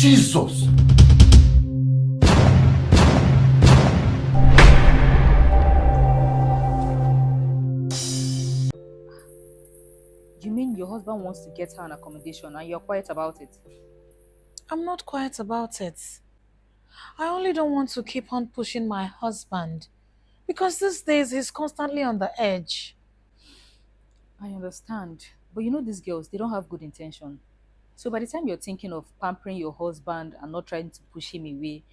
Jesus! You mean your husband wants to get her an accommodation and you're quiet about it? I'm not quiet about it. I only don't want to keep on pushing my husband because these days he's constantly on the edge. I understand. But you know these girls, they don't have good intention. So by the time you're thinking of pampering your husband and not trying to push him away,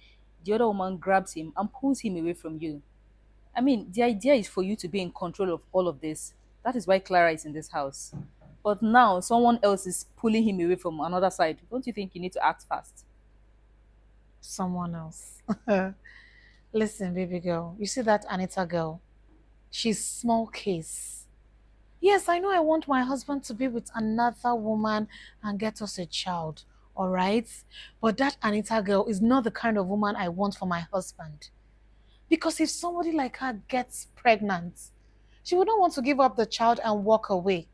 the other woman grabs him and pulls him away from you. I mean, the idea is for you to be in control of all of this. That is why Clara is in this house. But now someone else is pulling him away from another side. Don't you think you need to act fast? Someone else. Listen, baby girl, you see that Anita girl? She's small case. Yes, I know I want my husband to be with another woman and get us a child, all right? But that Anita girl is not the kind of woman I want for my husband. Because if somebody like her gets pregnant, she would not want to give up the child and walk away.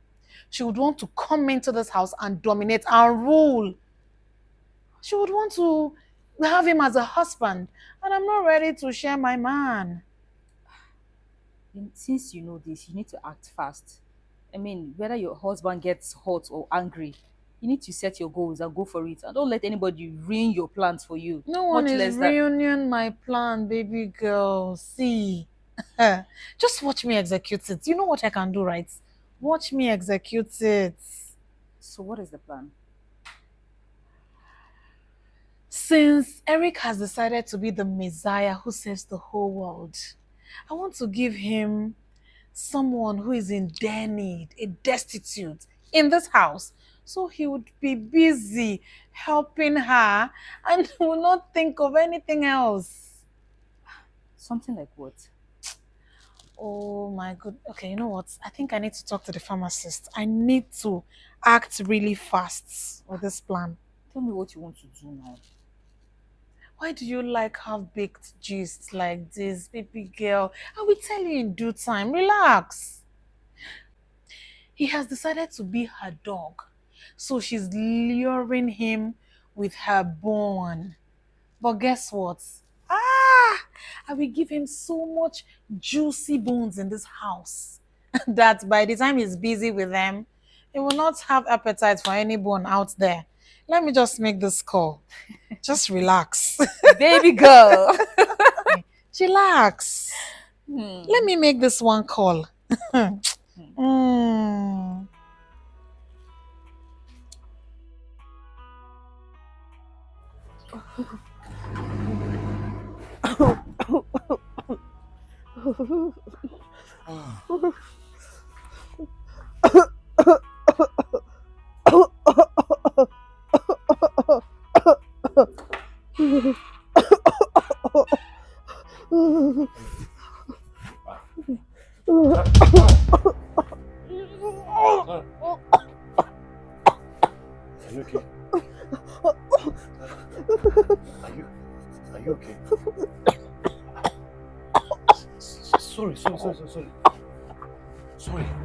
She would want to come into this house and dominate and rule. She would want to have him as a husband, and I'm not ready to share my man. Since you know this, you need to act fast. I mean, whether your husband gets hot or angry, you need to set your goals and go for it. And don't let anybody ruin your plans for you. No one Much is less that. ruining my plan, baby girl. See, just watch me execute it. You know what I can do, right? Watch me execute it. So, what is the plan? Since Eric has decided to be the Messiah who saves the whole world, I want to give him someone who is in dire need, a destitute, in this house. So he would be busy helping her and will not think of anything else. Something like what? Oh my god. Okay, you know what? I think I need to talk to the pharmacist. I need to act really fast with this plan. Tell me what you want to do now. Why do you like half-baked gist like this, baby girl? I will tell you in due time. Relax. He has decided to be her dog. So she's luring him with her bone. But guess what? I will give him so much juicy bones in this house that by the time he's busy with them, he will not have appetite for any bone out there. Let me just make this call. Just relax. Baby girl! Relax. Hmm. Let me make this one call. Mm. Are you okay? Are you okay? Sorry. Sorry,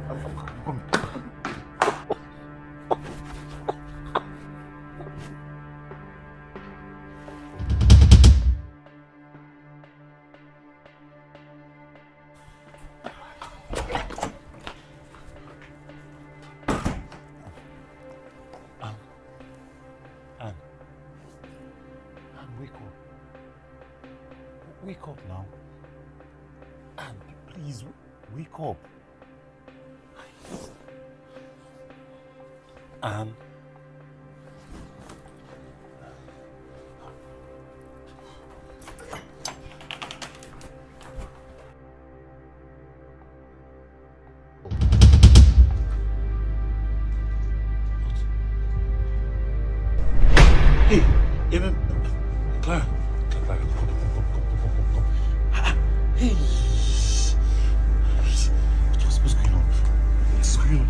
I'm coming. Anne, wake up. Wake up now. Anne, please, wake up. Anne. Hey, Clara, come. Hey, what's going on? What's going on?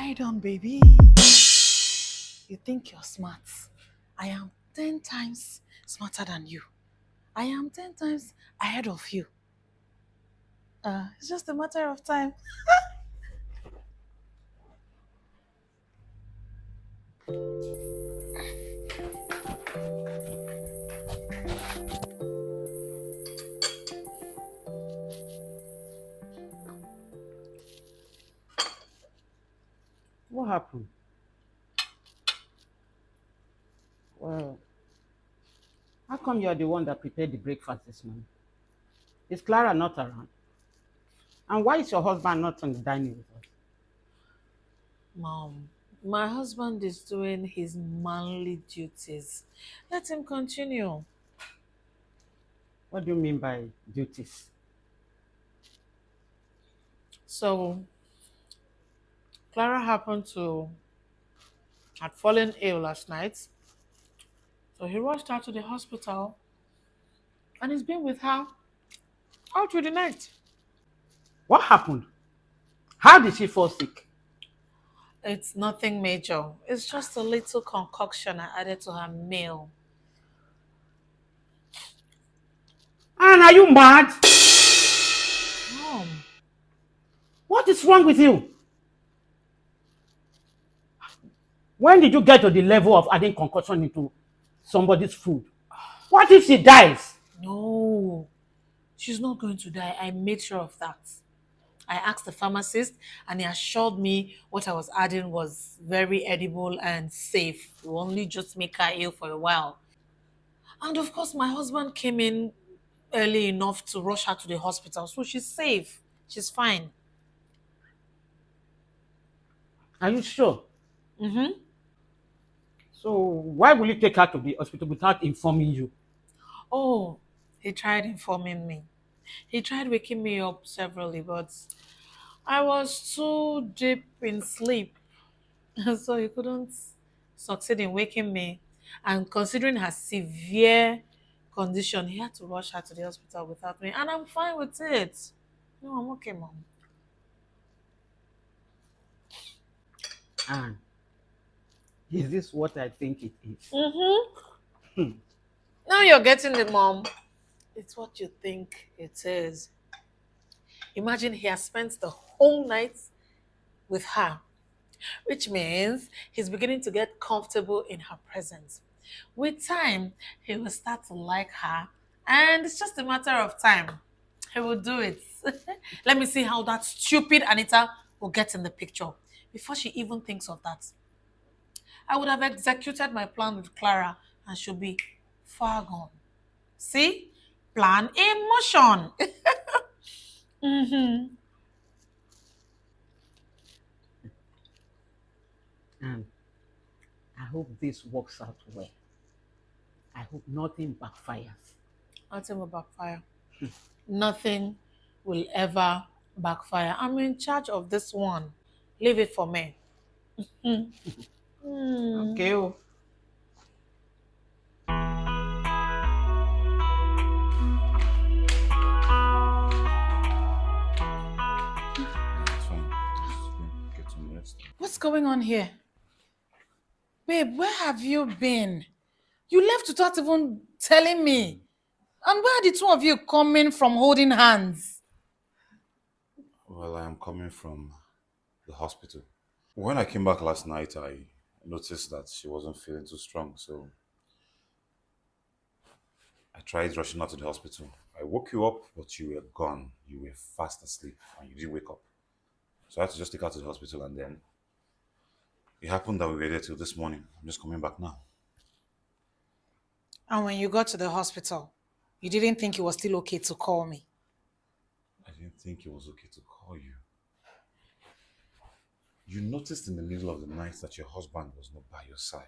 Right on, baby. You think you're smart. I am 10 times smarter than you. I am 10 times ahead of you. It's just a matter of time. What happened? Well, how come you're the one that prepared the breakfast this morning? Is Clara not around? And why is your husband not on the dining with us? Mom, my husband is doing his manly duties. Let him continue. What do you mean by duties? So, Clara happened to had fallen ill last night. So he rushed her to the hospital and he's been with her all through the night. What happened? How did she fall sick? It's nothing major. It's just a little concoction I added to her meal. And are you mad? Mom, What is wrong with you? When did you get to the level of adding concoction into somebody's food? What if she dies? no, she's not going to die. I made sure of that. I asked the pharmacist and he assured me what I was adding was very edible and safe. It will only just make her ill for a while. And of course, my husband came in early enough to rush her to the hospital. So she's safe. She's fine. Are you sure? Mm-hmm. So why will you take her to the hospital without informing you? Oh, he tried informing me. He tried waking me up severally, but I was too deep in sleep. So he couldn't succeed in waking me. And considering her severe condition, he had to rush her to the hospital without me. And I'm fine with it. No, I'm okay, Mom. And is this what I think it is? Mm-hmm. Now you're getting the Mom. It's what you think it is. Imagine he has spent the whole night with her, which means he's beginning to get comfortable in her presence. With time, he will start to like her, and it's just a matter of time. He will do it. Let me see how that stupid Anita will get in the picture. Before she even thinks of that, I would have executed my plan with Clara and she'll be far gone. See? Plan in motion. Mm-hmm. And I hope this works out well. I hope nothing backfires. Nothing will backfire. Nothing will ever backfire. I'm in charge of this one. Leave it for me. Mm. Mm. Okay. Oh. It's fine. Just get some rest. What's going on here? Babe, where have you been? You left without even telling me. And where are the two of you coming from holding hands? Well, I am coming from the hospital. When I came back last night, I noticed that she wasn't feeling too strong, so I tried rushing her to the hospital. I woke you up, but you were gone. You were fast asleep, and you didn't wake up. So I had to just take her to the hospital, and then it happened that we were there till this morning. I'm just coming back now. And when you got to the hospital, you didn't think it was still okay to call me. I didn't think it was okay to call you. You noticed in the middle of the night that your husband was not by your side.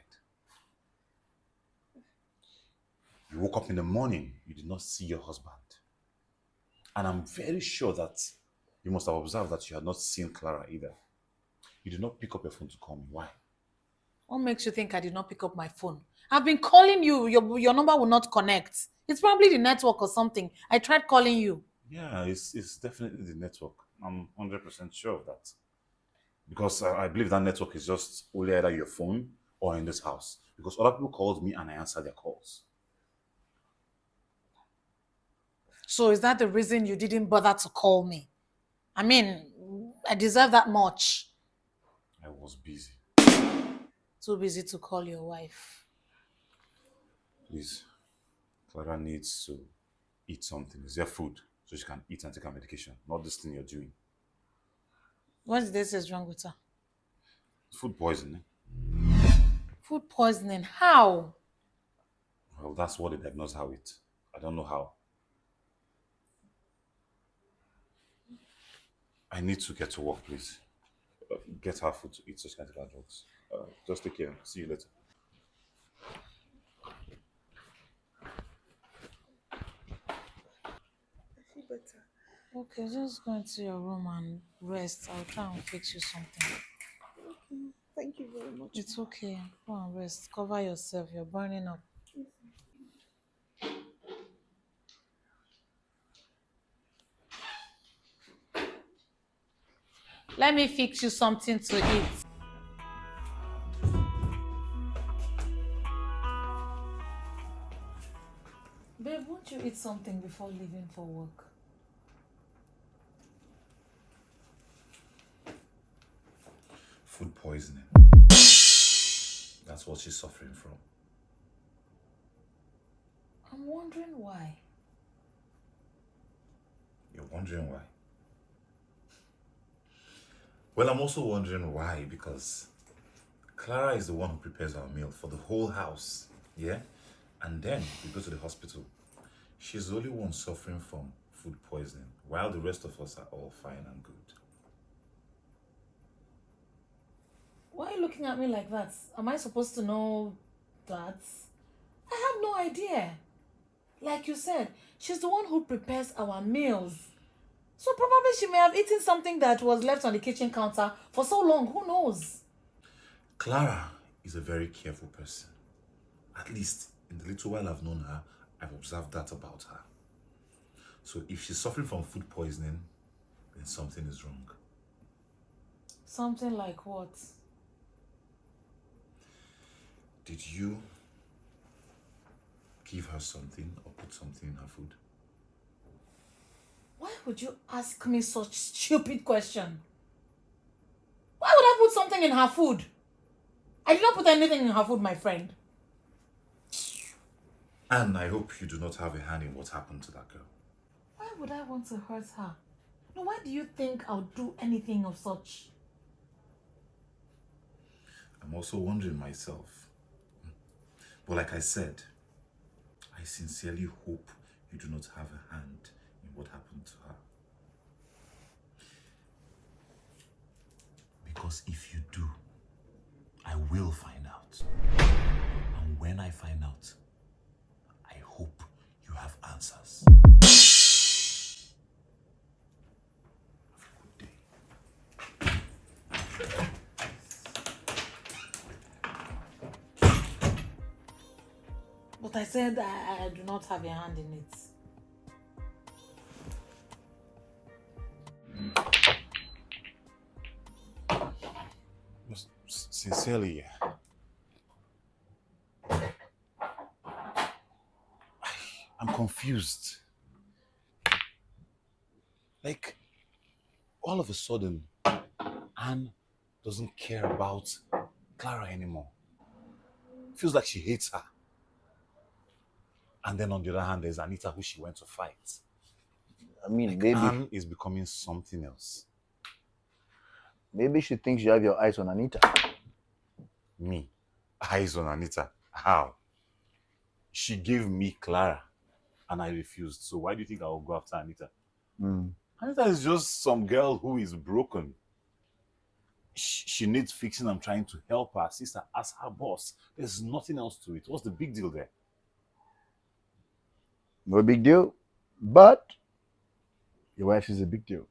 You woke up in the morning, you did not see your husband. And I'm very sure that you must have observed that you had not seen Clara either. You did not pick up your phone to call me. Why? What makes you think I did not pick up my phone? I've been calling you. Your number will not connect. It's probably the network or something. I tried calling you. Yeah, it's definitely the network. I'm 100% sure of that. Because I believe that network is just only either your phone or in this house. Because other people called me and I answered their calls. So is that the reason you didn't bother to call me? I mean, I deserve that much. I was busy. Too busy to call your wife. Please, Clara needs to eat something. Is there food so she can eat and take her medication? Not this thing you're doing. What did they say is wrong with her? Food poisoning. Food poisoning. How? Well, that's what they diagnosed her with. I don't know how. I need to get to work, please. Get her food to eat so she can take her drugs. Just take care. See you later. Okay, just go into your room and rest. I'll try and fix you something. Thank you very much. It's okay. Go and rest. Cover yourself. You're burning up. Let me fix you something to eat. Babe, won't you eat something before leaving for work? Food poisoning. That's what she's suffering from. I'm wondering why. You're wondering why? Well, I'm also wondering why, because Clara is the one who prepares our meal for the whole house, yeah? And then we go to the hospital. She's the only one suffering from food poisoning, while the rest of us are all fine and good. Why are you looking at me like that? Am I supposed to know that? I have no idea. Like you said, she's the one who prepares our meals. So probably she may have eaten something that was left on the kitchen counter for so long. Who knows? Clara is a very careful person. At least in the little while I've known her, I've observed that about her. So if she's suffering from food poisoning, then something is wrong. Something like what? Did you give her something or put something in her food? Why would you ask me such stupid question? Why would I put something in her food? I did not put anything in her food, my friend. And I hope you do not have a hand in what happened to that girl. Why would I want to hurt her? No, why do you think I'll do anything of such? I'm also wondering myself. But like I said, I sincerely hope you do not have a hand in what happened to her. Because if you do, I will find out. And when I find out, I hope you have answers. Have a good day. But I said I do not have a hand in it. Sincerely, I'm confused. Like, all of a sudden, Anne doesn't care about Clara anymore. Feels like she hates her. And then on the other hand, there's Anita, who she went to fight. I mean, Like, maybe Anne is becoming something else. maybe she thinks you have your eyes on Anita. Me, eyes on Anita. How? She gave me Clara, and I refused. So why do you think I will go after Anita? Anita is just some girl who is broken. She needs fixing. I'm trying to help her sister as her boss. There's nothing else to it. What's the big deal there? No big deal. But your wife is a big deal.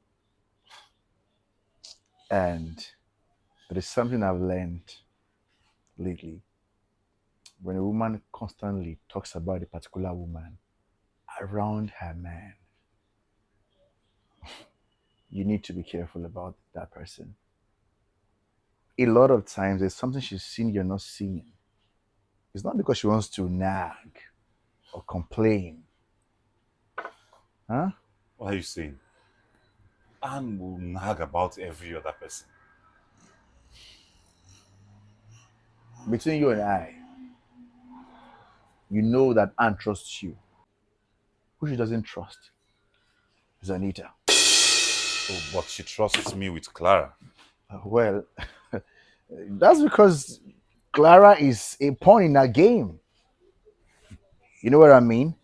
And there is something I've learned lately. When a woman constantly talks about a particular woman around her man, you need to be careful about that person. a lot of times there's something she's seen you're not seeing. It's not because she wants to nag or complain. Huh? What are you saying? Anne will nag about every other person. Between you and I, you know that Anne trusts you. Who she doesn't trust is Anita. Oh, but she trusts me with Clara. Well, that's because Clara is a pawn in her game. You know what I mean?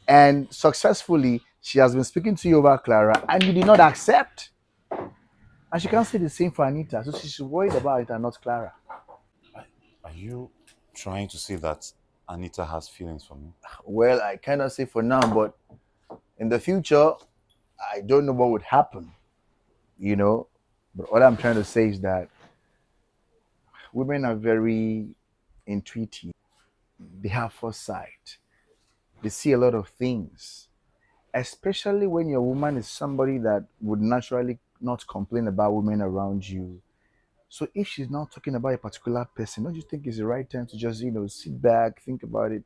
And successfully, she has been speaking to you over Clara, and you did not accept. And she can't say the same for Anita. So she's worried about it and not Clara. Are you trying to say that Anita has feelings for me? Well, I cannot say for now, but in the future, I don't know what would happen. You know? But all I'm trying to say is that women are very intuitive. They have foresight. They see a lot of things. Especially when your woman is somebody that would naturally not complain about women around you. So if she's not talking about a particular person, don't you think it's the right time to just, sit back, think about it?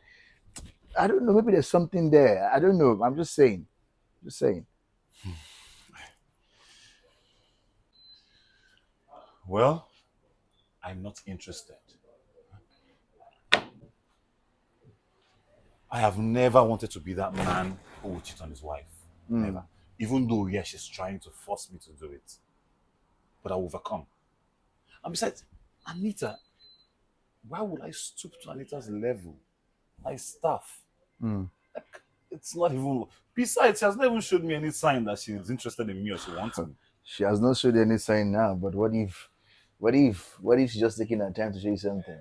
I don't know. Maybe there's something there. I don't know. I'm just saying. Just saying. Well, I'm not interested. I have never wanted to be that man who will cheat on his wife. Never. Even though, yes, she's trying to force me to do it. But I will overcome. And besides, Anita, why would I stoop to Anita's level? My staff. Like, it's not even. Besides, she has not even showed me any sign that she's interested in me or she wants me. She has not showed any sign now, but what if she's just taking her time to show you something?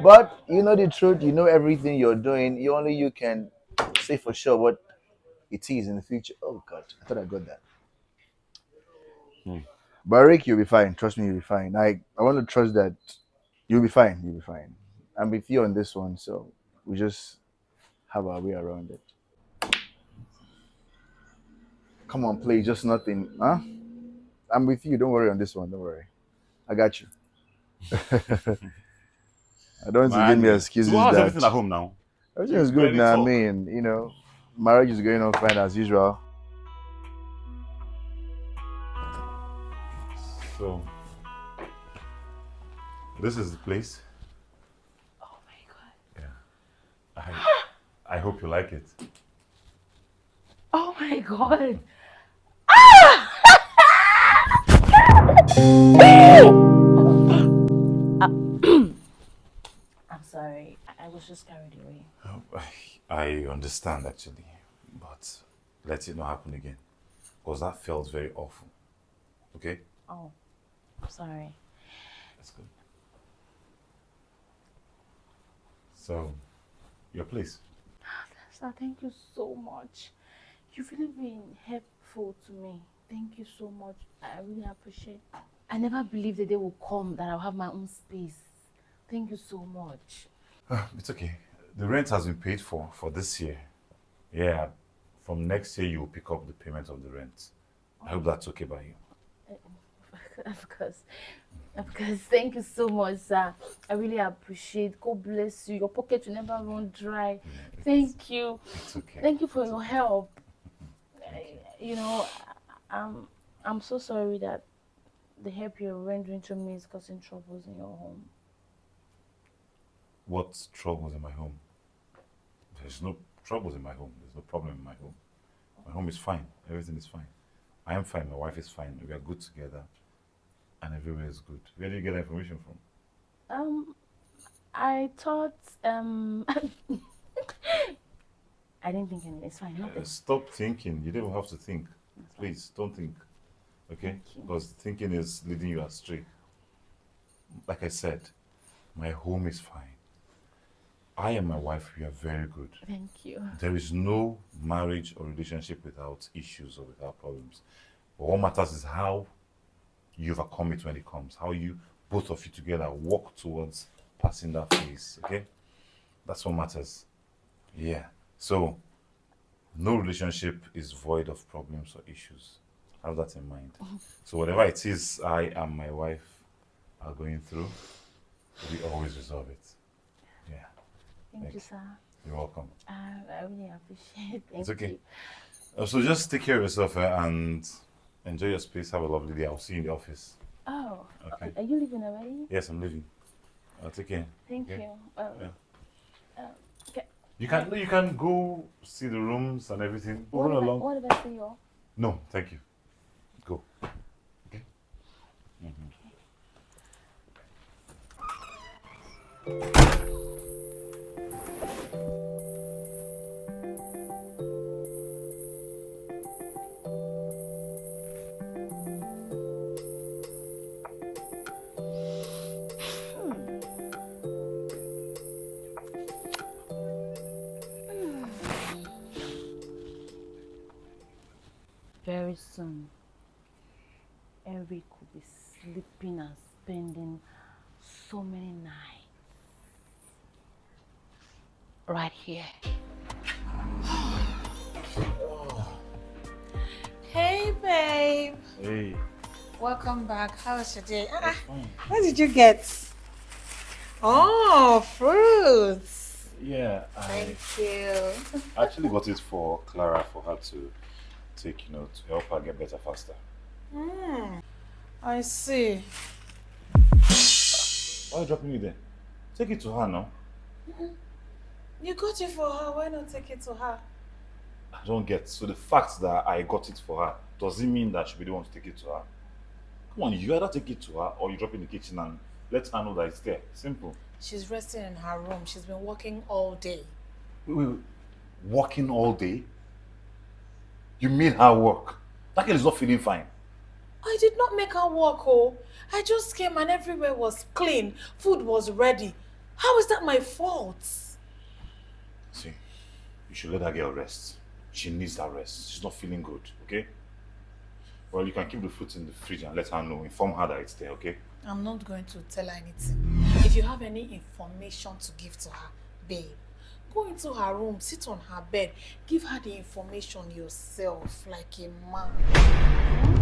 But you know the truth, you know everything you're doing. Only you can say for sure what it is in the future. Oh God, I thought I got that. But Rick, you'll be fine. Trust me, you'll be fine. I want to trust that you'll be fine. You'll be fine. I'm with you on this one, so we just have our way around it. Come on, play just nothing, huh? I'm with you. Don't worry on this one. Don't worry. I got you. I don't want to give me excuses so how's that everything at home now? everything is good Barely now. I talk. mean, marriage is going on fine as usual. So, this is the place. Oh my god. Yeah. I hope you like it. Oh my god. I'm sorry. I was just carried away. I understand actually, but let it not happen again. Because that felt very awful. Okay? Oh, sorry. That's good. So, your place. Sir, thank you so much. You've really been helpful to me. Thank you so much. I really appreciate it. I never believed the day will come that I'll have my own space. Thank you so much. It's okay. The rent has been paid for this year. Yeah. From next year, you will pick up the payment of the rent. I hope that's okay by you. Of course. Of course. Thank you so much, sir. I really appreciate. God bless you. Your pocket will never run dry. Thank you. It's okay. Thank you for your help. I'm so sorry that the help you're rendering to me is causing troubles in your home. What troubles in my home? There's no troubles in my home. There's no problem in my home. My home is fine. Everything is fine. I am fine. My wife is fine. We are good together. And everywhere is good. Where do you get that information from? I thought, I didn't think anything. It's fine. Nothing. Stop thinking. You don't have to think. Please, don't think. Okay? Because thinking is leading you astray. Like I said, my home is fine. I and my wife, we are very good. Thank you. There is no marriage or relationship without issues or without problems. But what matters is how you overcome it when it comes. How you, both of you together, walk towards passing that phase. Okay? That's what matters. Yeah. So, no relationship is void of problems or issues. Have that in mind. So whatever it is I and my wife are going through, we always resolve it. Yeah. Thank you, Thanks. sir. You're welcome. I really appreciate it. Thank It's okay. you. So just take care of yourself and enjoy your space. Have a lovely day. I'll see you in the office. Oh, Okay. are you leaving already? Yes, I'm leaving. Take care. Thank Okay. you. Yeah. Okay. You can go see the rooms and everything. Run along. What did I say, y'all? No, thank you. Go. Okay. Mhm. Very soon, Eric will be sleeping and spending so many nights right here. Hey, babe. Hey. Welcome back. How was your day? Fine. What did you get? Oh, fruits. Yeah, Thank you. I actually got it for Clara for her to take, to help her get better faster. I see. Why are you dropping me there? Take it to her now. You got it for her. Why not take it to her? I don't get. So the fact that I got it for her, does it mean that she be the one to take it to her? Come on, you either take it to her or you drop it in the kitchen and let her know that it's there. Simple. She's resting in her room. She's been working all day. Wait. Working all day? You made her work. That girl is not feeling fine. I did not make her work, oh. I just came and everywhere was clean. Food was ready. How is that my fault? See, you should let that girl rest. She needs that rest. She's not feeling good, okay? Well, you can keep the fruits in the fridge and let her know. Inform her that it's there, okay? I'm not going to tell her anything. If you have any information to give to her, babe, go into her room, sit on her bed, give her the information yourself like a man.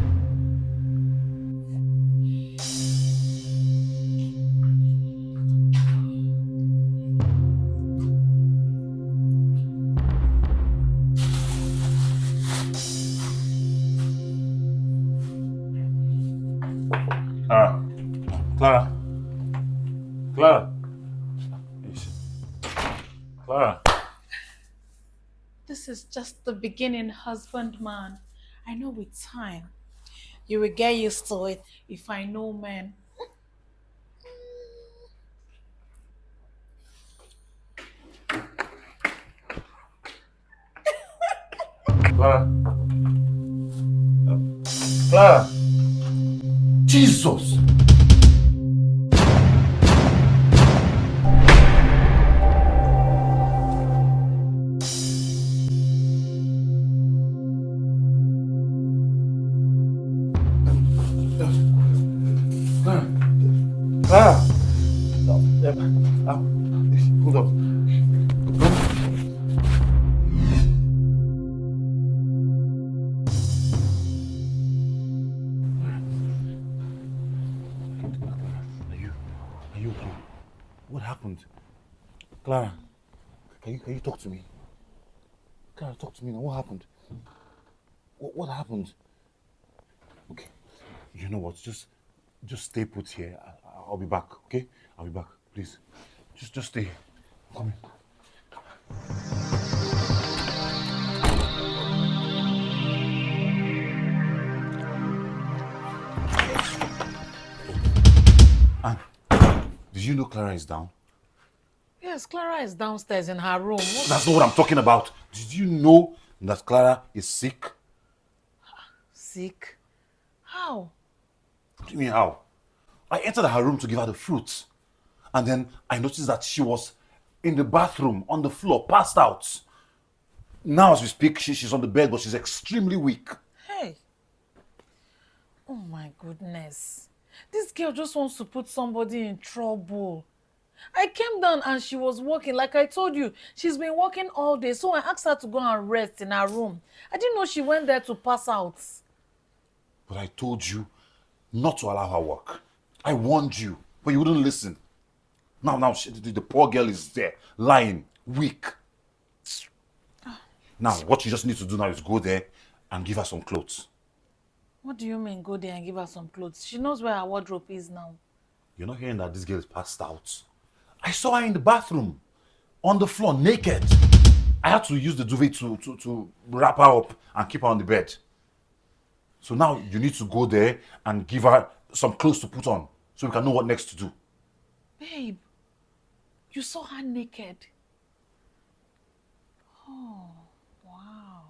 Clara. Clara. Clara. This is just the beginning, husband man. I know with time, you will get used to it if I know men. Clara. Clara. Jesus. Clara. Hold on. Are you okay? What happened? Clara, can you talk to me? Clara, talk to me now. What happened? What happened? Okay. You know what? Just stay put here. I'll be back, okay? I'll be back. Please. Just stay. I'm coming. Anne, did you know Clara is down? Yes, Clara is downstairs in her room. That's not what I'm talking about. Did you know that Clara is sick? Sick? How? What do you mean how? I entered her room to give her the fruits. And then I noticed that she was in the bathroom, on the floor, passed out. Now as we speak, she's on the bed, but she's extremely weak. Hey. Oh my goodness. This girl just wants to put somebody in trouble. I came down and she was working. Like I told you, she's been working all day. So I asked her to go and rest in her room. I didn't know she went there to pass out. But I told you not to allow her work. I warned you, but you wouldn't listen. Now, the poor girl is there, lying, weak. Now, what you just need to do now is go there and give her some clothes. What do you mean, go there and give her some clothes? She knows where her wardrobe is now. You're not hearing that this girl is passed out. I saw her in the bathroom, on the floor, naked. I had to use the duvet to wrap her up and keep her on the bed. So now you need to go there and give her some clothes to put on so we can know what next to do. Babe, you saw her naked. Oh, wow.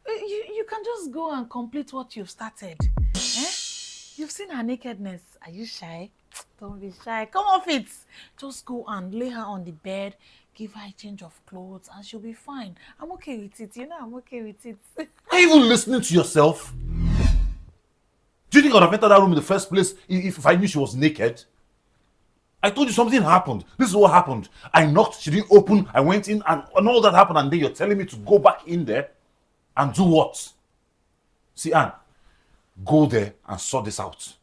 You can just go and complete what you've started. Eh? You've seen her nakedness. Are you shy? Don't be shy. Come off it. Just go and lay her on the bed, give her a change of clothes, and she'll be fine. I'm okay with it. You know I'm okay with it. Are you even listening to yourself? Do you think I'd have entered that room in the first place if I knew she was naked? I told you something happened. This is what happened. I knocked, she didn't open, I went in, and all that happened, and then you're telling me to go back in there and do what? See, Anne, go there and sort this out.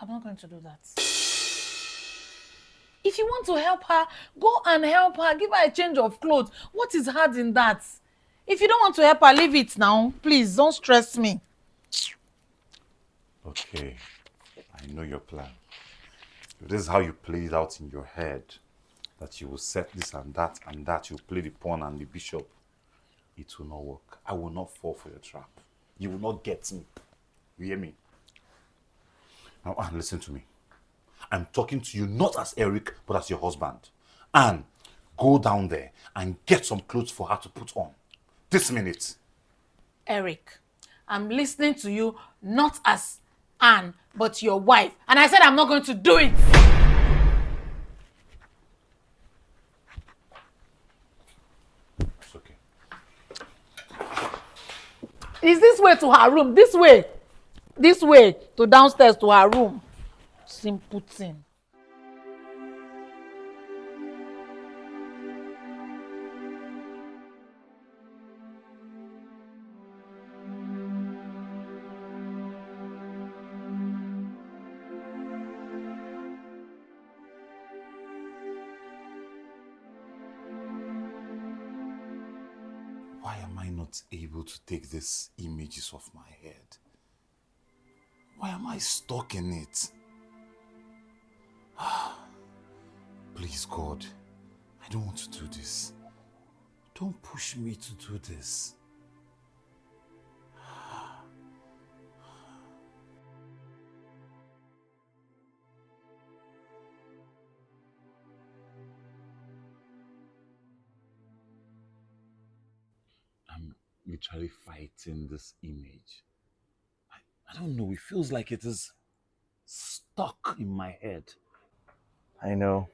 I'm not going to do that. If you want to help her, go and help her. Give her a change of clothes. What is hard in that? If you don't want to help her, leave it now. Please, don't stress me. Okay, I know your plan. If this is how you play it out in your head, that you will set this and that, you play the pawn and the bishop, it will not work. I will not fall for your trap. You will not get me. You hear me? Now, Anne, listen to me. I'm talking to you not as Eric, but as your husband. Anne, go down there and get some clothes for her to put on. This minute. Eric, I'm listening to you not as Anne, but your wife. And I said I'm not going to do it. It's okay. Is this way to her room? This way. This way to downstairs to her room. Simple thing. Why am I not able to take these images off my head? Why am I stuck in it? Please, God, I don't want to do this. Don't push me to do this. I'm literally fighting this image. I don't know, it feels like it is stuck in my head. I know.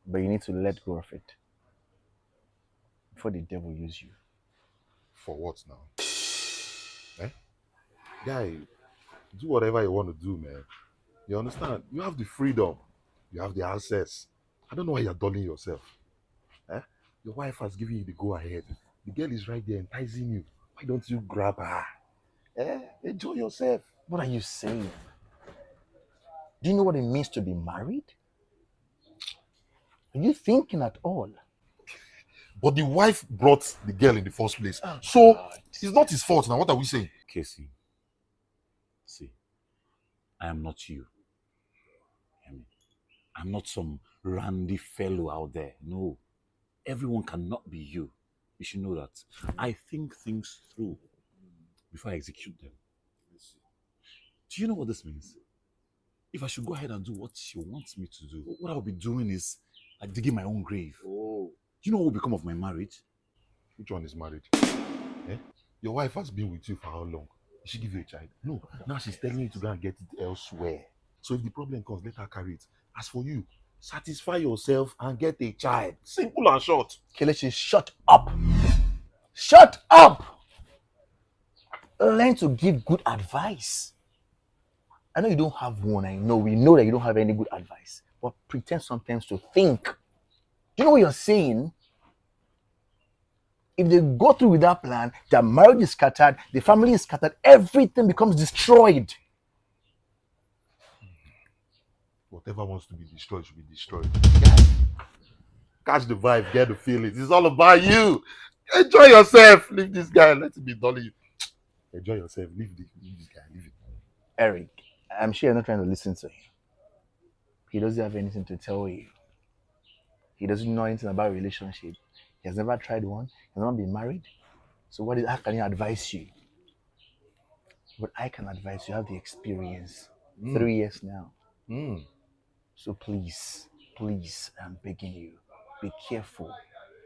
But you need to let go of it before the devil use you. For what now? Eh? Guy, do whatever you want to do, man. You understand? You have the freedom. You have the access. I don't know why you're dulling yourself. Eh? Your wife has given you the go-ahead. The girl is right there enticing you. Why don't you grab her? Enjoy yourself. What are you saying? Do you know what it means to be married? Are you thinking at all? But the wife brought the girl in the first place. So it's not his fault now. What are we saying? Casey, see, I am not you. Hear me? I'm not some randy fellow out there. No. Everyone cannot be you. You should know that. I think things through before I execute them. Do you know what this means? If I should go ahead and do what she wants me to do, what I'll be doing is like digging my own grave. Oh. Do you know what will become of my marriage? Which one is married? Eh? Your wife has been with you for how long? Did she give you a child? No. Now she's telling you to go and get it elsewhere. So if the problem comes, let her carry it. As for you, satisfy yourself and get a child. Simple and short. Kelechi, shut up. Shut up. Learn to give good advice. I know you don't have one. We know that you don't have any good advice. But pretend sometimes to think. Do you know what you're saying? If they go through with that plan, their marriage is scattered, the family is scattered, everything becomes destroyed. Whatever wants to be destroyed should be destroyed. Catch the vibe, get the feelings. It's all about you. Enjoy yourself. Leave this guy. Let him be dolly. Enjoy yourself. Leave this guy. Leave it. Eric, I'm sure you're not trying to listen to him. He doesn't have anything to tell you. He doesn't know anything about relationship. He has never tried one. He has not been married. So how can he advise you? But I can advise you. I have the experience. 3 years now. So please, I'm begging you, be careful.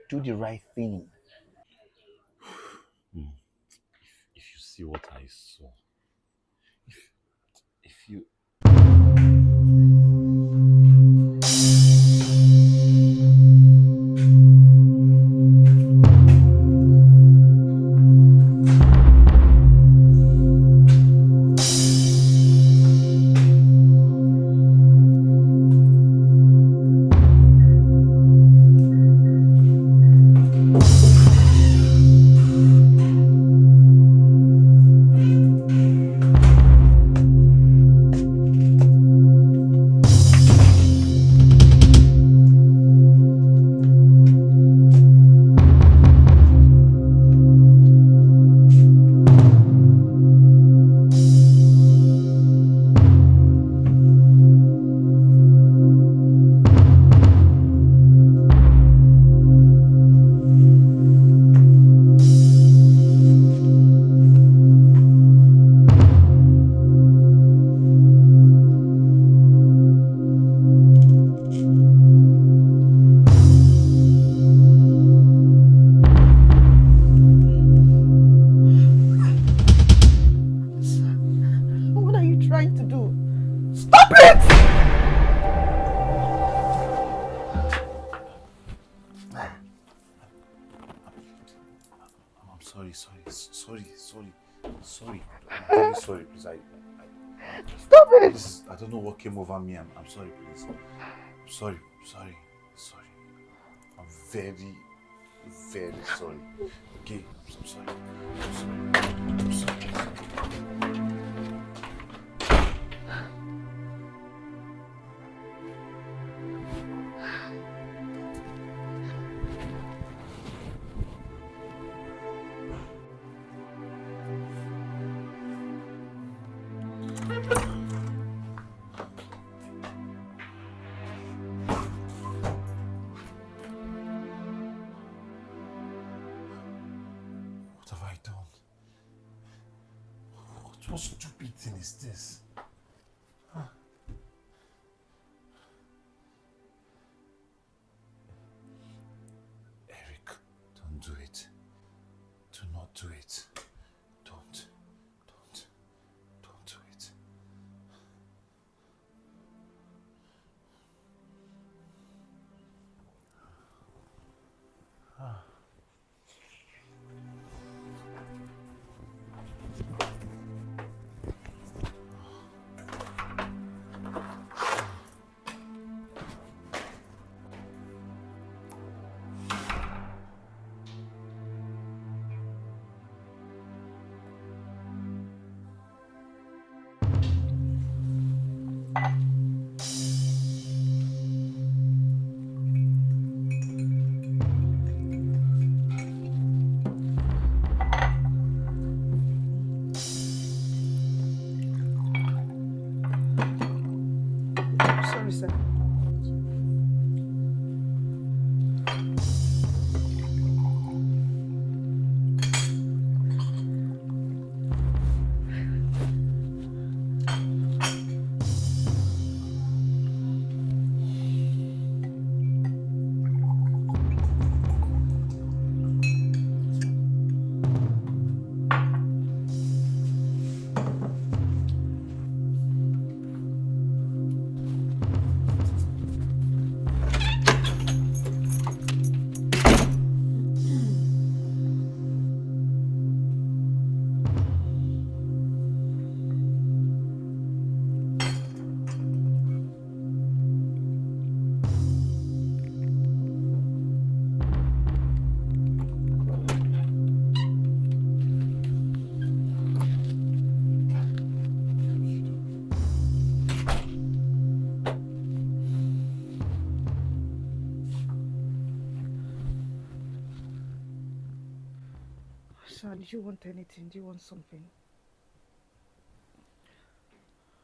Do the right thing. If you see what I saw, if you What are you trying to do? Stop it! I'm sorry. I'm really sorry, please. Stop it! I don't know what came over me. I'm sorry, please. I'm sorry. I'm very, very sorry. Okay, I'm sorry. I'm sorry. What have I done? What stupid thing is this? Eric, don't do it. Do not do it. Don't do it. Sir, did you want anything? Do you want something?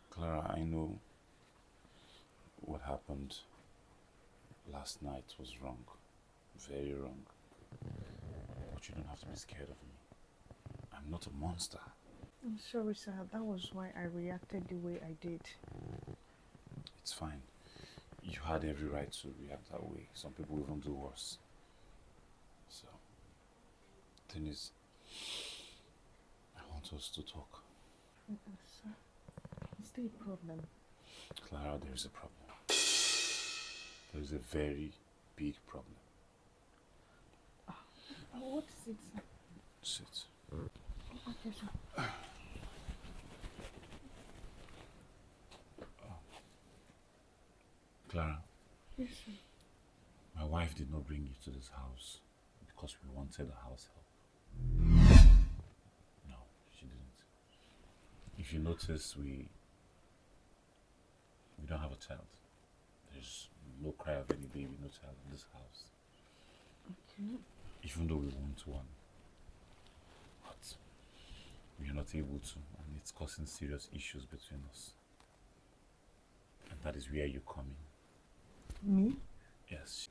Clara, I know what happened last night was wrong. Very wrong. But you don't have to be scared of me. I'm not a monster. I'm sorry, sir. That was why I reacted the way I did. It's fine. You had every right to react that way. Some people even do worse. So, thing is, I want us to talk. Sir, is there a problem? Clara, there is a problem. There is a very big problem. What is it, sir? Sit. Okay, sir. Clara, Yes, sir. my wife did not bring you to this house because we wanted a house help. No, she didn't. If you notice, we don't have a child. There's no cry of any baby, no child in this house. Okay. Even though we want one. But we are not able to, and it's causing serious issues between us. And that is where you come in. Me? Yes.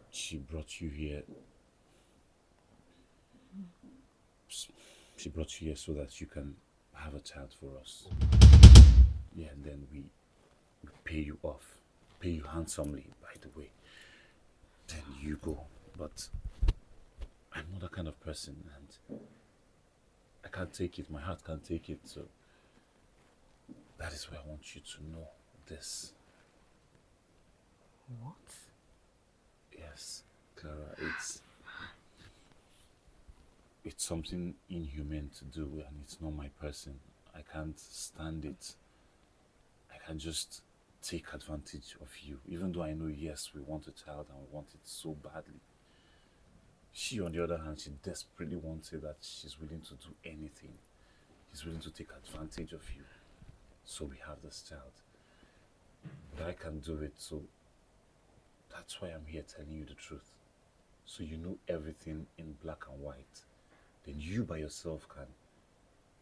She brought you here. She brought you here so that you can have a child for us. Yeah, and then we pay you off. Pay you handsomely, by the way. Then you go. But I'm not that kind of person, and I can't take it. My heart can't take it. So that is why I want you to know this. What? Yes, Clara, it's something inhumane to do, and it's not my person. I can't stand it. I can just take advantage of you, even though I know, yes, we want a child and we want it so badly. She, on the other hand, she desperately wants it, that she's willing to do anything. She's willing to take advantage of you, so we have this child. But I can do it, so that's why I'm here telling you the truth. So you know everything in black and white. Then you by yourself can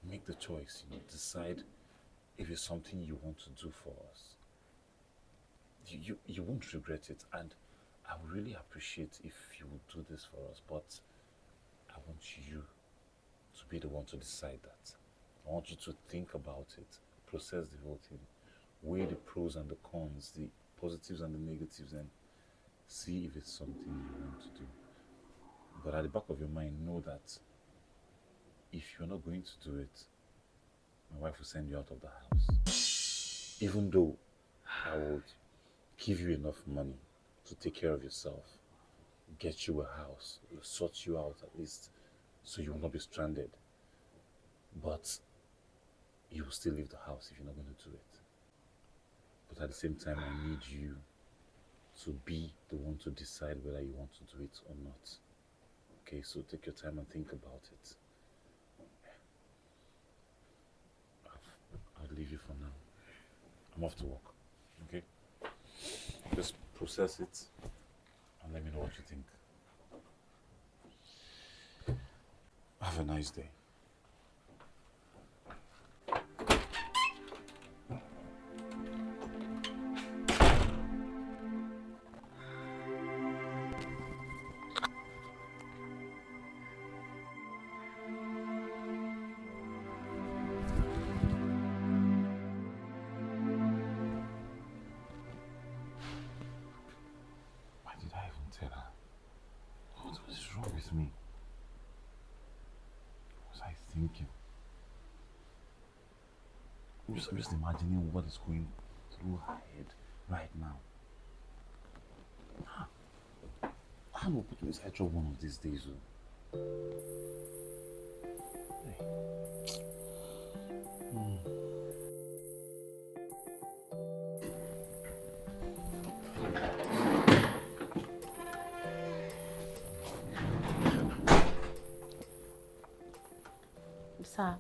make the choice, decide if it's something you want to do for us. You won't regret it, and I would really appreciate if you would do this for us, but I want you to be the one to decide that. I want you to think about it, process the whole thing, weigh the pros and the cons, the positives and the negatives, and see if it's something you want to do. But at the back of your mind, know that if you're not going to do it, my wife will send you out of the house. Even though I would give you enough money to take care of yourself, get you a house, sort you out at least, so you will not be stranded. But you will still leave the house if you're not going to do it. But at the same time, I need you to be the one to decide whether you want to do it or not. Okay, so take your time and think about it. I'll leave you for now. I'm off to work. Okay? Just process it and let me know what you think. Have a nice day. Why did I even tell her? What was wrong with me? What was I thinking? I'm just imagining what is going through her head right now. I will put me inside trouble one of these days. Oh. Hey. Sir,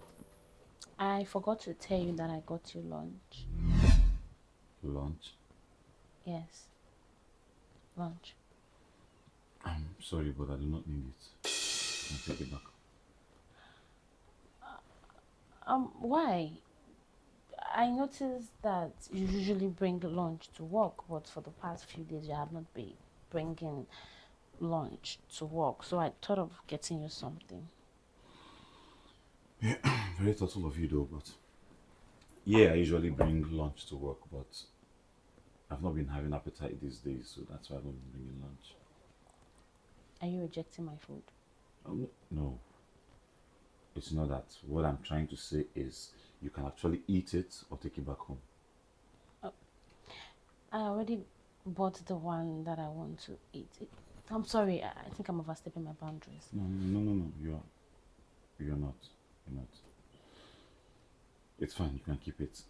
I forgot to tell you that I got you lunch. Lunch? Yes. Lunch. I'm sorry, but I do not need it. I'll take it back. Why? I noticed that you usually bring lunch to work, but for the past few days you have not been bringing lunch to work. So I thought of getting you something. Very thoughtful of you, though. But yeah, I usually bring lunch to work, but I've not been having appetite these days, so that's why I've not been bringing lunch. Are you rejecting my food? No, it's not that. What I'm trying to say is you can actually eat it or take it back home. I already bought the one that I want to eat. I'm sorry, I think I'm overstepping my boundaries. No. You're not. You're not. It's fine. You can keep it.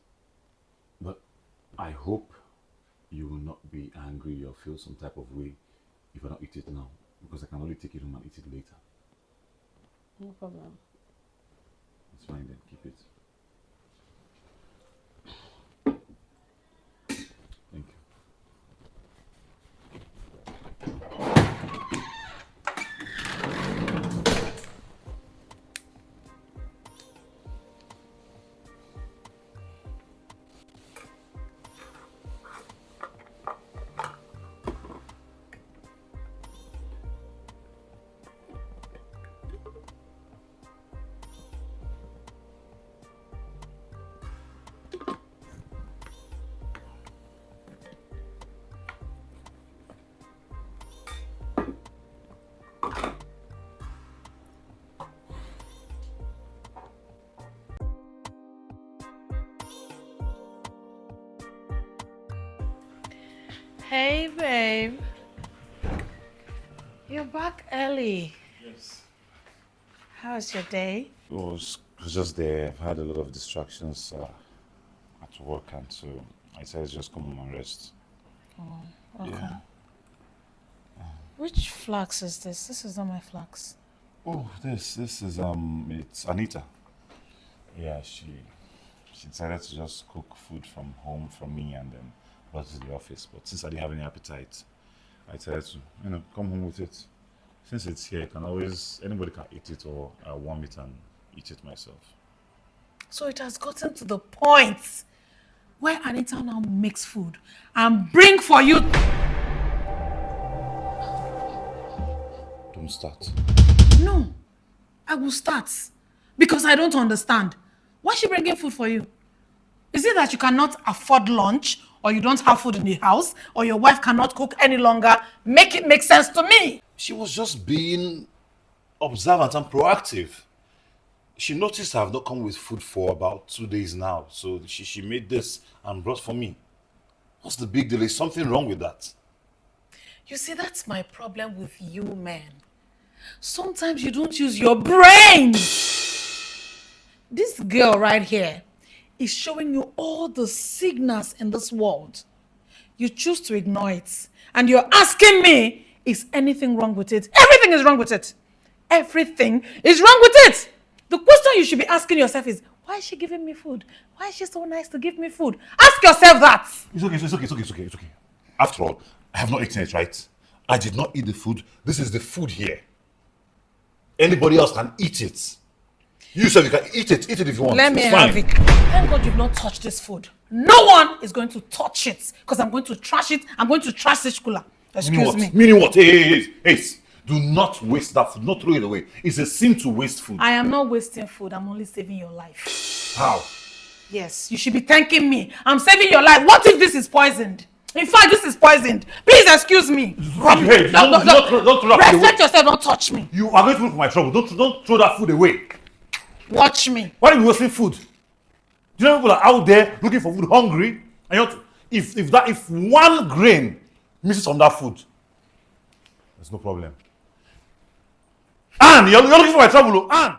But I hope you will not be angry or feel some type of way if I don't eat it now, because I can only take it home and eat it later. No problem. It's fine then. Keep it. Thank you. Hey, babe. You're back early. Yes. How's your day? It was just there. I've had a lot of distractions at work, and so I decided to just come home and rest. Okay. Yeah. Which flax is this? This is not my flax. Oh, this is it's Anita. Yeah, she decided to just cook food from home from me and then brought it to the office. But since I didn't have any appetite, I decided to come home with it. Since it's here, anybody can eat it, or I warm it and eat it myself. So it has gotten to the point where Anita now makes food and bring for you. Don't start. No, I will start because I don't understand. Why is she bringing food for you? Is it that you cannot afford lunch, or you don't have food in the house, or your wife cannot cook any longer? Make it make sense to me. She was just being observant and proactive. She noticed I've not come with food for about 2 days now, so she made this and brought for me. What's the big deal? Is something wrong with that? You see, that's my problem with you, man. Sometimes you don't use your brains. This girl right here is showing you all the signals in this world. You choose to ignore it. And you're asking me, is anything wrong with it? Everything is wrong with it. Everything is wrong with it. The question you should be asking yourself is, why is she giving me food? Why is she so nice to give me food? Ask yourself that. It's okay. After all, I have not eaten it, right? I did not eat the food. This is the food here. Anybody else can eat it. You said you can eat it. Eat it if you want. Let me It's have fine. it. Thank God you've not touched this food. No one is going to touch it because I'm going to trash it. I'm going to trash this cooler. Excuse me. Meaning what? Hey. Do not waste that food. Not throw it away. It's a sin to waste food. I am not wasting food. I'm only saving your life. How? Yes, you should be thanking me. I'm saving your life. What if this is poisoned? In fact, this is poisoned. Please excuse me. Hey, don't throw that food away. Respect yourself. Don't touch me. You are going to look for my trouble. Don't throw that food away. Watch me. Why are you wasting food? Do you know people are out there looking for food, hungry? And you want to, if one grain misses on that food, there's no problem. Anne, you're looking for my trouble, Anne.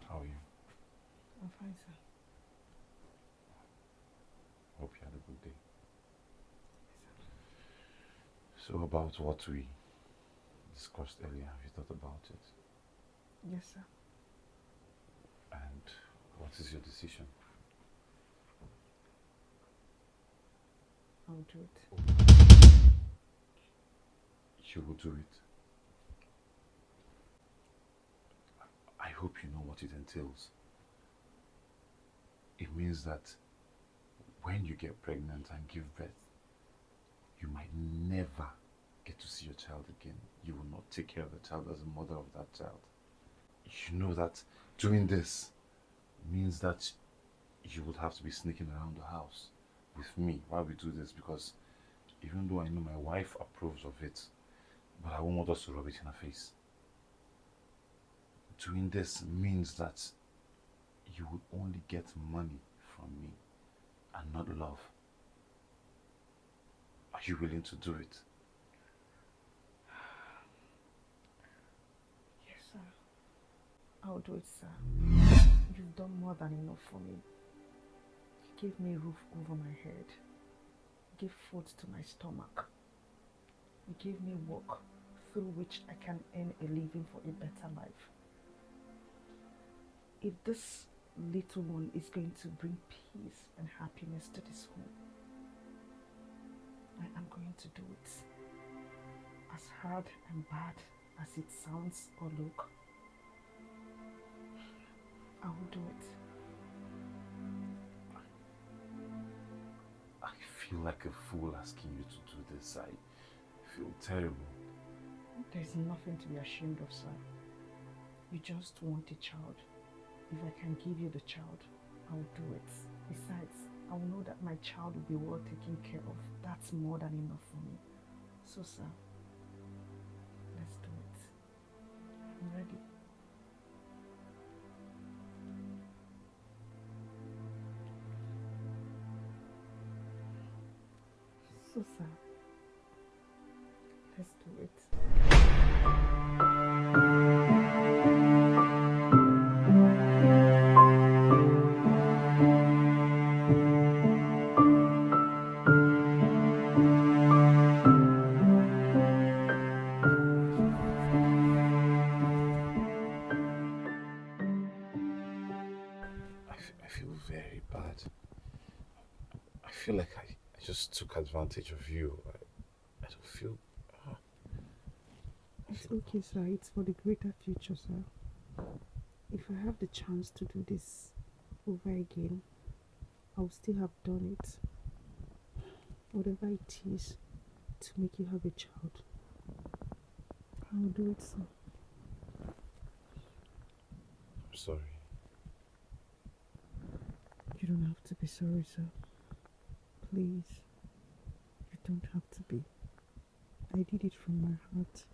How are you? I'm fine, sir. Hope you had a good day. So about what we discussed earlier, have you thought about it? Yes, sir. And what is your decision? I'll do it. You will do it. I hope you know what it entails. It means that when you get pregnant and give birth, you might never get to see your child again. You will not take care of the child as a mother of that child. You know that doing this means that you would have to be sneaking around the house with me while we do this, because even though I know my wife approves of it, but I won't want us to rub it in her face. Doing this means that you will only get money from me and not love. Are you willing to do it? Yes, sir. I'll do it, sir. You've done more than enough for me. You gave me a roof over my head. You gave food to my stomach. You gave me work through which I can earn a living for a better life. If this little one is going to bring peace and happiness to this home, I am going to do it. As hard and bad as it sounds or look, I will do it. I feel like a fool asking you to do this. I feel terrible. There's nothing to be ashamed of, sir. You just want a child. If I can give you the child, I will do it. Besides, I will know that my child will be well taken care of. That's more than enough for me. So, sir, let's do it. I'm ready. So, sir, let's do it. I feel very bad. I feel like I just took advantage of you. I don't feel... It's okay, sir. It's for the greater future, sir. If I have the chance to do this over again, I'll still have done it. Whatever it is to make you have a child, I'll do it, sir. I'm sorry. You don't have to be sorry, sir. Please. You don't have to be. I did it from my heart.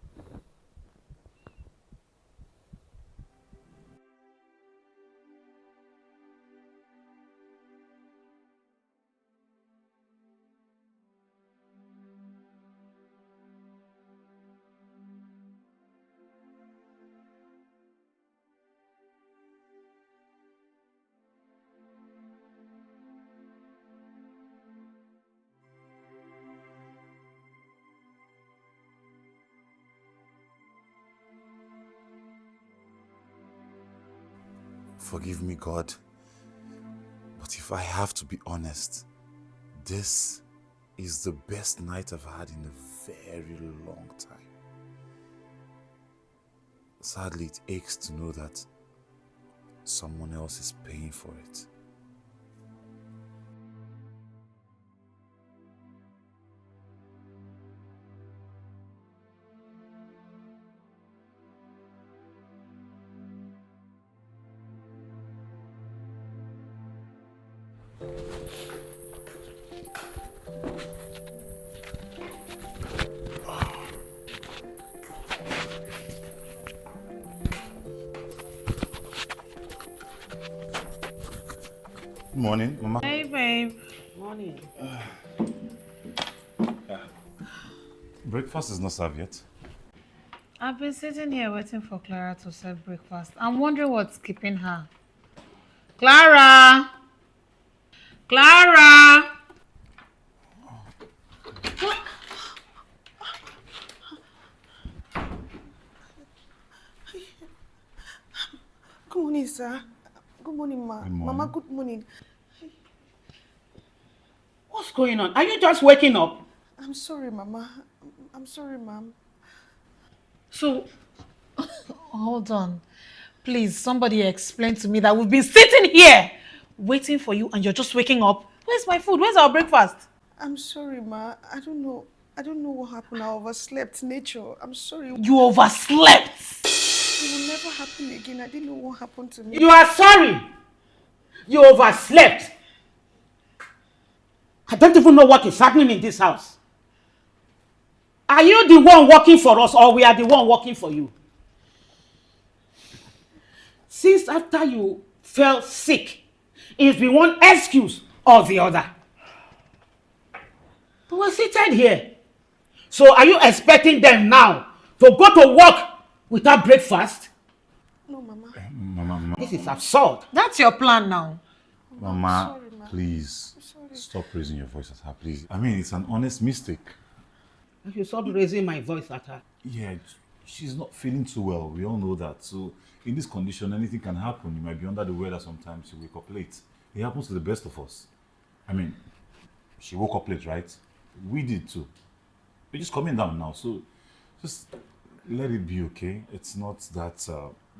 Forgive me, God. But if I have to be honest, this is the best night I've had in a very long time. Sadly, it aches to know that someone else is paying for it. Good morning, Mama. Hey, babe. Morning. Breakfast is not served yet. I've been sitting here waiting for Clara to serve breakfast. I'm wondering what's keeping her. Clara! Clara! Good morning, sir. Good morning, Ma. Good morning. Mama, good morning. What's going on? Are you just waking up? I'm sorry, Mama. I'm sorry, Ma'am. So, Hold on. Please, somebody explain to me that we've been sitting here waiting for you and you're just waking up. Where's my food? Where's our breakfast? I'm sorry, Ma. I don't know what happened. I overslept. Nature. I'm sorry. You overslept. It will never happen again. I didn't know what happened to me. you are sorry. You overslept. I don't even know what is happening in this house. Are you the one working for us or we are the one working for you? Since after you fell sick, it's been one excuse or the other. We were seated here. So are you expecting them now to go to work without breakfast? No, Mama. Mama, This is absurd. That's your plan now. Mama, sorry, Ma. please I'm sorry. stop raising your voice at her, please. I mean, it's an honest mistake. I should stop raising my voice at her. Yeah, she's not feeling too well. We all know that. So, in this condition, anything can happen. You might be under the weather sometimes. You wake up late. It happens to the best of us. I mean, she woke up late, right? We did too. We're just coming down now. So, just let it be, okay? It's not that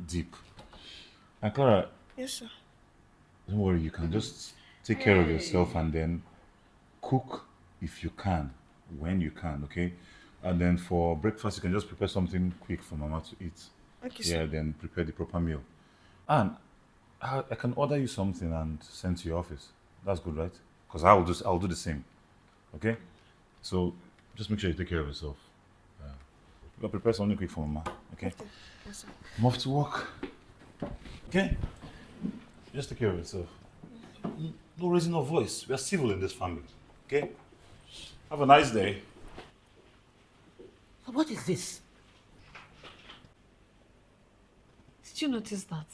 deep. And Clara, Yes, sir. don't worry. You can just take care of yourself and then cook if you can, when you can, okay? And then for breakfast, you can just prepare something quick for Mama to eat. Okay, Yeah, sir. then prepare the proper meal. And I can order you something and send to your office. That's good, right? Because I'll do the same. Okay? So just make sure you take care of yourself. You gotta prepare something quick for Mama. Okay? Okay. Yes, sir. I'm off to work. Okay? Just take care of yourself. No raising of voice. We are civil in this family. Okay? Have a nice day. What is this? Did you notice that?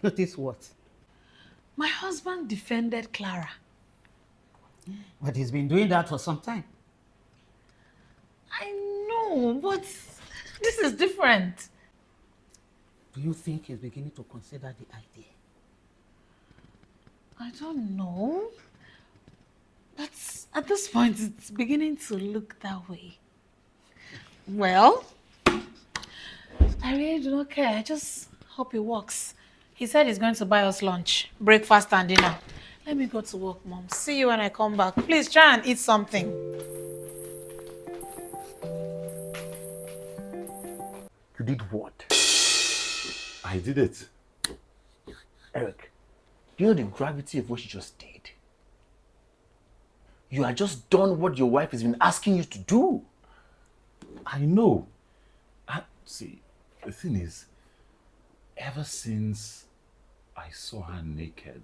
Notice what? My husband defended Clara. But he's been doing that for some time. I know, but this is different. Do you think he's beginning to consider the idea? I don't know. But at this point, it's beginning to look that way. Well, I really do not care. I just hope it works. He said he's going to buy us lunch, breakfast and dinner. Let me go to work, Mom. See you when I come back. Please try and eat something. You did what? I did it. Eric, do you know the gravity of what you just did? You had just done what your wife has been asking you to do. I know. See, the thing is, ever since I saw her naked,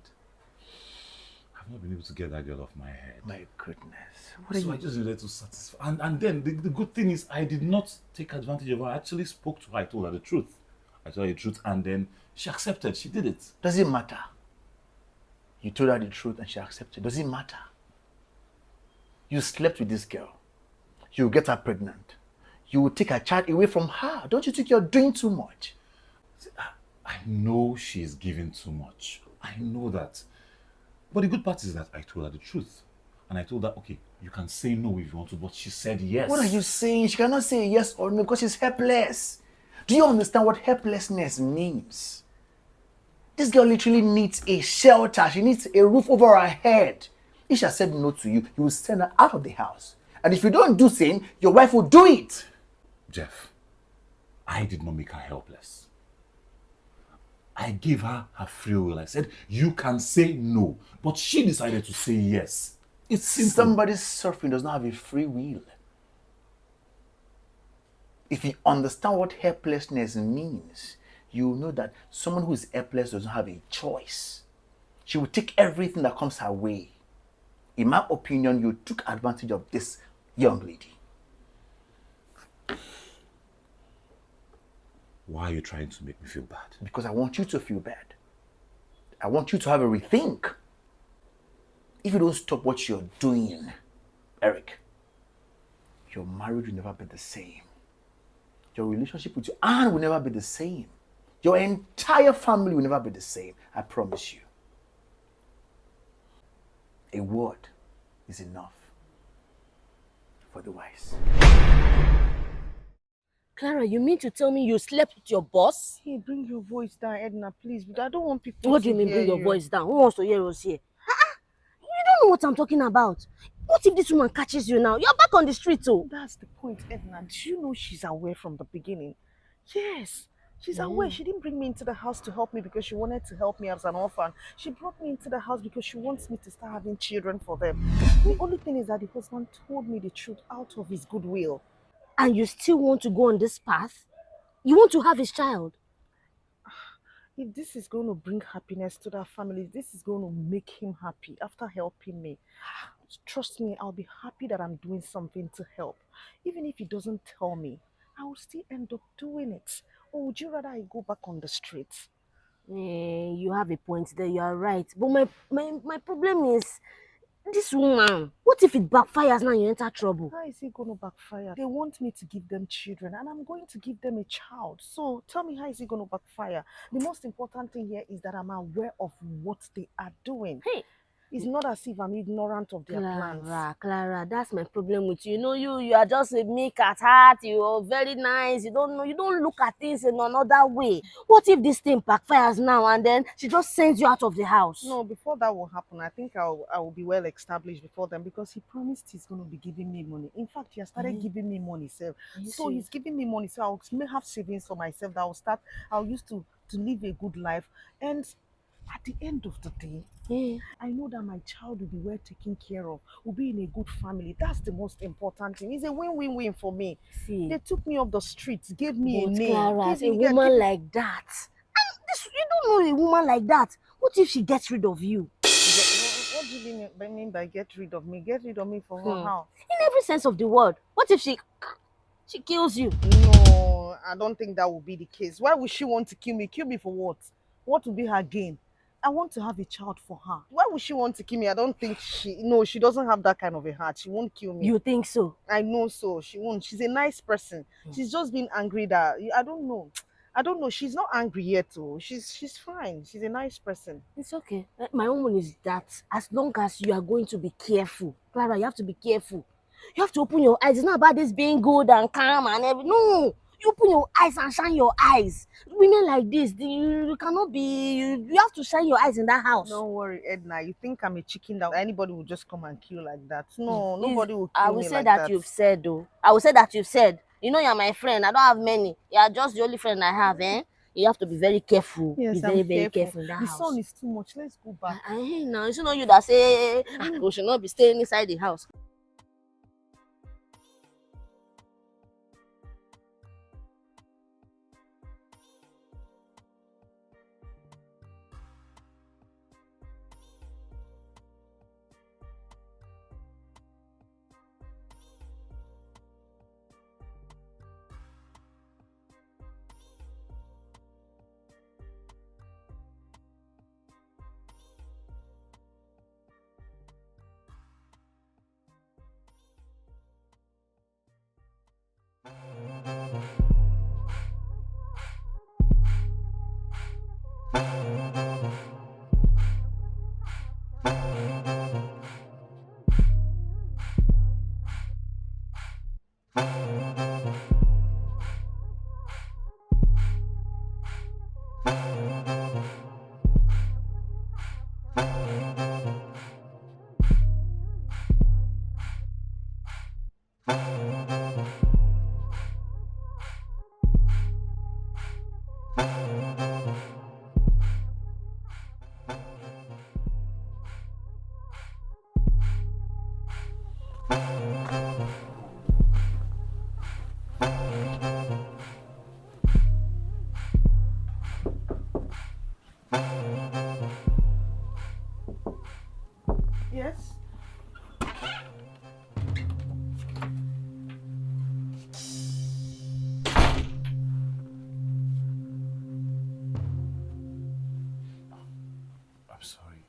I've not been able to get that girl off my head. My goodness. So I just needed to satisfy. And then the good thing is, I did not take advantage of her. I actually spoke to her. I told her the truth. I told her the truth, and then she accepted. She did it. Does it matter? You told her the truth and she accepted. Does it matter? You slept with this girl. You get her pregnant. You will take her child away from her. Don't you think you're doing too much? See, I know she is giving too much. I know that. But the good part is that I told her the truth. And I told her, okay, you can say no if you want to, but she said yes. What are you saying? She cannot say yes or no because she's helpless. Do you understand what helplessness means? This girl literally needs a shelter. She needs a roof over her head. If she has said no to you, you will send her out of the house. And if you don't do same, your wife will do it. Jeff, I did not make her helpless. I gave her her free will. I said, you can say no. But she decided to say yes. It's simple. Somebody suffering does not have a free will. If you understand what helplessness means, you will know that someone who is helpless doesn't have a choice. She will take everything that comes her way. In my opinion, you took advantage of this young lady. Why are you trying to make me feel bad? Because I want you to feel bad. I want you to have a rethink. If you don't stop what you're doing, Eric, your marriage will never be the same. Your relationship with your aunt will never be the same. Your entire family will never be the same. I promise you. A word is enough for the wise. Clara, you mean to tell me you slept with your boss? Hey, bring your voice down, Edna, please. Because I don't want people What to do you mean hear bring your you. voice down? Who wants to hear us here? You don't know what I'm talking about. What if this woman catches you now? You're back on the street, oh. That's the point, Edna. Do you know she's aware from the beginning? Yes, she's aware. She didn't bring me into the house to help me because she wanted to help me as an orphan. She brought me into the house because she wants me to start having children for them. The only thing is that the husband told me the truth out of his goodwill. And you still want to go on this path? You want to have his child? If this is going to bring happiness to that family, this is going to make him happy after helping me. Trust me, I'll be happy that I'm doing something to help. Even if he doesn't tell me, I will still end up doing it. Or would you rather I go back on the streets? You have a point there, you are right. But my problem is this woman. What if it backfires now and you enter trouble? How is it going to backfire? They want me to give them children and I'm going to give them a child. So tell me, how is it going to backfire? The most important thing here is that I'm aware of what they are doing. Hey, it's not as if I'm ignorant of their plans. Clara, that's my problem with you. You know, you are just a meek at heart. You are very nice. You don't look at things in another way. What if this thing backfires now and then she just sends you out of the house? No, before that will happen, I think I will be well established before then, because he promised he's going to be giving me money. In fact, he has started giving me money. So he's giving me money. So may have savings for myself that I'll use to live a good life. And at the end of the day, I know that my child will be well taken care of, will be in a good family. That's the most important thing. It's a win-win-win for me. See, they took me off the streets, gave me a name. Clara, a woman like that. You don't know a woman like that. What if she gets rid of you? What do you mean by get rid of me? Get rid of me for how? In every sense of the word. What if she kills you? No, I don't think that will be the case. Why would she want to kill me? Kill me for what? What will be her gain? I want to have a child for her. Why would she want to kill me? I don't think she doesn't have that kind of a heart. She won't kill me. You think so? I know so. She won't. She's a nice person. She's just been angry that, I don't know. She's not angry yet, though. She's fine. She's a nice person. It's okay. My own one is that as long as you are going to be careful, Clara, you have to be careful. You have to open your eyes. It's not about this being good and calm and everything. No, you open your eyes and shine your eyes. Women like this, you cannot be. You have to shine your eyes in that house. Don't worry, Edna. You think I'm a chicken that anybody will just come and kill like that? No, nobody will kill me like that. I will say that you've said, though. I will say that you've said. You know, you're my friend. I don't have many. You are just the only friend I have, eh? You have to be very careful. Yes, be very, I'm very careful in that the house. sun is too much. Let's go back. Hey, now, it's not you that say we should not be staying inside the house. Yes? I'm sorry.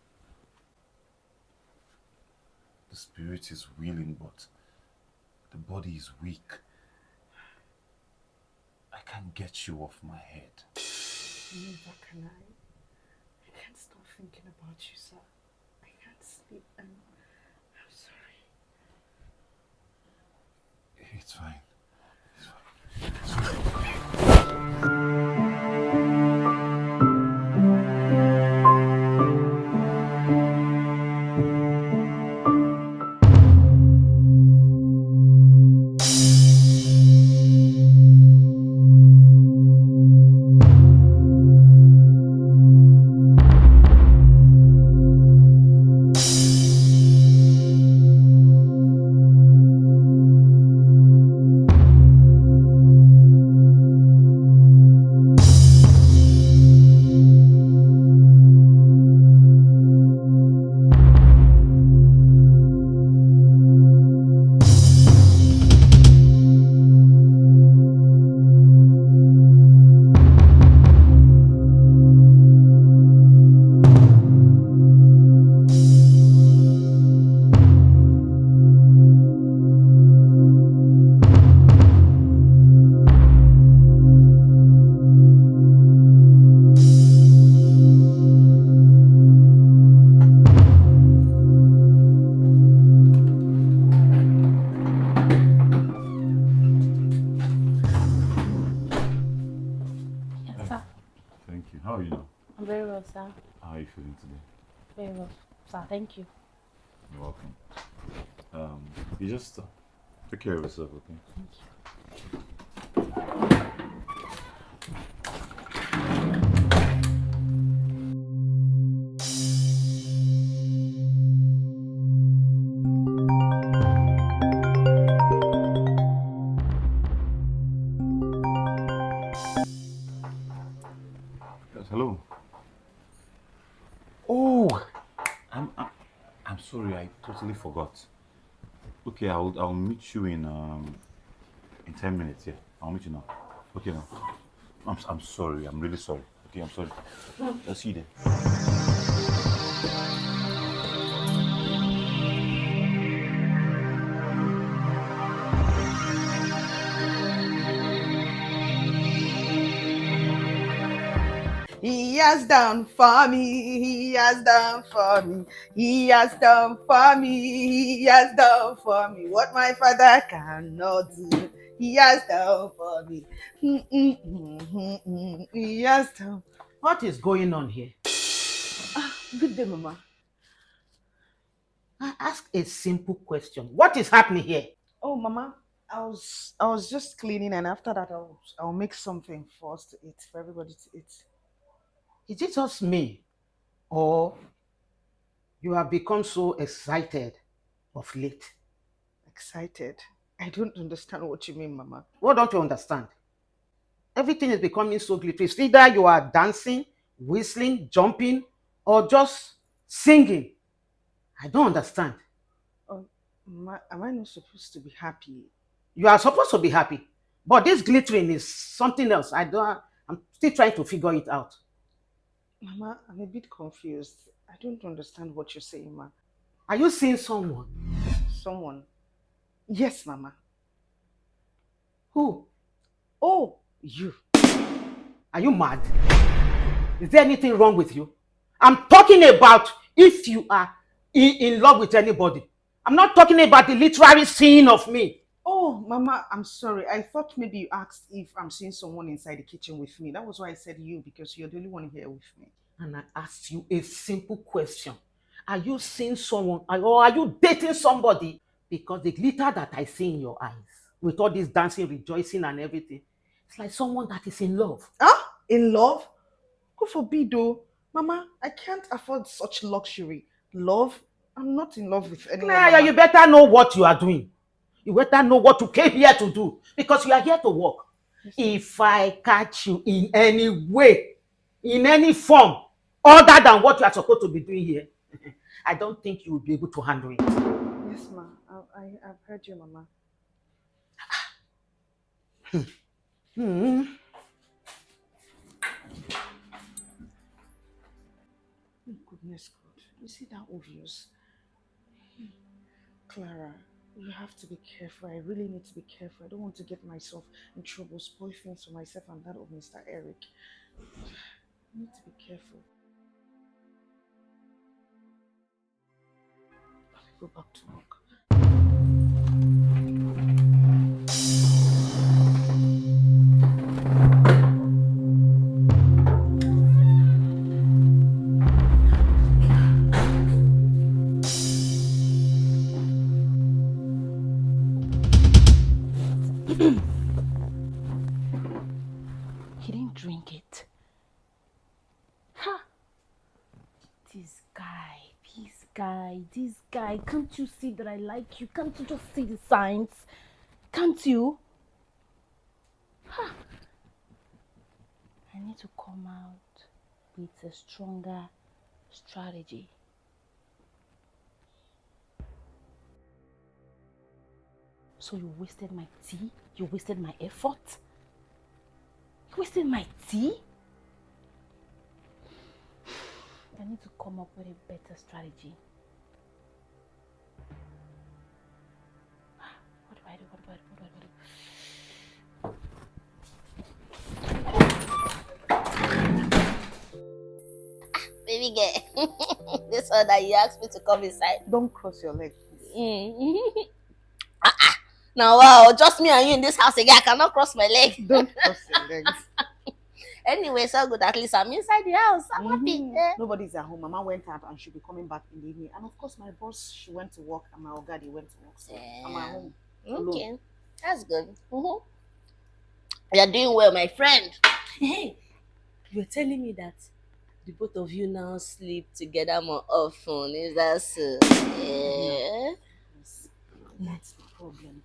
The spirit is willing, but the body is weak. I can't get you off my head. Neither can I. I can't stop thinking about you, sir. I can't sleep and I'm sorry. It's fine. Yes, sir. Thank you. How are you now? I'm very well, sir. How are you feeling today? Very well, sir. Thank you. You're welcome. You just take care of yourself, okay? Thank you. Yes, hello. Oh, I'm sorry. I totally forgot. Okay, I'll meet you in 10 minutes. Yeah, I'll meet you now. Okay, now. I'm sorry. I'm really sorry. Okay, I'm sorry. I'll see you then. He has done for me, he has done for me, he has done for me, he has done for me what my father cannot do. He has done for me. He has done. What is going on here? Good day, Mama. I ask a simple question. What is happening here? Oh, Mama, I was just cleaning, and after that, I'll make something for us to eat, for everybody to eat. Is it just me? Or you have become so excited of late? Excited. I don't understand what you mean, Mama. What don't you understand? Everything is becoming so glittery. It's either you are dancing, whistling, jumping, or just singing. I don't understand. Oh, Mama, am I not supposed to be happy? You are supposed to be happy, but this glittering is something else. I'm still trying to figure it out. Mama, I'm a bit confused. I don't understand what you're saying, Ma. Are you seeing someone? Someone? Yes, Mama. Who? Oh, you. Are you mad? Is there anything wrong with you? I'm talking about if you are in love with anybody. I'm not talking about the literary seeing of me. Oh, Mama, I'm sorry. I thought maybe you asked if I'm seeing someone inside the kitchen with me. That was why I said you, because you're the only one here with me. And I asked you a simple question. Are you seeing someone or are you dating somebody? Because the glitter that I see in your eyes, with all this dancing, rejoicing and everything, it's like someone that is in love. Huh? In love? God forbid, though. Mama, I can't afford such luxury. Love? I'm not in love with anyone. Clara, you better know what you are doing. You better know what you came here to do, because you are here to work. Yes. If I catch you in any way, in any form, other than what you are supposed to be doing here, I don't think you will be able to handle it. Yes, Ma. I've heard you, Mama. Oh, goodness God. Is it that obvious? Clara, you have to be careful. I really need to be careful. I don't want to get myself in trouble, spoil things for myself and that of Mr. Eric. You need to be careful. Let me go back to work. He didn't drink it. Ha! This guy. Can't you see that I like you? Can't you just see the signs? Can't you? Ha! I need to come out with a stronger strategy. So you wasted my tea? You wasted my effort? You wasted my tea? I need to come up with a better strategy. What do I do? Baby girl, this one that you asked me to come inside. Don't cross your leg, please. Now, wow, just me and you in this house again. I cannot cross my leg. Don't cross your legs. Anyway, so good. At least I'm inside the house. I'm happy. Yeah. Nobody's at home. Mama went out and she'll be coming back in the evening. And of course, my boss, she went to work and my Ogadi went to work. So I'm at home. Okay, Alone. that's good. You're doing well, my friend. Hey, you're telling me that the both of you now sleep together more often. Is that so? Yeah. Yes. That's the problem.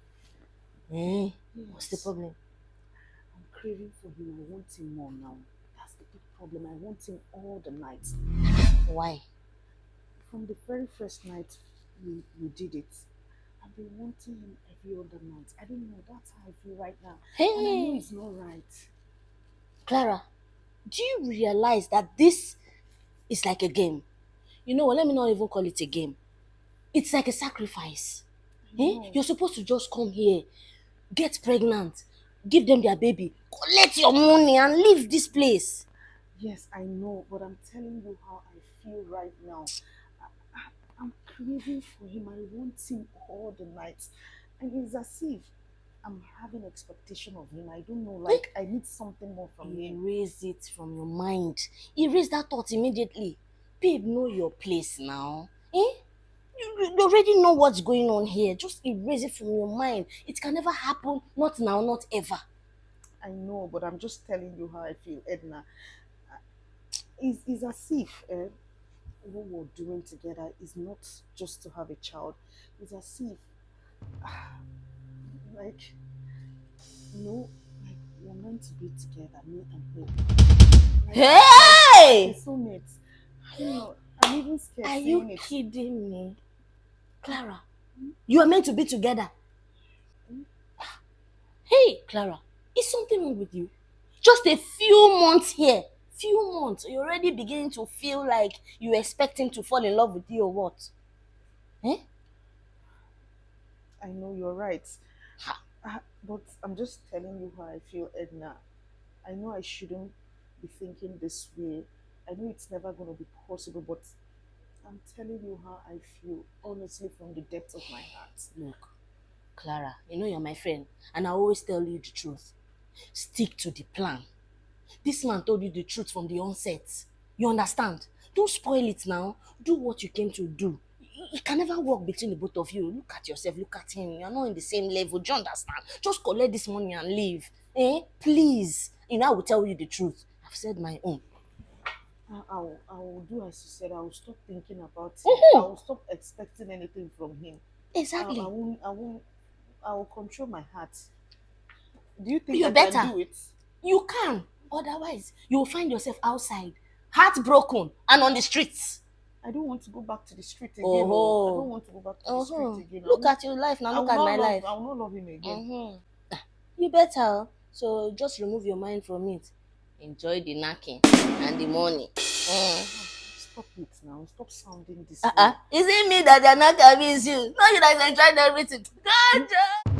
Eh? What's the problem? I'm craving for him. I want him more now. That's the big problem. I want him all the night. Why? From the very first night we did it, I've been wanting him every other night. I don't know. That's how I feel right now. And I know it's not right. Clara, do you realize that this is like a game? You know what? Let me not even call it a game. It's like a sacrifice. Eh? You're supposed to just come here, get pregnant, give them their baby, collect your money and leave this place. Yes, I know, but I'm telling you how I feel right now. I'm craving for him. I want him all the night. And it's as if I'm having expectation of him. I don't know, like I need something more from him. Erase it from your mind. Erase that thought immediately. Babe, know your place now. Eh? You already know what's going on here. Just erase it from your mind. It can never happen. Not now, not ever. I know, but I'm just telling you how I feel, Edna. It's as if what we're doing together is not just to have a child. It's as if, like, you know, like we're meant to be together, me and him. Like, Hey! like soulmates. I don't know. I'm even scared. Are you saying it. kidding me? Clara, you are meant to be together. Hey, Clara, is something wrong with you? Just a few months here. Few months. You're already beginning to feel like you expect him to fall in love with you or what? Eh? I know you're right. But I'm just telling you how I feel, Edna. I know I shouldn't be thinking this way. I know it's never going to be possible, but I'm telling you how I feel, honestly, from the depths of my heart. Look, Clara, you know you're my friend, and I always tell you the truth. Stick to the plan. This man told you the truth from the onset. You understand? Don't spoil it now. Do what you came to do. It can never work between the both of you. Look at yourself, look at him. You're not in the same level. Do you understand? Just collect this money and leave. Eh? Please. You know, I will tell you the truth. I've said my own. I will do as you said. I will stop thinking about it. I will stop expecting anything from him. Exactly. I will control my heart. Do you think You I better. can do it? You can. Otherwise, you will find yourself outside, heartbroken, and on the streets. I don't want to go back to the street again. Oh. I don't want to go back to the street again. Look at your life now. Look at my life. I will not love him again. You better. So just remove your mind from it. Enjoy the knacking and the money. Stop it now. Stop sounding this way. Is it me that they're not convinced you? No, you guys enjoyed everything. Good job.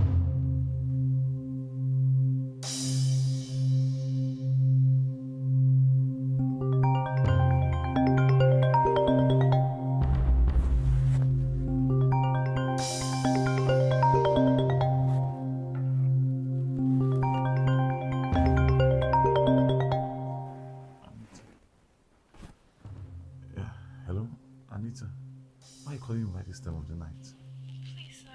this time of the night? Please, sir.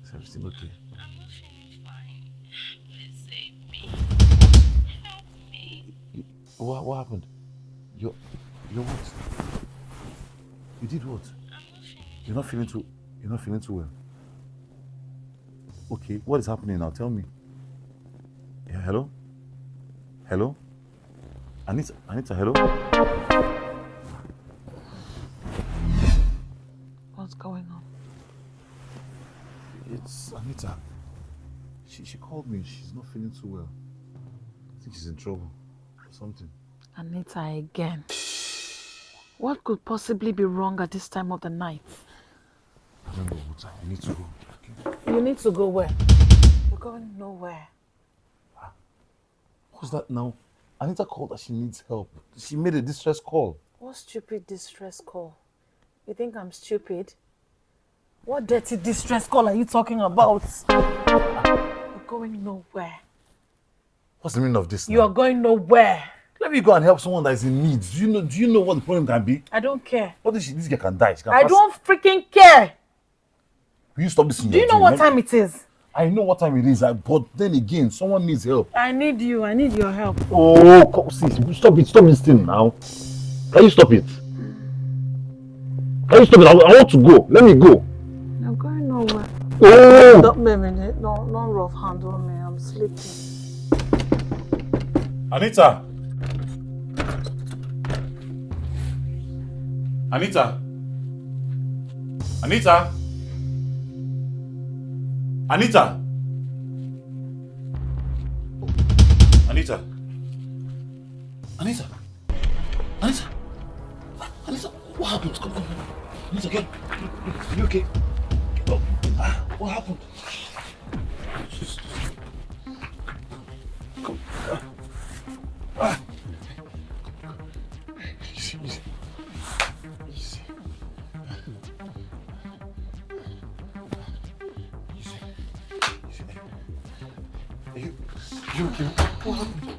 Is everything okay? I'm not feeling fine. Please save me. Help me. What happened? You're what? You did what? I'm not feeling You're not feeling too well. Okay, what is happening now? Tell me. Yeah, hello? Hello? Anita, hello? What's going on? It's Anita. She called me. She's not feeling too well. I think she's in trouble or something. Anita again. What could possibly be wrong at this time of the night? I don't know what time. I need to go. Okay? You need to go where? You're going nowhere. What's that now? Anita called that she needs help. She made a distress call. What stupid distress call? You think I'm stupid? What dirty distress call are you talking about? You're going nowhere. What's the meaning of this now? You are going nowhere. Let me go and help someone that is in need. Do you know what the problem can be? I don't care. What if this girl can die? She can I pass. don't freaking care. Will you stop this? Do you know what time it is? I know what time it is, but then again, someone needs help. I need you. I need your help. Oh, see, stop this thing now. Can you stop it? Can you stop it? I want to go. Let me go. I'm going nowhere. Oh! Don't, baby, don't rough handle me. I'm sleeping. Anita! Anita! Anita! Anita! Anita! Anita! Anita! Anita! What happened? Come. Anita, get. You okay? Oh, what happened? Come. Easy. You okay? What happened?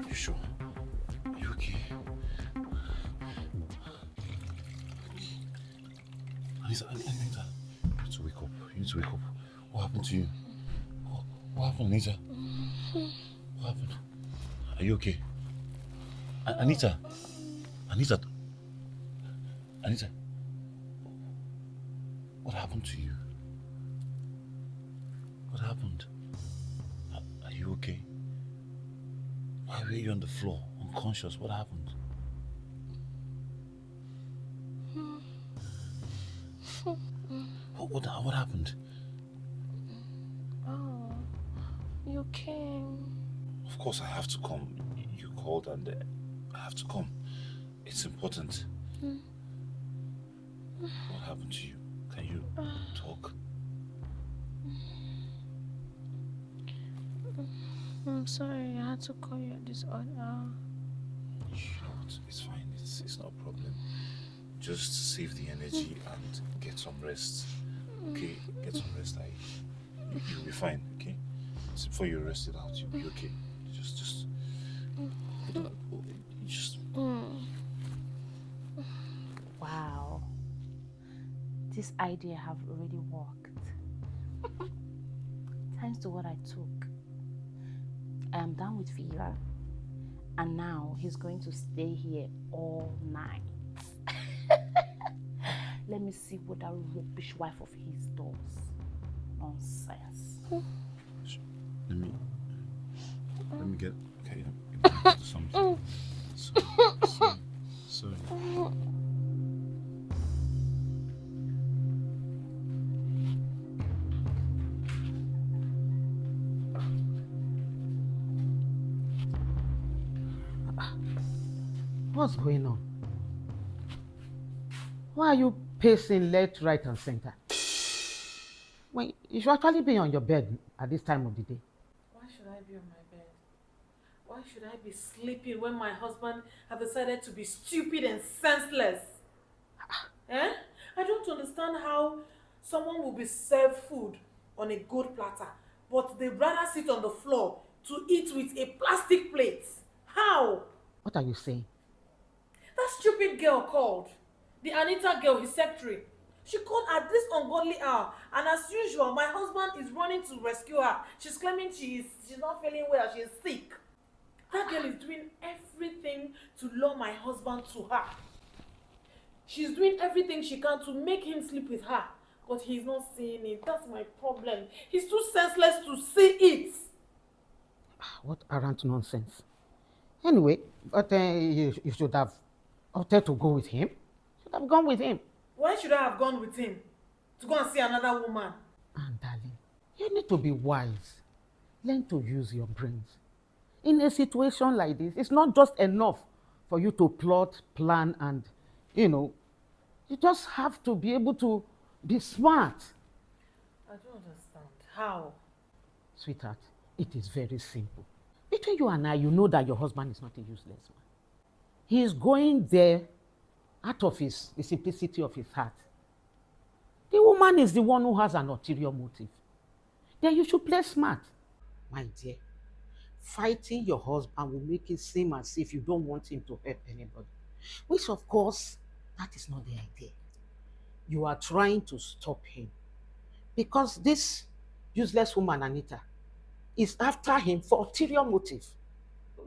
You sure? You okay? Anita, you need to wake up. You need to wake up. What happened to you? What happened, Anita? What happened? Are you okay? Anita? Anita? Anita? What happened to you? What happened? Are you okay? Why were you on the floor, unconscious? What happened? What happened? Oh, you came. Of course I have to come. You called and I have to come. It's important. What happened to you? Can you talk? I'm sorry, I had to call you at this odd hour. You know what? It's fine. It's not a problem. Just save the energy and get some rest. Okay? Get some rest. You'll be fine, okay? So before you rest it out, you'll be okay. Just Wow. This idea have already worked. Thanks to what I took. I am done with fever. And now he's going to stay here all night. Let me see what that rubbish wife of his does. Nonsense. let me get something. Sorry. What's going on? Why are you pacing left, right, and center? Well, you should actually be on your bed at this time of the day. Why should I be on my bed? Why should I be sleeping when my husband has decided to be stupid and senseless? I don't understand how someone will be served food on a gold platter, but they'd rather sit on the floor to eat with a plastic plate. How? What are you saying? That stupid girl called. The Anita girl, his secretary. She called at this ungodly hour, and as usual, my husband is running to rescue her. She's claiming she's not feeling well, she is sick. That girl is doing everything to lure my husband to her. She's doing everything she can to make him sleep with her, but he's not seeing it. That's my problem. He's too senseless to see it. What arrant nonsense. Anyway, but you should have opted to go with him. Should have gone with him. Why should I have gone with him? To go and see another woman? And darling, you need to be wise. Learn to use your brains. In a situation like this, it's not just enough for you to plot, plan, and, you just have to be able to be smart. I don't understand. How? Sweetheart, it is very simple. Between you and I, you know that your husband is not a useless man. He is going there out of the simplicity of his heart. The woman is the one who has an ulterior motive. Then you should play smart. My dear, fighting your husband will make it seem as if you don't want him to hurt anybody. Which, of course, that is not the idea. You are trying to stop him. Because this useless woman, Anita, is after him for ulterior motive.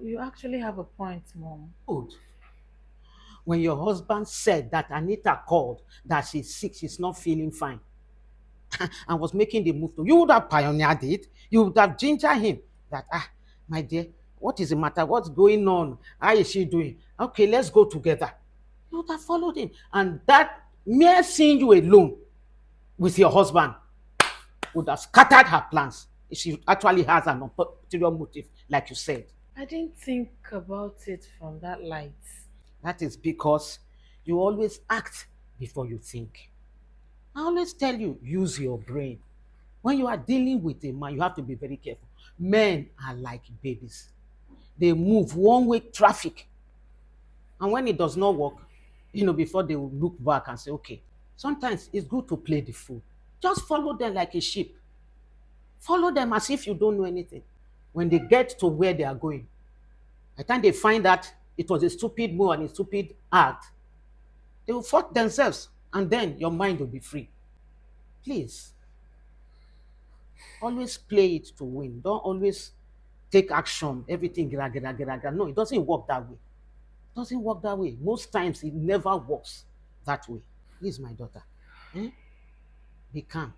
You actually have a point, Mom. Good. When your husband said that Anita called, that she's sick, she's not feeling fine, and was making the move to, you would have pioneered it. You would have gingered him that, my dear, what is the matter? What's going on? How is she doing? Okay, let's go together. You would have followed him. And that mere seeing you alone with your husband would have scattered her plans if she actually has an ulterior motive, like you said. I didn't think about it from that light. That is because you always act before you think. I always tell you, use your brain. When you are dealing with a man, you have to be very careful. Men are like babies. They move one-way traffic. And when it does not work, before they will look back and say, okay, sometimes it's good to play the fool. Just follow them like a sheep. Follow them as if you don't know anything. When they get to where they are going, by the time they find that it was a stupid move and a stupid act, they will fuck themselves, and then your mind will be free. Please, always play it to win. Don't always take action, everything, gra. No, it doesn't work that way. It doesn't work that way. Most times, it never works that way. Please, my daughter, be calm.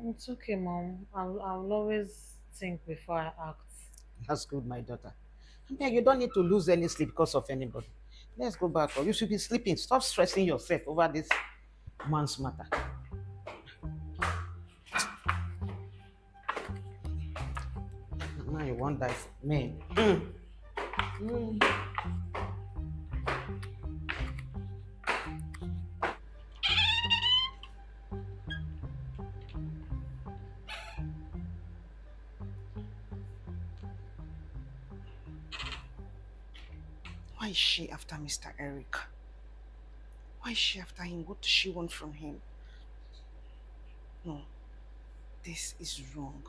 It's okay, Mom. I'll always think before I act. That's good, my daughter. You don't need to lose any sleep because of anybody. Let's go back. You should be sleeping. Stop stressing yourself over this man's matter. Now you want that man. Why is she after Mr. Eric? Why is she after him? What does she want from him? No, this is wrong.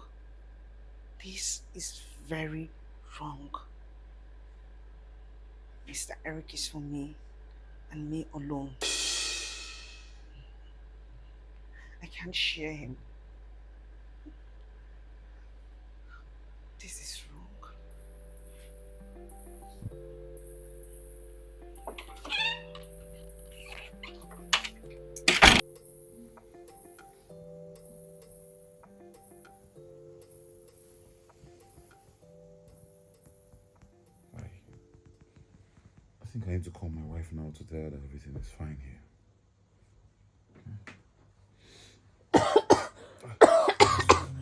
This is very wrong. Mr. Eric is for me and me alone. I can't share him. This is wrong. I think I need to call my wife now to tell her that everything is fine here.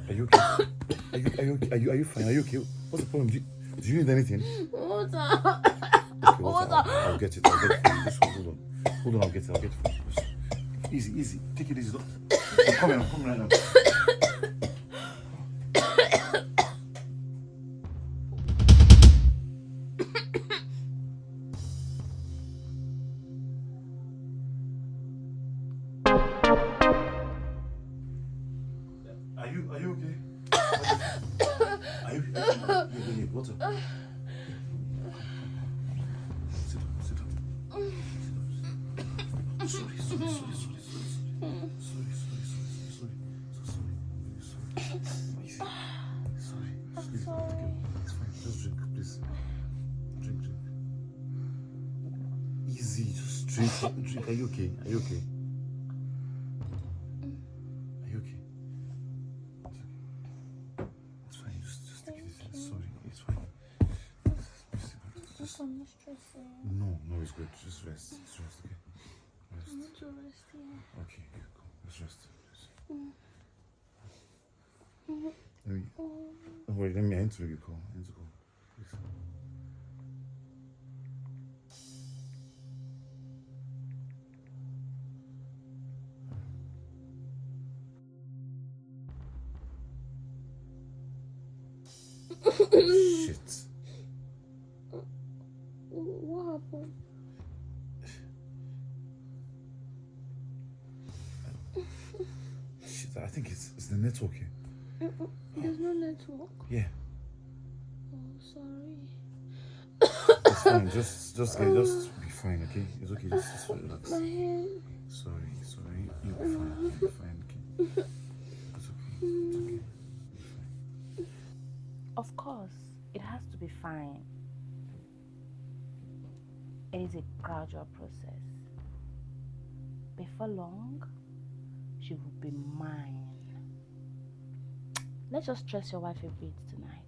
Are you okay? Are you fine? Are you okay? What's the problem? Do you need anything? Water. Okay, I'll get it. Just hold on. I'll get it. Easy. Take it easy. I'm coming right now. easy. Just drink. Drink. Are you okay? Are you okay? Are you okay? It's fine. Just take it easy. Sorry. It's fine. Just, I'm not stressing. no, it's good. Just rest. Just rest, okay? Rest. I want to rest here. Okay, cool. Let's rest. Don't worry, I need to make a call. I need to go. Please. Shit. What happened? Shit, I think it's the network here. There's no network. Yeah. Oh, sorry. It's fine. Just be fine, okay? It's okay. Just relax. My head. Sorry. You'll be fine. You'll be fine, okay? It's okay. It's okay. Of course, it has to be fine. It is a gradual process. Before long, she will be mine. Let's just stress your wife a bit tonight.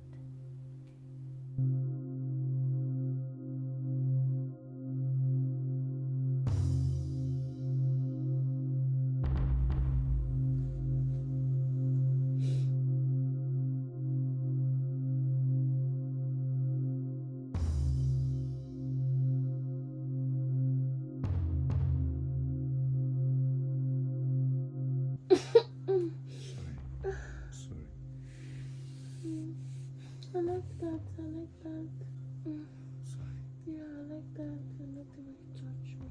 Sorry. I like that. Sorry. Yeah, I like that. I like the way you touch me.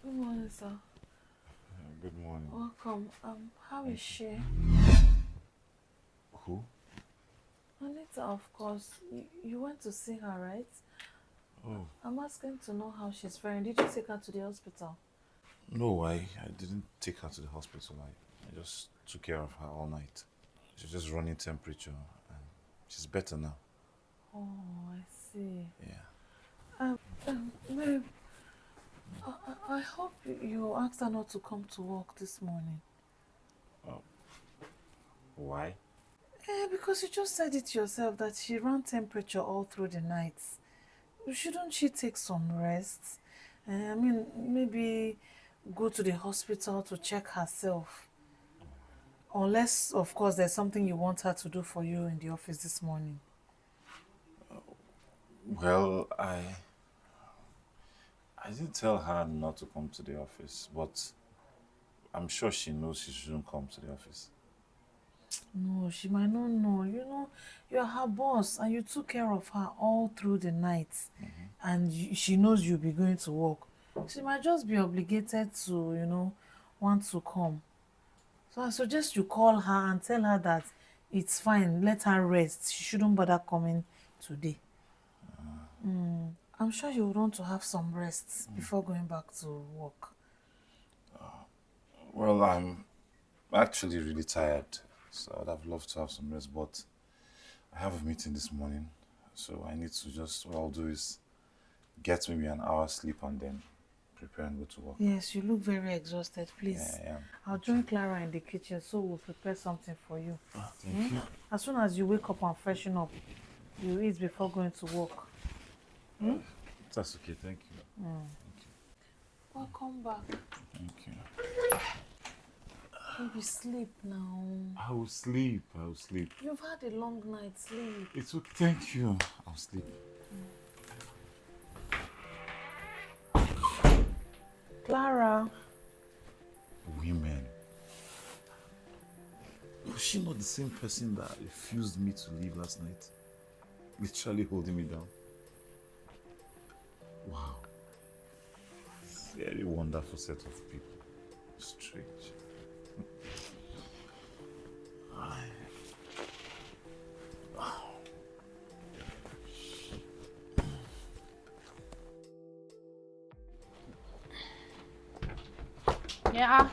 Good morning, sir. Good morning. Welcome. How is she? Who? Anita, of course. You went to see her, right? Oh. I'm asking to know how she's faring. Did you take her to the hospital? No, I didn't take her to the hospital. I just took care of her all night. She's just running temperature and she's better now. Oh, I see. Yeah. Babe, I hope you asked her not to come to work this morning. Why? Because you just said it yourself that she ran temperature all through the night. Shouldn't she take some rest? Maybe go to the hospital to check herself. Unless, of course, there's something you want her to do for you in the office this morning. Well, I didn't tell her not to come to the office, but I'm sure she knows she shouldn't come to the office. No, she might not know. You know, you're her boss and you took care of her all through the night. And she knows you'll be going to work. She might just be obligated to, want to come. So I suggest you call her and tell her that it's fine. Let her rest. She shouldn't bother coming today. I'm sure you would want to have some rest before going back to work. Well, I'm actually really tired, so I'd have loved to have some rest, but I have a meeting this morning, so I need to what I'll do is get maybe an hour's sleep and then prepare and go to work. Yes, you look very exhausted. Please, Yeah, I am. I'll join Clara in the kitchen so we'll prepare something for you. Thank you. As soon as you wake up and freshen up, you eat before going to work. That's okay, thank you. Welcome back. Thank you. Maybe sleep now. I will sleep. You've had a long night. Sleep. It's okay, thank you. I'll sleep. Clara. Women. Was she not the same person that refused me to leave last night? Literally holding me down. Wow. Very wonderful set of people. Strange. Yeah.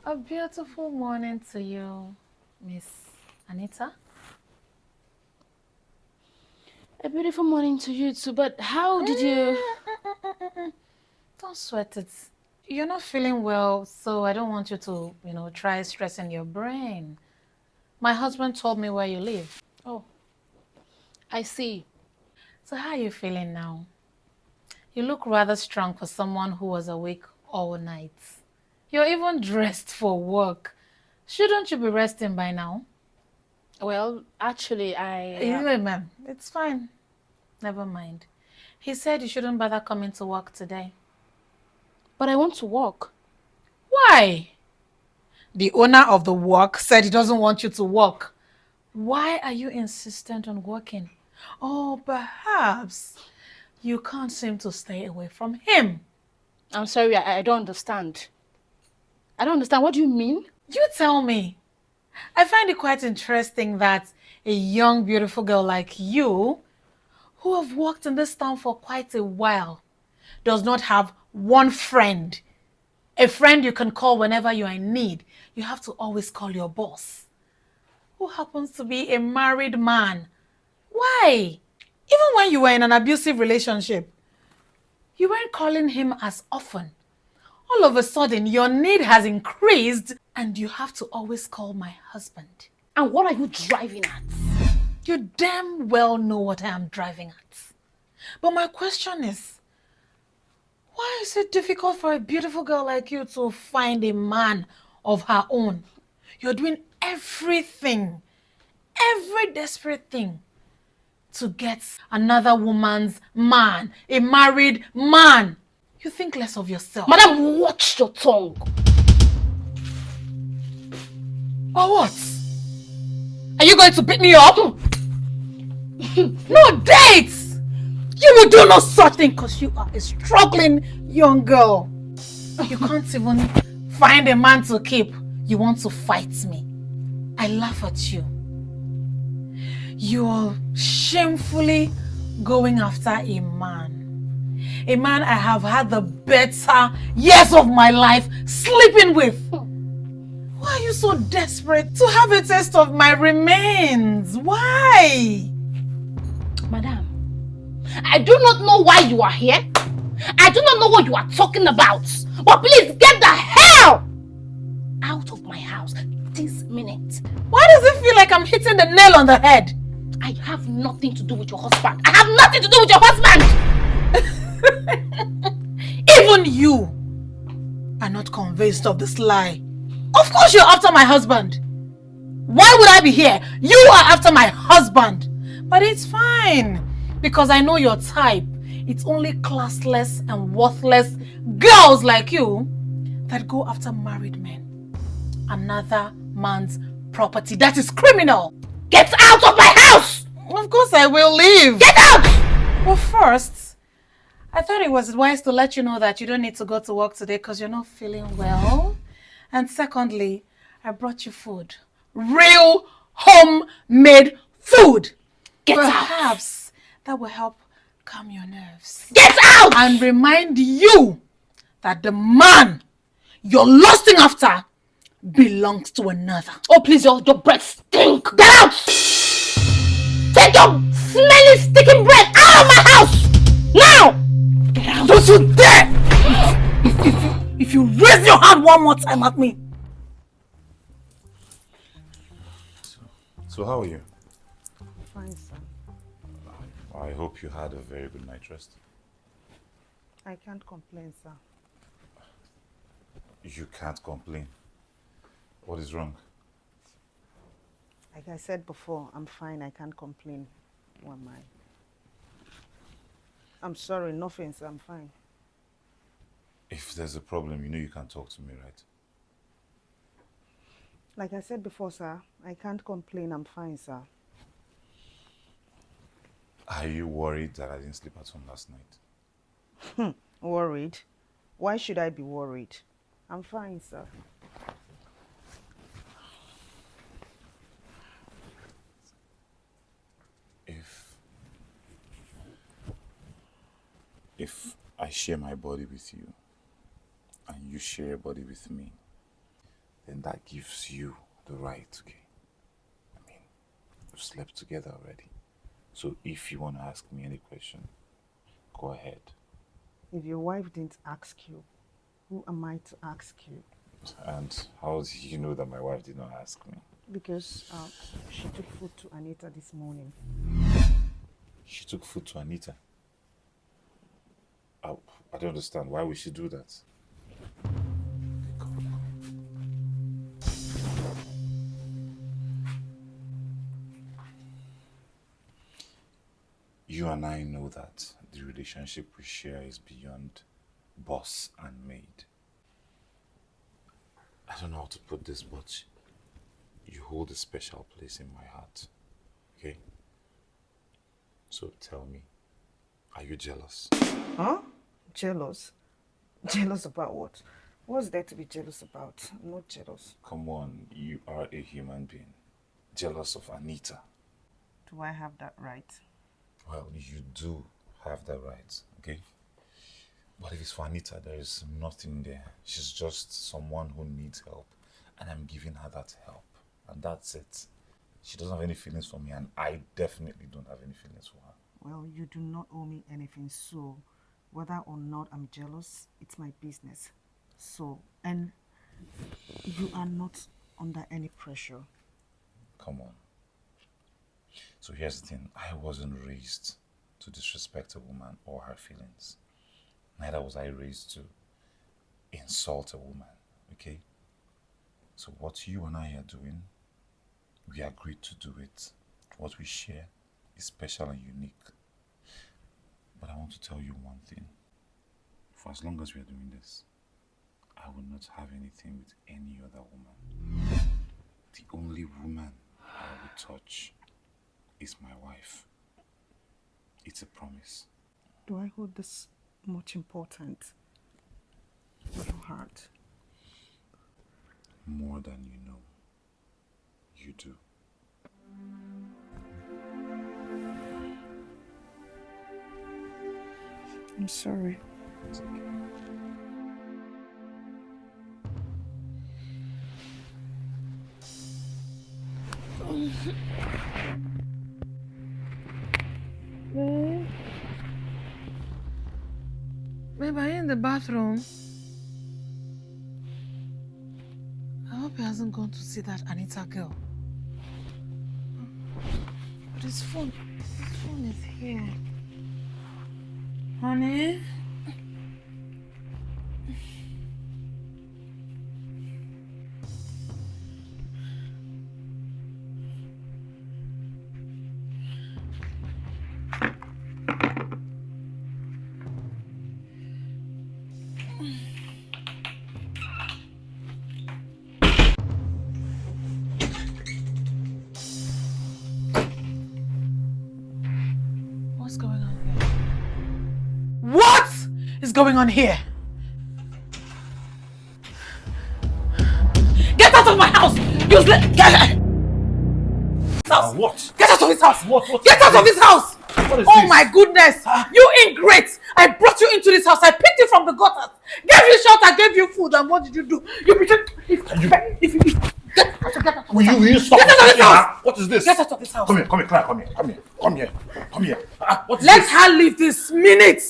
A beautiful morning to you, Miss Anita. A beautiful morning to you too, but how did you... Don't sweat it. You're not feeling well, so I don't want you to, try stressing your brain. My husband told me where you live. Oh, I see. So how are you feeling now? You look rather strong for someone who was awake all night. You're even dressed for work. Shouldn't you be resting by now? Well, actually, Ma'am, it's fine. Never mind. He said you shouldn't bother coming to work today. But I want to work. Why? The owner of the work said he doesn't want you to work. Why are you insistent on working? Oh, perhaps you can't seem to stay away from him. I'm sorry, I don't understand. I don't understand. What do you mean? You tell me. I find it quite interesting that a young, beautiful girl like you, who have worked in this town for quite a while, does not have one friend. A friend you can call whenever you are in need. You have to always call your boss, who happens to be a married man. Why? Even when you were in an abusive relationship, you weren't calling him as often. All of a sudden, your need has increased and you have to always call my husband. And what are you driving at? You damn well know what I am driving at. But my question is, why is it difficult for a beautiful girl like you to find a man of her own? You're doing everything, every desperate thing to get another woman's man, a married man. You think less of yourself. Madam, watch your tongue. Or what? Are you going to beat me up? No dates! You will do no such thing because you are a struggling young girl. You can't even find a man to keep. You want to fight me. I laugh at you. You're shamefully going after a man. A man I have had the better years of my life sleeping with. Why are you so desperate to have a taste of my remains? Why? Madam, I do not know why you are here. I do not know what you are talking about. But please get the hell out of my house this minute. Why does it feel like I'm hitting the nail on the head? I have nothing to do with your husband. I have nothing to do with your husband. Even you are not convinced of this lie. Of course you're after my husband. Why would I be here? You are after my husband. But it's fine, because I know your type. It's only classless and worthless girls like you that go after married men. Another man's property. That is criminal. Get out of my house! Of course I will leave. Get out! Well, first, I thought it was wise to let you know that you don't need to go to work today because you're not feeling well. And secondly, I brought you food. Real homemade food. Perhaps that will help calm your nerves. Get out! And remind you that the man you're lusting after belongs to another. Oh, please, your breath stink. Get out! Take your smelly, sticking breath out of my house! Now! Get out. Don't you dare! If you raise your hand one more time at me. So how are you? Fine, sir. I hope you had a very good night rest. I can't complain, sir. You can't complain. What is wrong? Like I said before, I'm fine. I can't complain. Who am I? I'm sorry, nothing, sir. I'm fine. If there's a problem, you know you can talk to me, right? Like I said before, sir, I can't complain. I'm fine, sir. Are you worried that I didn't sleep at home last night? Worried? Why should I be worried? I'm fine, sir. If I share my body with you and you share your body with me, then that gives you the right, okay? I mean, we've slept together already. So if you want to ask me any question, go ahead. If your wife didn't ask you, who am I to ask you? And how do you know that my wife did not ask me? Because she took food to Anita this morning. She took food to Anita. I don't understand. Why would she do that? Okay, come. You and I know that the relationship we share is beyond boss and maid. I don't know how to put this, but you hold a special place in my heart. Okay? So tell me, are you jealous? Huh? Jealous? Jealous about what? What's there to be jealous about? I'm not jealous. Come on, you are a human being. Jealous of Anita. Do I have that right? Well, you do have that right, okay? But if it's for Anita, there is nothing there. She's just someone who needs help, and I'm giving her that help, and that's it. She doesn't have any feelings for me, and I definitely don't have any feelings for her. Well, you do not owe me anything, so whether or not I'm jealous, it's my business. So, and you are not under any pressure. Come on. So here's the thing. I wasn't raised to disrespect a woman or her feelings. Neither was I raised to insult a woman, okay? So what you and I are doing, we agreed to do it. What we share is special and unique. But I want to tell you one thing. For as long as we are doing this, I will not have anything with any other woman. The only woman I will touch is my wife. It's a promise. Do I hold this much important in your heart? More than you know. You do. I'm sorry. It's okay. Babe? Babe, are you in the bathroom? I hope he hasn't gone to see that Anita girl. But his phone is here. Honey? What's going on here? What is going on here? Get out of my house! Useless! Get What? Get out of this house! What Get out of this house! What is Oh this? my goodness! You ingrate! I brought you into this house. I picked you from the gutters. Gave you shelter, gave you food, and what did you do? You betrayed. Get out! Will you stop? Get out of this house! What is this? Get out of this house! Come here, Clara, come here. What is Let this? her leave this minute.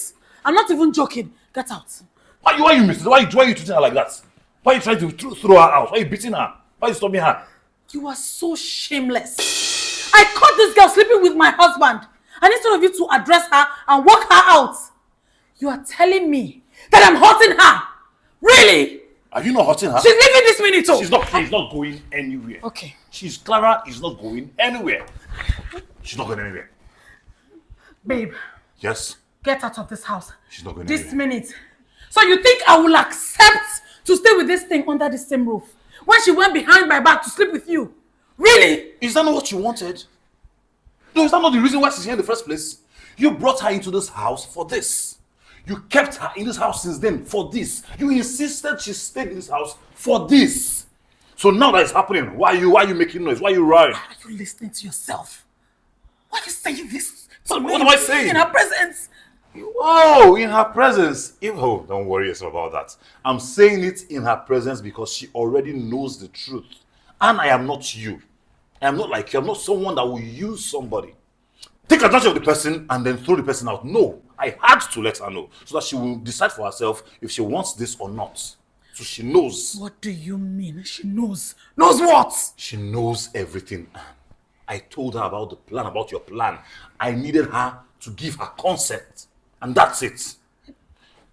I'm not even joking. Get out. Why you miss? Why are you treating her like that? Why are you trying to throw her out? Why are you beating her? Why are you stopping her? You are so shameless. I caught this girl sleeping with my husband, and instead of you to address her and walk her out, you are telling me that I'm hurting her. Really? Are you not hurting her? She's leaving this minute. She's not going anywhere. Okay. Clara is not going anywhere. She's not going anywhere. Babe, Yes? get out of this house. She's not going This anywhere. minute. So you think I will accept to stay with this thing under the same roof when she went behind my back to sleep with you? Really? Is that not what you wanted? No, is that not the reason why she's here in the first place? You brought her into this house for this. You kept her in this house since then for this. You insisted she stayed in this house for this. So now that it's happening, why are you making noise? Why are you roaring? Are you listening to yourself? Why are you saying this to me? What am I saying? In her presence? Oh, in her presence. Oh, don't worry yourself about that. I'm saying it in her presence because she already knows the truth. And I am not you. I am not like you. I'm not someone that will use somebody. Take advantage of the person and then throw the person out. No, I had to let her know so that she will decide for herself if she wants this or not. So she knows. What do you mean? She knows. Knows what? She knows everything. I told her about the plan, about your plan. I needed her to give her consent. And that's it.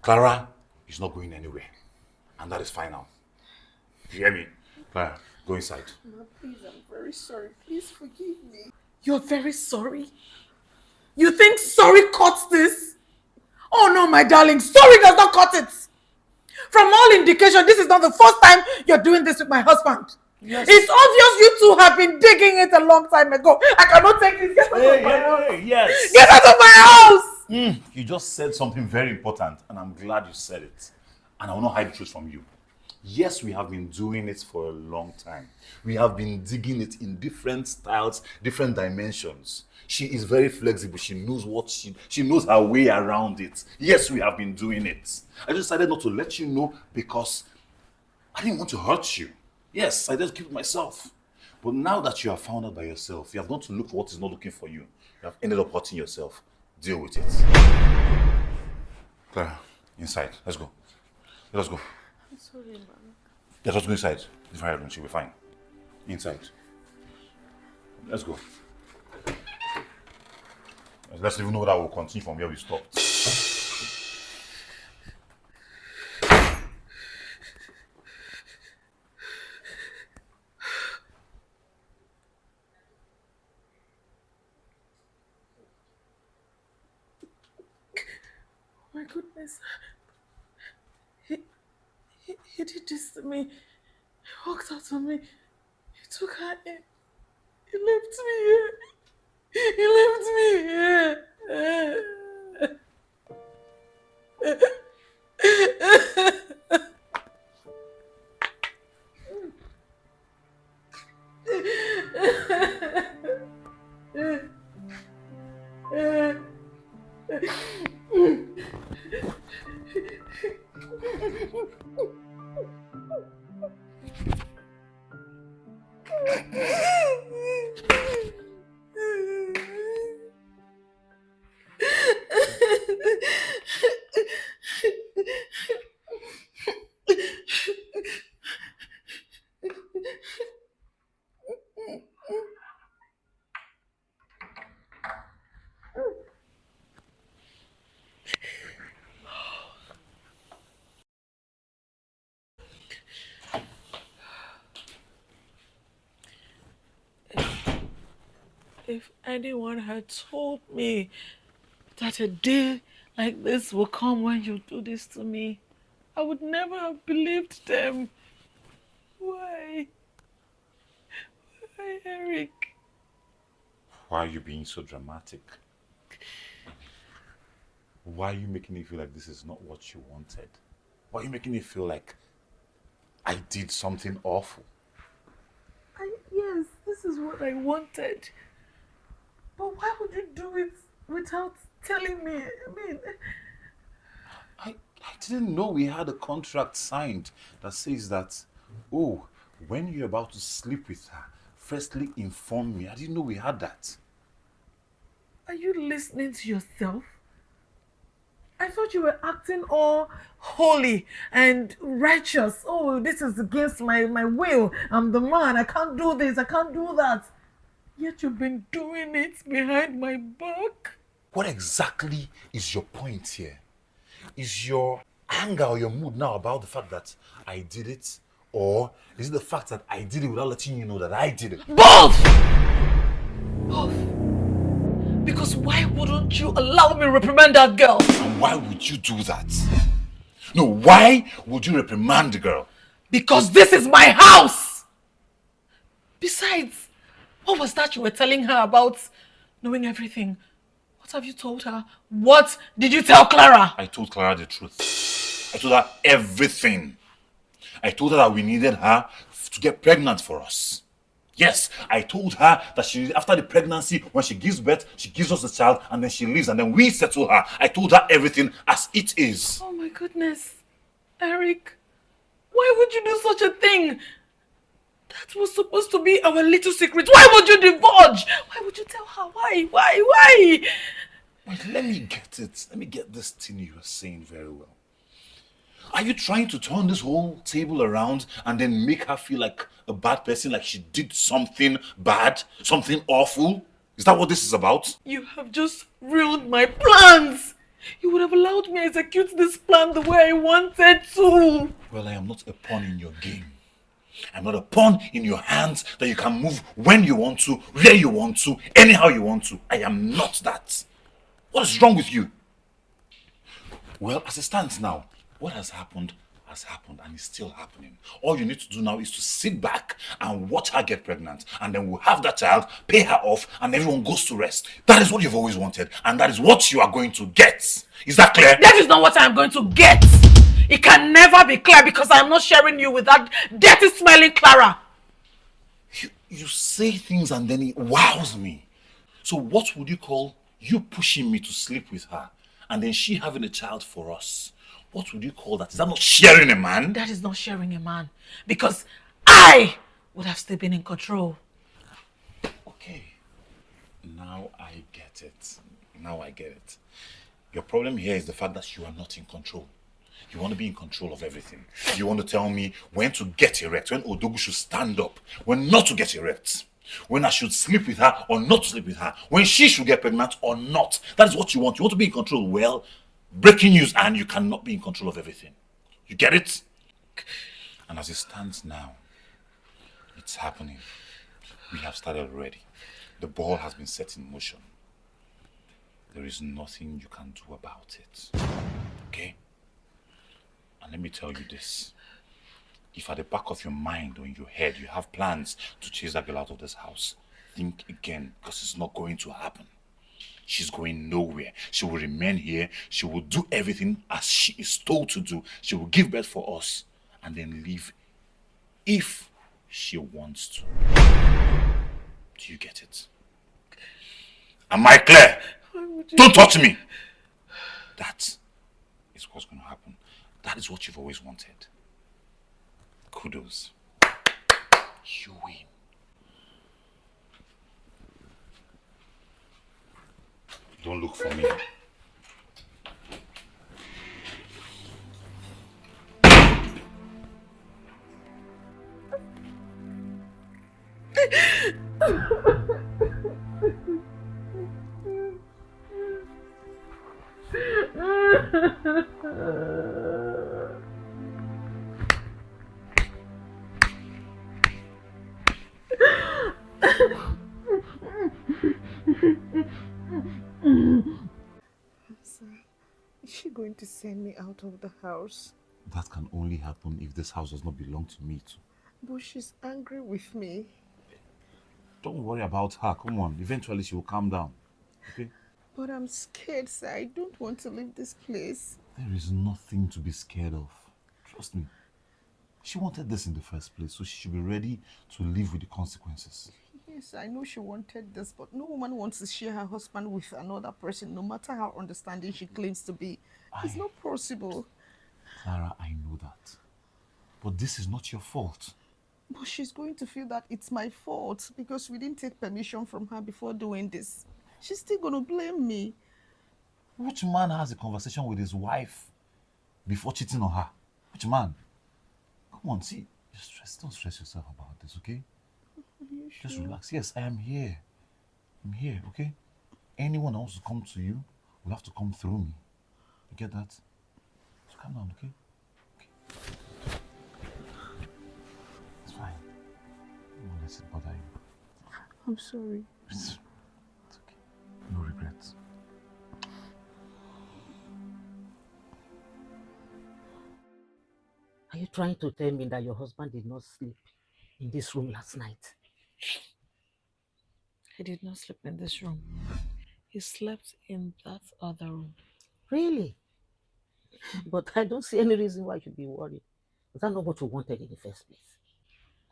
Clara is not going anywhere. And that is final. You hear me? Clara, go inside. Ma, please, I'm very sorry. Please forgive me. You're very sorry? You think sorry cuts this? Oh no, my darling, sorry does not cut it. From all indication, this is not the first time you're doing this with my husband. Yes. It's obvious you two have been digging it a long time ago. I cannot take this. Get out of my house. Yes. Get out of my house. You just said something very important, and I'm glad you said it. And I will not hide the truth from you. Yes, we have been doing it for a long time. We have been digging it in different styles, different dimensions. She is very flexible. She knows what she knows her way around it. Yes, we have been doing it. I just decided not to let you know because I didn't want to hurt you. Yes, I just keep it myself. But now that you have found out by yourself, you have gone to look for what is not looking for you. You have ended up hurting yourself. Deal with it. Clara, inside. Let's go. Let us go. I'm sorry, Mama. Let us go inside. The fire room, she'll be fine. Inside. Let's go. Let's even know that we'll continue from where we stopped. My goodness. He did this to me. He walked out on me. He took her in. He left me here. He left me here. If anyone had told me that a day like this will come when you do this to me, I would never have believed them. Why? Why, Eric? Why are you being so dramatic? Why are you making me feel like this is not what you wanted? Why are you making me feel like I did something awful? Yes, this is what I wanted. But why would you do it without telling me? I didn't know we had a contract signed that says that, oh, when you're about to sleep with her, firstly inform me. I didn't know we had that. Are you listening to yourself? I thought you were acting all holy and righteous. Oh, this is against my will. I'm the man. I can't do this. I can't do that. Yet you've been doing it behind my back. What exactly is your point here? Is your anger or your mood now about the fact that I did it? Or is it the fact that I did it without letting you know that I did it? Both! Both. Because why wouldn't you allow me to reprimand that girl? And why would you do that? No, why would you reprimand the girl? Because this is my house! Besides, what was that you were telling her about knowing everything? What have you told her? What did you tell Clara? I told Clara the truth. I told her everything. I told her that we needed her to get pregnant for us. Yes, I told her that after the pregnancy, when she gives birth, she gives us the child and then she leaves and then we settle her. I told her everything as it is. Oh my goodness. Eric, why would you do such a thing? That was supposed to be our little secret. Why would you divulge? Why would you tell her? Why? Wait, let me get it. Let me get this thing you are saying very well. Are you trying to turn this whole table around and then make her feel like a bad person, like she did something bad, something awful? Is that what this is about? You have just ruined my plans. You would have allowed me execute this plan the way I wanted to. Well, I am not a pawn in your game. I'm not a pawn in your hands that you can move when you want to, where you want to, anyhow you want to. I am not that. What is wrong with you? Well, as it stands now, what has happened and is still happening. All you need to do now is to sit back and watch her get pregnant, and then we'll have that child, pay her off, and everyone goes to rest. That is what you've always wanted, and that is what you are going to get. Is that clear? That is not what I'm going to get. It can never be clear because I'm not sharing you with that dirty smelling Clara. You say things and then it wows me. So what would you call you pushing me to sleep with her and then she having a child for us? What would you call that? Is that not sharing a man? That is not sharing a man because I would have still been in control. Okay. Now I get it. Your problem here is the fact that you are not in control. You want to be in control of everything. You want to tell me when to get erect, when Odogu should stand up, when not to get erect, when I should sleep with her or not sleep with her, when she should get pregnant or not. That is what you want. You want to be in control. Well, breaking news, and you cannot be in control of everything. You get it? And as it stands now, it's happening. We have started already. The ball has been set in motion. There is nothing you can do about it. Okay? And let me tell you this. If at the back of your mind or in your head you have plans to chase that girl out of this house, think again, because it's not going to happen. She's going nowhere. She will remain here. She will do everything as she is told to do. She will give birth for us and then leave if she wants to. Do you get it? Am I clear? Don't touch me! That is what's going to happen. That is what you've always wanted. Kudos. You win. Don't look for me. Is she going to send me out of the house? That can only happen if this house does not belong to me too. But she's angry with me. Don't worry about her. Come on. Eventually she will calm down. Okay? But I'm scared, sir. I don't want to leave this place. There is nothing to be scared of. Trust me. She wanted this in the first place, so she should be ready to live with the consequences. Yes, I know she wanted this, but no woman wants to share her husband with another person, no matter how understanding she claims to be. It's not possible. Clara, I know that. But this is not your fault. But she's going to feel that it's my fault because we didn't take permission from her before doing this. She's still going to blame me. Which man has a conversation with his wife before cheating on her? Which man? Come on, see, don't stress yourself about this, okay? Sure? Just relax. Yes, I am here. I'm here, okay? Anyone who wants to come to you will have to come through me. You get that? So calm down, okay? It's fine. Don't let it bother you. I'm sorry. It's okay. No regrets. trying to tell me that your husband did not sleep in this room last night? He did not sleep in this room. He slept in that other room. Really? But I don't see any reason why you should be worried. Is that not what you wanted in the first place?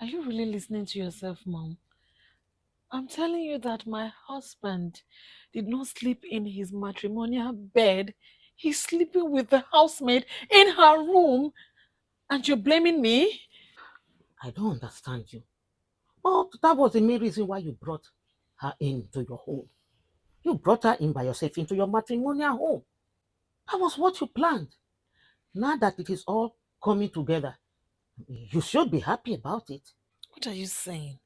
Are you really listening to yourself, Mom? I'm telling you that my husband did not sleep in his matrimonial bed. He's sleeping with the housemaid in her room. And you're blaming me? I don't understand you. But that was the main reason why you brought her into your home. You brought her in by yourself into your matrimonial home. That was what you planned. Now that it is all coming together, you should be happy about it. What are you saying?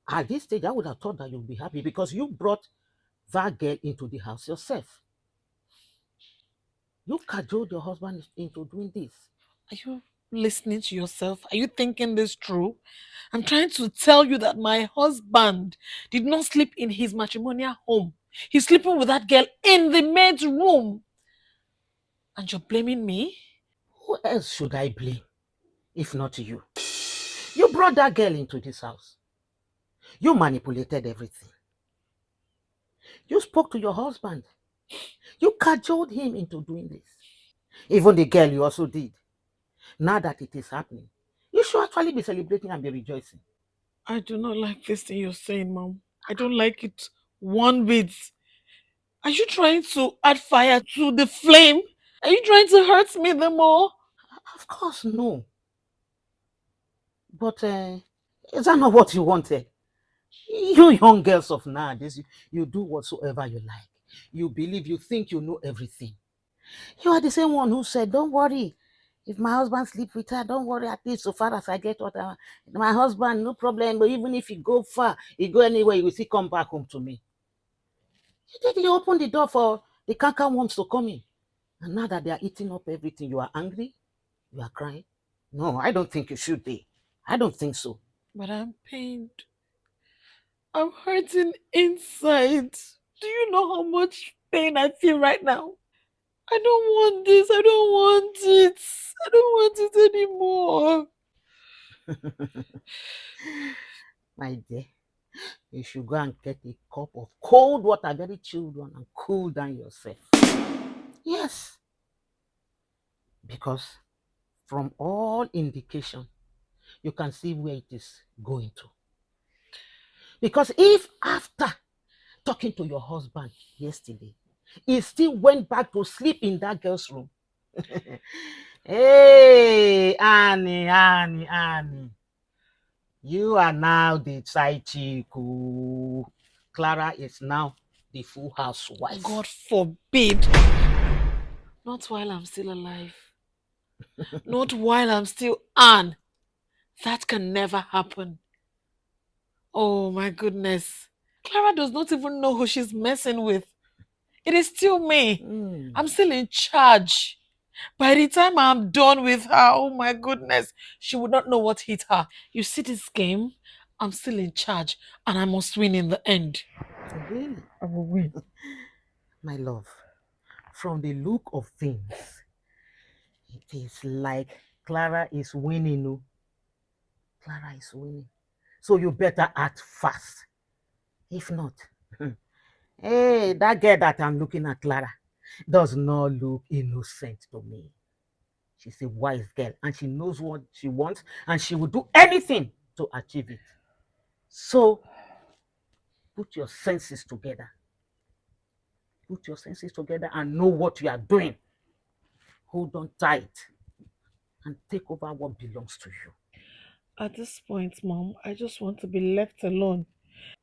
At this stage, I would have thought that you'd be happy because you brought that girl into the house yourself. You cajoled your husband into doing this. Are you listening to yourself? Are you thinking this true? I'm trying to tell you that my husband did not sleep in his matrimonial home. He's sleeping with that girl in the maid's room. And you're blaming me? Who else should I blame if not you? You brought that girl into this house. You manipulated everything. You spoke to your husband. You cajoled him into doing this. Even the girl you also did. Now that it is happening, you should actually be celebrating and be rejoicing. I do not like this thing you're saying, Mom. I don't like it one bit. Are you trying to add fire to the flame? Are you trying to hurt me the more? Of course, no. But is that not what you wanted? You young girls of nowadays, you do whatsoever you like. You believe, you think you know everything. You are the same one who said, don't worry. If my husband sleep with her, don't worry. At least so far as I get what my husband, no problem. But even if he go far, he go anywhere, he will still come back home to me. You open the door for the canker worms to come in. And now that they are eating up everything, you are angry? You are crying? No, I don't think you should be. I don't think so. But I'm pained. I'm hurting inside. Do you know how much pain I feel right now? I don't want this. I don't want it. I don't want it anymore. My dear, you should go and get a cup of cold water, very chilled one, and cool down yourself. Yes. Because from all indication, you can see where it is going to. Because if after talking to your husband yesterday, he still went back to sleep in that girl's room. Hey, Annie. You are now the side chick. Clara is now the full housewife. God forbid. Not while I'm still alive. Not while I'm still Anne. That can never happen. Oh my goodness. Clara does not even know who she's messing with. It is still me. I'm still in charge. By the time I'm done with her, oh my goodness, she would not know what hit her. You see this game? I'm still in charge and I must win in the end. Really? I will win. My love, from the look of things, it is like Clara is winning. No? Clara is winning. So you better act fast. If not, hey, that girl that I'm looking at, Clara, does not look innocent to me. She's a wise girl and she knows what she wants and she will do anything to achieve it. So put your senses together. Put your senses together and know what you are doing. Hold on tight and take over what belongs to you. At this point, Mom, I just want to be left alone.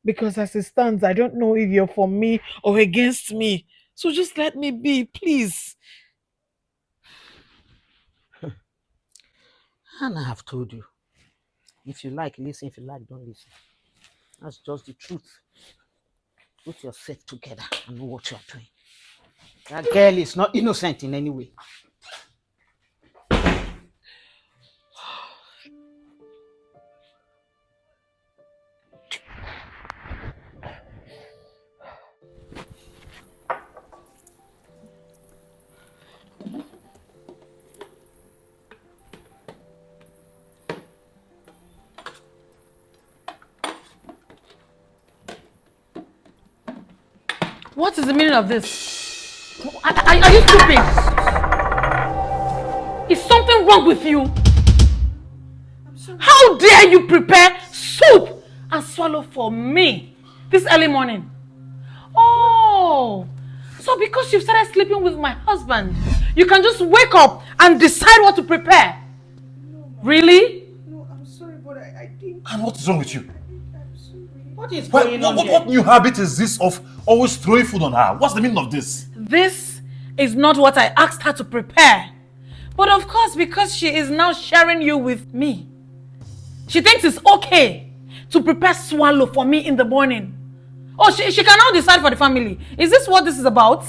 Because as it stands, I don't know if you're for me or against me. So just let me be, please. And I have told you. If you like, listen. If you like, don't listen. That's just the truth. Put yourself together and know what you are doing. That girl is not innocent in any way. What is the meaning of this? Are you stupid? Is something wrong with you? How dare you prepare soup and swallow for me this early morning? Oh, so because you've started sleeping with my husband, you can just wake up and decide what to prepare? No, really? No, I'm sorry, but I think... And what is wrong with you? I'm sorry. What is going on here? What new habit is this of always throwing food on her? What's the meaning of this? This is not what I asked her to prepare. But of course, because she is now sharing you with me, she thinks it's okay to prepare swallow for me in the morning. Oh, she can now decide for the family. Is this what this is about?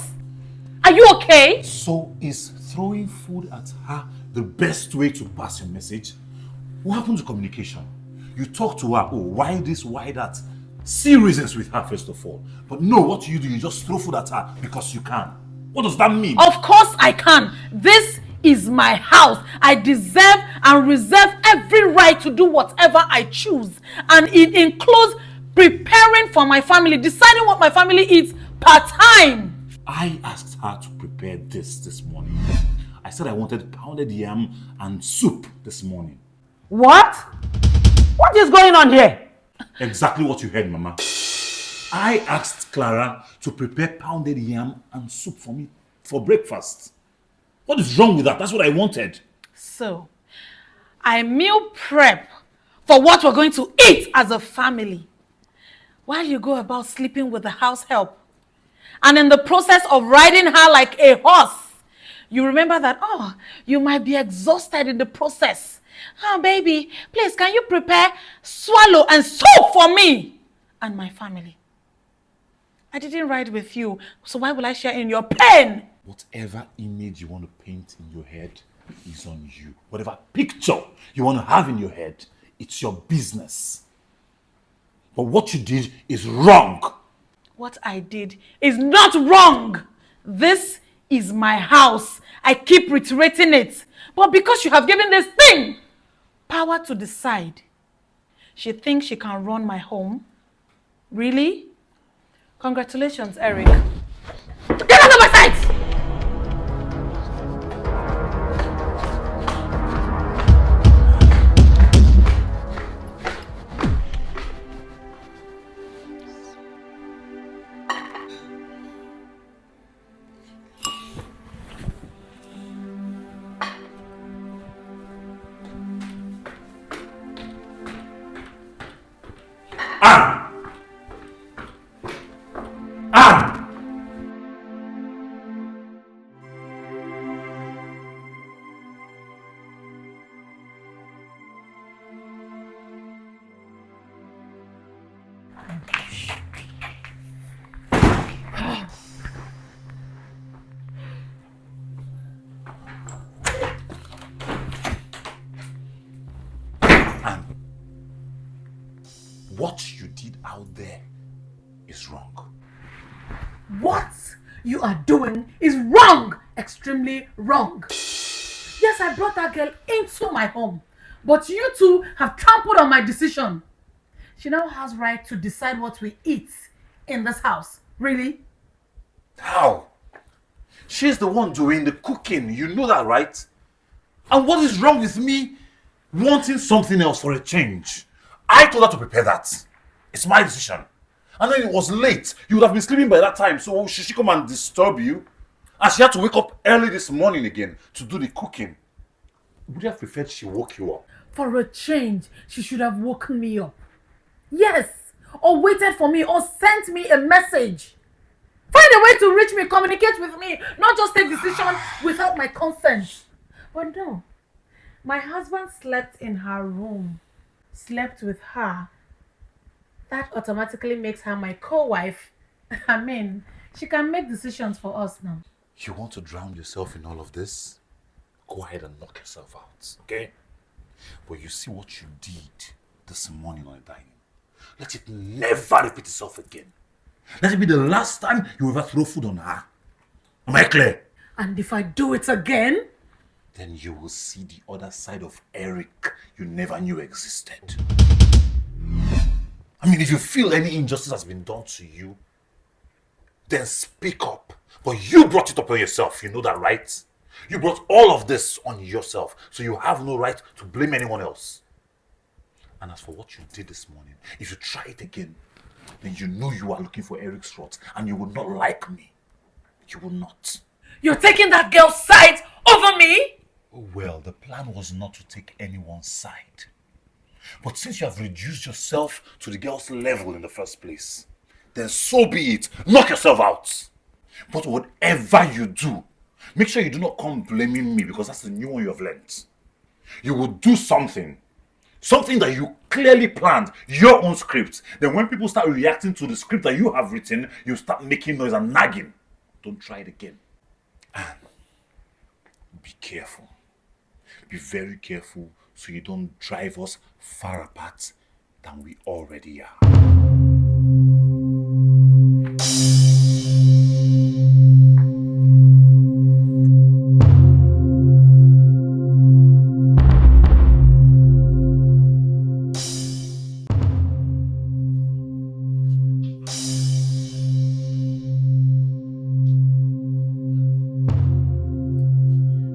Are you okay? So is throwing food at her the best way to pass your message? What happened to communication? You talk to her, oh, why this, why that? See reasons with her first of all. But no, what you do, you just throw food at her because you can. What does that mean? Of course I can. This is my house. I deserve and reserve every right to do whatever I choose. And it includes preparing for my family, deciding what my family eats per time. I asked her to prepare this morning. I said I wanted pounded yam and soup this morning. What? What is going on here? Exactly what you heard, Mama. I asked Clara to prepare pounded yam and soup for me for breakfast. What is wrong with that? That's what I wanted. So, I meal prep for what we're going to eat as a family, while you go about sleeping with the house help. And in the process of riding her like a horse, you remember that, oh, you might be exhausted in the process. Oh, baby, please, can you prepare swallow and soup for me and my family? I didn't ride with you, so why will I share in your pain? Whatever image you want to paint in your head is on you. Whatever picture you want to have in your head, it's your business. But what you did is wrong. What I did is not wrong. This is my house. I keep reiterating it. But because you have given this thing power to decide, she thinks she can run my home. Really? Congratulations, Eric. Get out of my sight! What you did out there is wrong. What you are doing is wrong, extremely wrong. Yes, I brought that girl into my home, but you two have trampled on my decision. She now has right to decide what we eat in this house. Really? How? She's the one doing the cooking. You know that, right? And what is wrong with me wanting something else for a change? I told her to prepare that. It's my decision. And then it was late. You would have been sleeping by that time, so should she come and disturb you? And she had to wake up early this morning again to do the cooking. Would you have preferred she woke you up? For a change, she should have woken me up. Yes, or waited for me, or sent me a message. Find a way to reach me, communicate with me, not just take decision without my consent. But no, my husband slept in her room, slept with her. That automatically makes her my co-wife. I mean, she can make decisions for us now. You want to drown yourself in all of this? Go ahead and knock yourself out, okay? But you see what you did this morning on the dining. Let it never repeat itself again. Let it be the last time you ever throw food on her. Am I clear? And if I do it again, then you will see the other side of Eric you never knew existed. I mean, if you feel any injustice has been done to you, then speak up. But you brought it upon yourself, you know that, right? You brought all of this on yourself, so you have no right to blame anyone else. And as for what you did this morning, if you try it again, then you know you are looking for Eric's rot, and you will not like me. You will not. You're taking that girl's side over me? Oh, well, the plan was not to take anyone's side. But since you have reduced yourself to the girl's level in the first place, then so be it. Knock yourself out. But whatever you do, make sure you do not come blaming me, because that's the new one you have learned. You will do something that you clearly planned, your own script. Then when people start reacting to the script that you have written, you start making noise and nagging. Don't try it again. And be careful. Be very careful so you don't drive us far apart than we already are.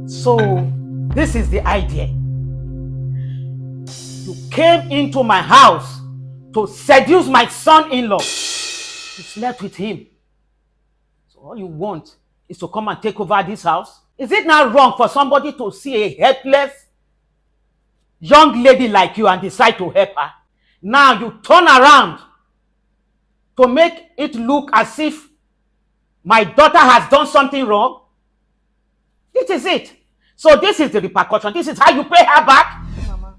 So, this is the idea. You came into my house to seduce my son-in-law. You slept with him. So all you want is to come and take over this house? Is it not wrong for somebody to see a helpless young lady like you and decide to help her? Now you turn around to make it look as if my daughter has done something wrong? This is it. So this is the repercussion. This is how you pay her back? Mama,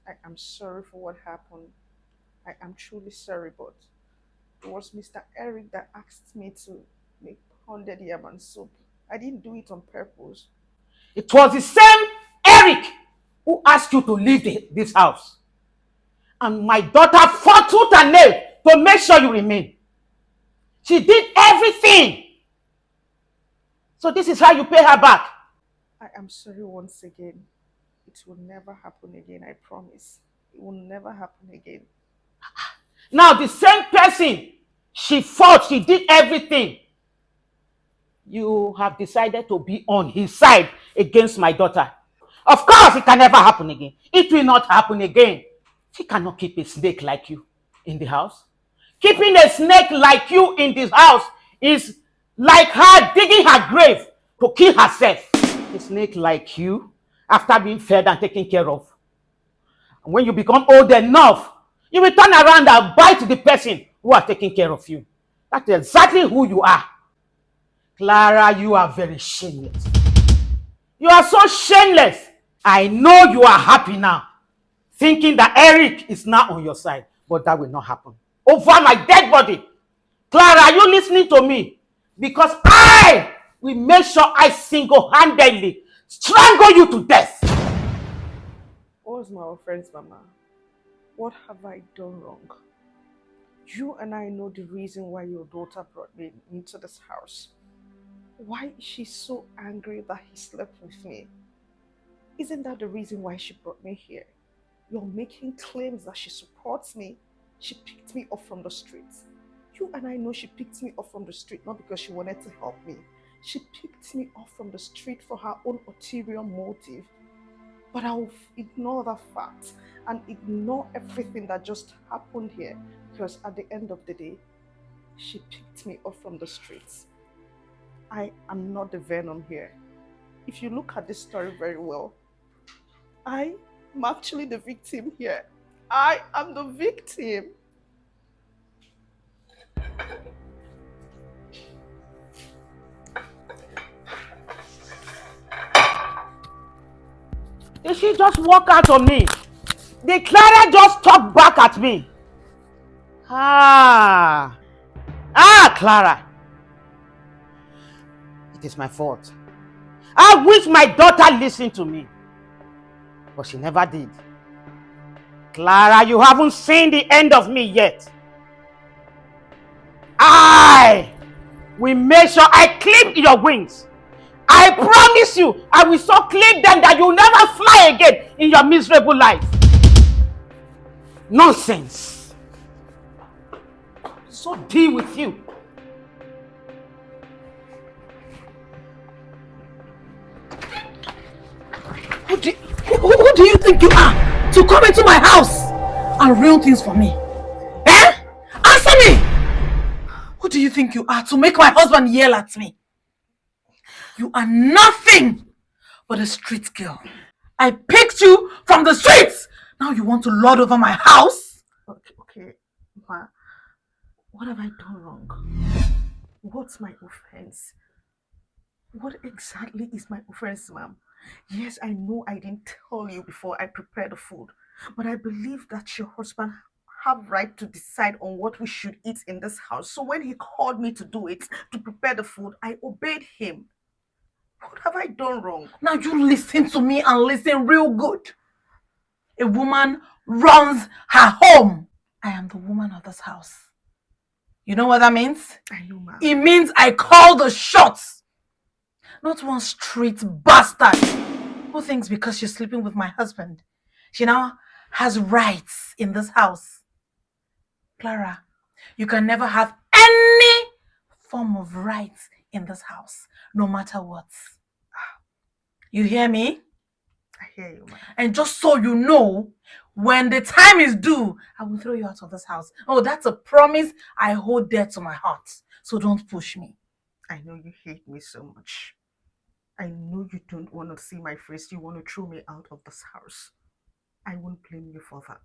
I am sorry for what happened. I am truly sorry, but it was Mr. Eric that asked me to make pounded yam and soup. I didn't do it on purpose. It was the same Eric who asked you to leave this house. And my daughter fought tooth and nail to make sure you remain. She did everything. So this is how you pay her back. I am sorry once again. It will never happen again, I promise. It will never happen again. Now the same person, she fought, she did everything. You have decided to be on his side against my daughter. Of course, it can never happen again. It will not happen again. She cannot keep a snake like you in the house. Keeping a snake like you in this house is like her digging her grave to kill herself. A snake like you, after being fed and taken care of. And when you become old enough, you will turn around and bite the person who are taking care of you. That's exactly who you are. Clara, you are very shameless. You are so shameless. I know you are happy now, thinking that Eric is now on your side, but that will not happen. Over my dead body. Clara, are you listening to me? Because I will make sure I single-handedly strangle you to death. What's my offense, Mama? What have I done wrong? You and I know the reason why your daughter brought me into this house. Why is she so angry that he slept with me? Isn't that the reason why she brought me here? You're making claims that she supports me. She picked me up from the streets. You and I know she picked me up from the street not because she wanted to help me. She picked me up from the street for her own ulterior motive. But I'll ignore that fact and ignore everything that just happened here, because at the end of the day, she picked me up from the streets. I am not the venom here. If you look at this story very well, I am actually the victim here. I am the victim. Did she just walk out on me? Did Clara just talk back at me? Clara. It is my fault. I wish my daughter listened to me, but she never did. Clara, you haven't seen the end of me yet. I will make sure I clip your wings. I promise you, I will so clip them that you'll never fly again in your miserable life. Nonsense. So deal with you. do you think you are to come into my house and ruin things for me? Eh? Answer me! Who do you think you are to make my husband yell at me? You are nothing but a street girl. I picked you from the streets! Now you want to lord over my house? Okay, Ma. What have I done wrong? What's my offense? What exactly is my offense, ma'am? Yes, I know I didn't tell you before I prepared the food, but I believe that your husband have right to decide on what we should eat in this house. So when he called me to do it, to prepare the food, I obeyed him. What have I done wrong? Now you listen to me and listen real good. A woman runs her home. I am the woman of this house. You know what that means? I know, ma'am. It means I call the shots. Not one street bastard who thinks because she's sleeping with my husband, she now has rights in this house. Clara, you can never have any form of rights in this house, no matter what. You hear me? I hear you, ma'am. And just so you know, when the time is due, I will throw you out of this house. Oh, that's a promise I hold dear to my heart. So don't push me. I know you hate me so much. I know you don't want to see my face. You want to throw me out of this house. I won't blame you for that.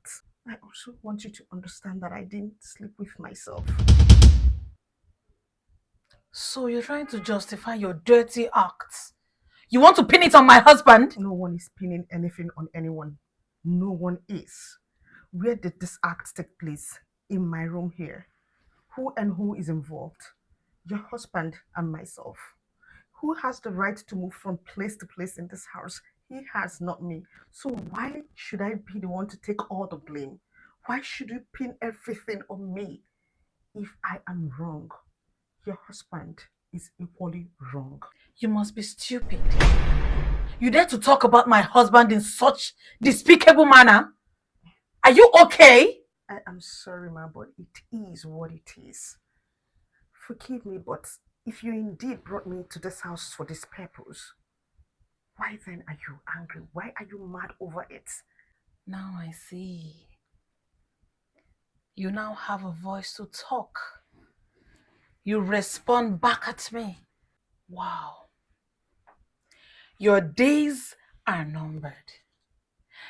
I also want you to understand that I didn't sleep with myself. So you're trying to justify your dirty acts. You want to pin it on my husband? No one is pinning anything on anyone. No one is. Where did this act take place? In my room here. Who is involved? Your husband and myself. Who has the right to move from place to place in this house? He has, not me. So why should I be the one to take all the blame? Why should you pin everything on me? If I am wrong, your husband is equally wrong. You must be stupid. You dare to talk about my husband in such despicable manner? Are you okay? I am sorry, ma, but it is what it is. Forgive me, but if you indeed brought me to this house for this purpose, why then are you angry? Why are you mad over it? Now I see. You now have a voice to talk. You respond back at me. Wow. Your days are numbered.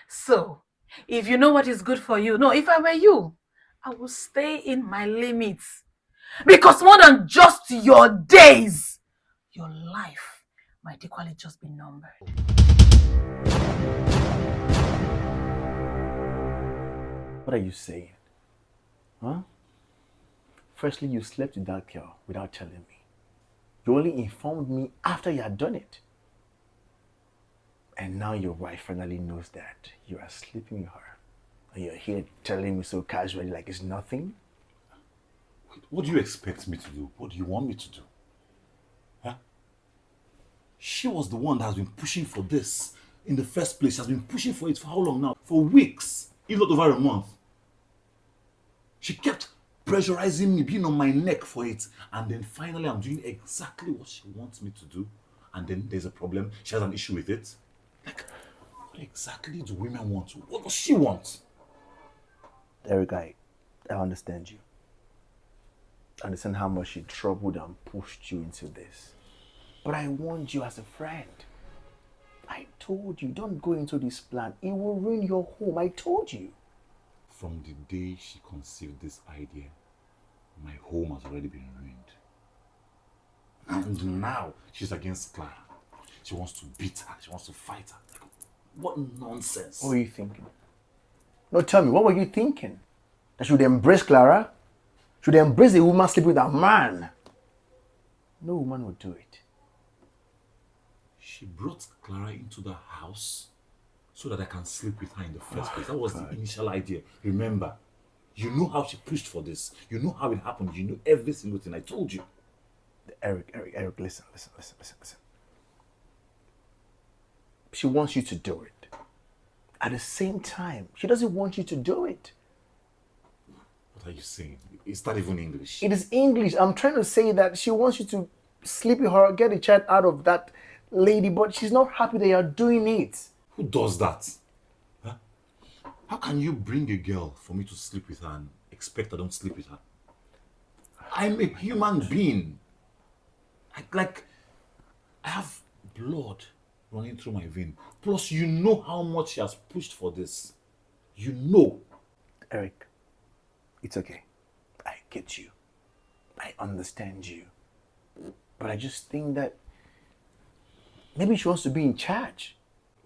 So, if you know what is good for you, no, if I were you, I would stay in my limits. Because more than just your days, your life might equally just be numbered. What are you saying? Huh? Firstly, you slept with that girl without telling me. You only informed me after you had done it. And now your wife finally knows that you are sleeping with her. And you're here telling me so casually like it's nothing. What do you expect me to do? What do you want me to do? Huh? She was the one that has been pushing for this in the first place. She has been pushing for it for how long now? For weeks, if not over a month. She kept pressurizing me, being on my neck for it. And then finally I'm doing exactly what she wants me to do. And then there's a problem. She has an issue with it. Like, what exactly do women want? What does she want? Eric, I understand you. I understand how much she troubled and pushed you into this. But I warned you as a friend. I told you, don't go into this plan. It will ruin your home. I told you. From the day she conceived this idea, my home has already been ruined. And now she's against Clara. She wants to beat her. She wants to fight her. What nonsense. What were you thinking? No, tell me, what were you thinking? That she would embrace Clara? Should embrace a woman sleeping with a man? No woman would do it. She brought Clara into the house so that I can sleep with her in the first place. That was the initial idea. Remember, you know how she pushed for this. You know how it happened. You know every single thing. I told you. Eric, listen. She wants you to do it. At the same time, she doesn't want you to do it. What are you saying? Is that even English? It is English. I'm trying to say that she wants you to sleep with her, get a child out of that lady, but she's not happy that you're doing it. Who does that? How can you bring a girl for me to sleep with her and expect I don't sleep with her? I'm a human being. I have blood running through my vein. Plus, you know how much she has pushed for this. You know. Eric, it's okay. I get you. I understand you. But I just think that maybe she wants to be in charge.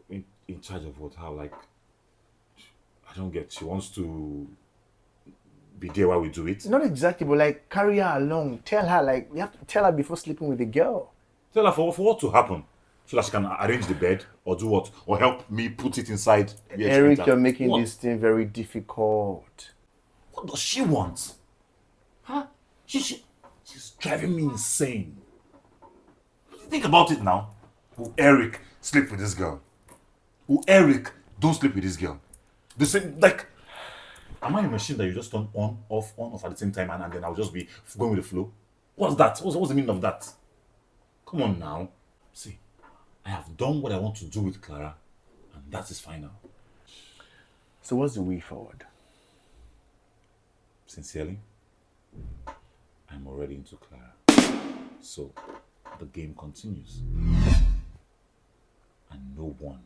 In charge of what? How? Like, I don't get. She wants to be there while we do it. Not exactly, but like carry her along. Tell her, like, you have to tell her before sleeping with the girl. Tell her for what to happen. So that she can arrange the bed or do what? Or help me put it inside. Eric, you're making this thing very difficult. What does she want? Huh? She's driving me insane. Think about it now. Will Eric sleep with this girl? Will Eric don't sleep with this girl? The same, like, am I a machine that you just turn on, off at the same time and then I'll just be going with the flow? What's that? What's the meaning of that? Come on now. See, I have done what I want to do with Clara, and that is final. So what's the way forward? Sincerely, I'm already into Clara. So, the game continues. And no one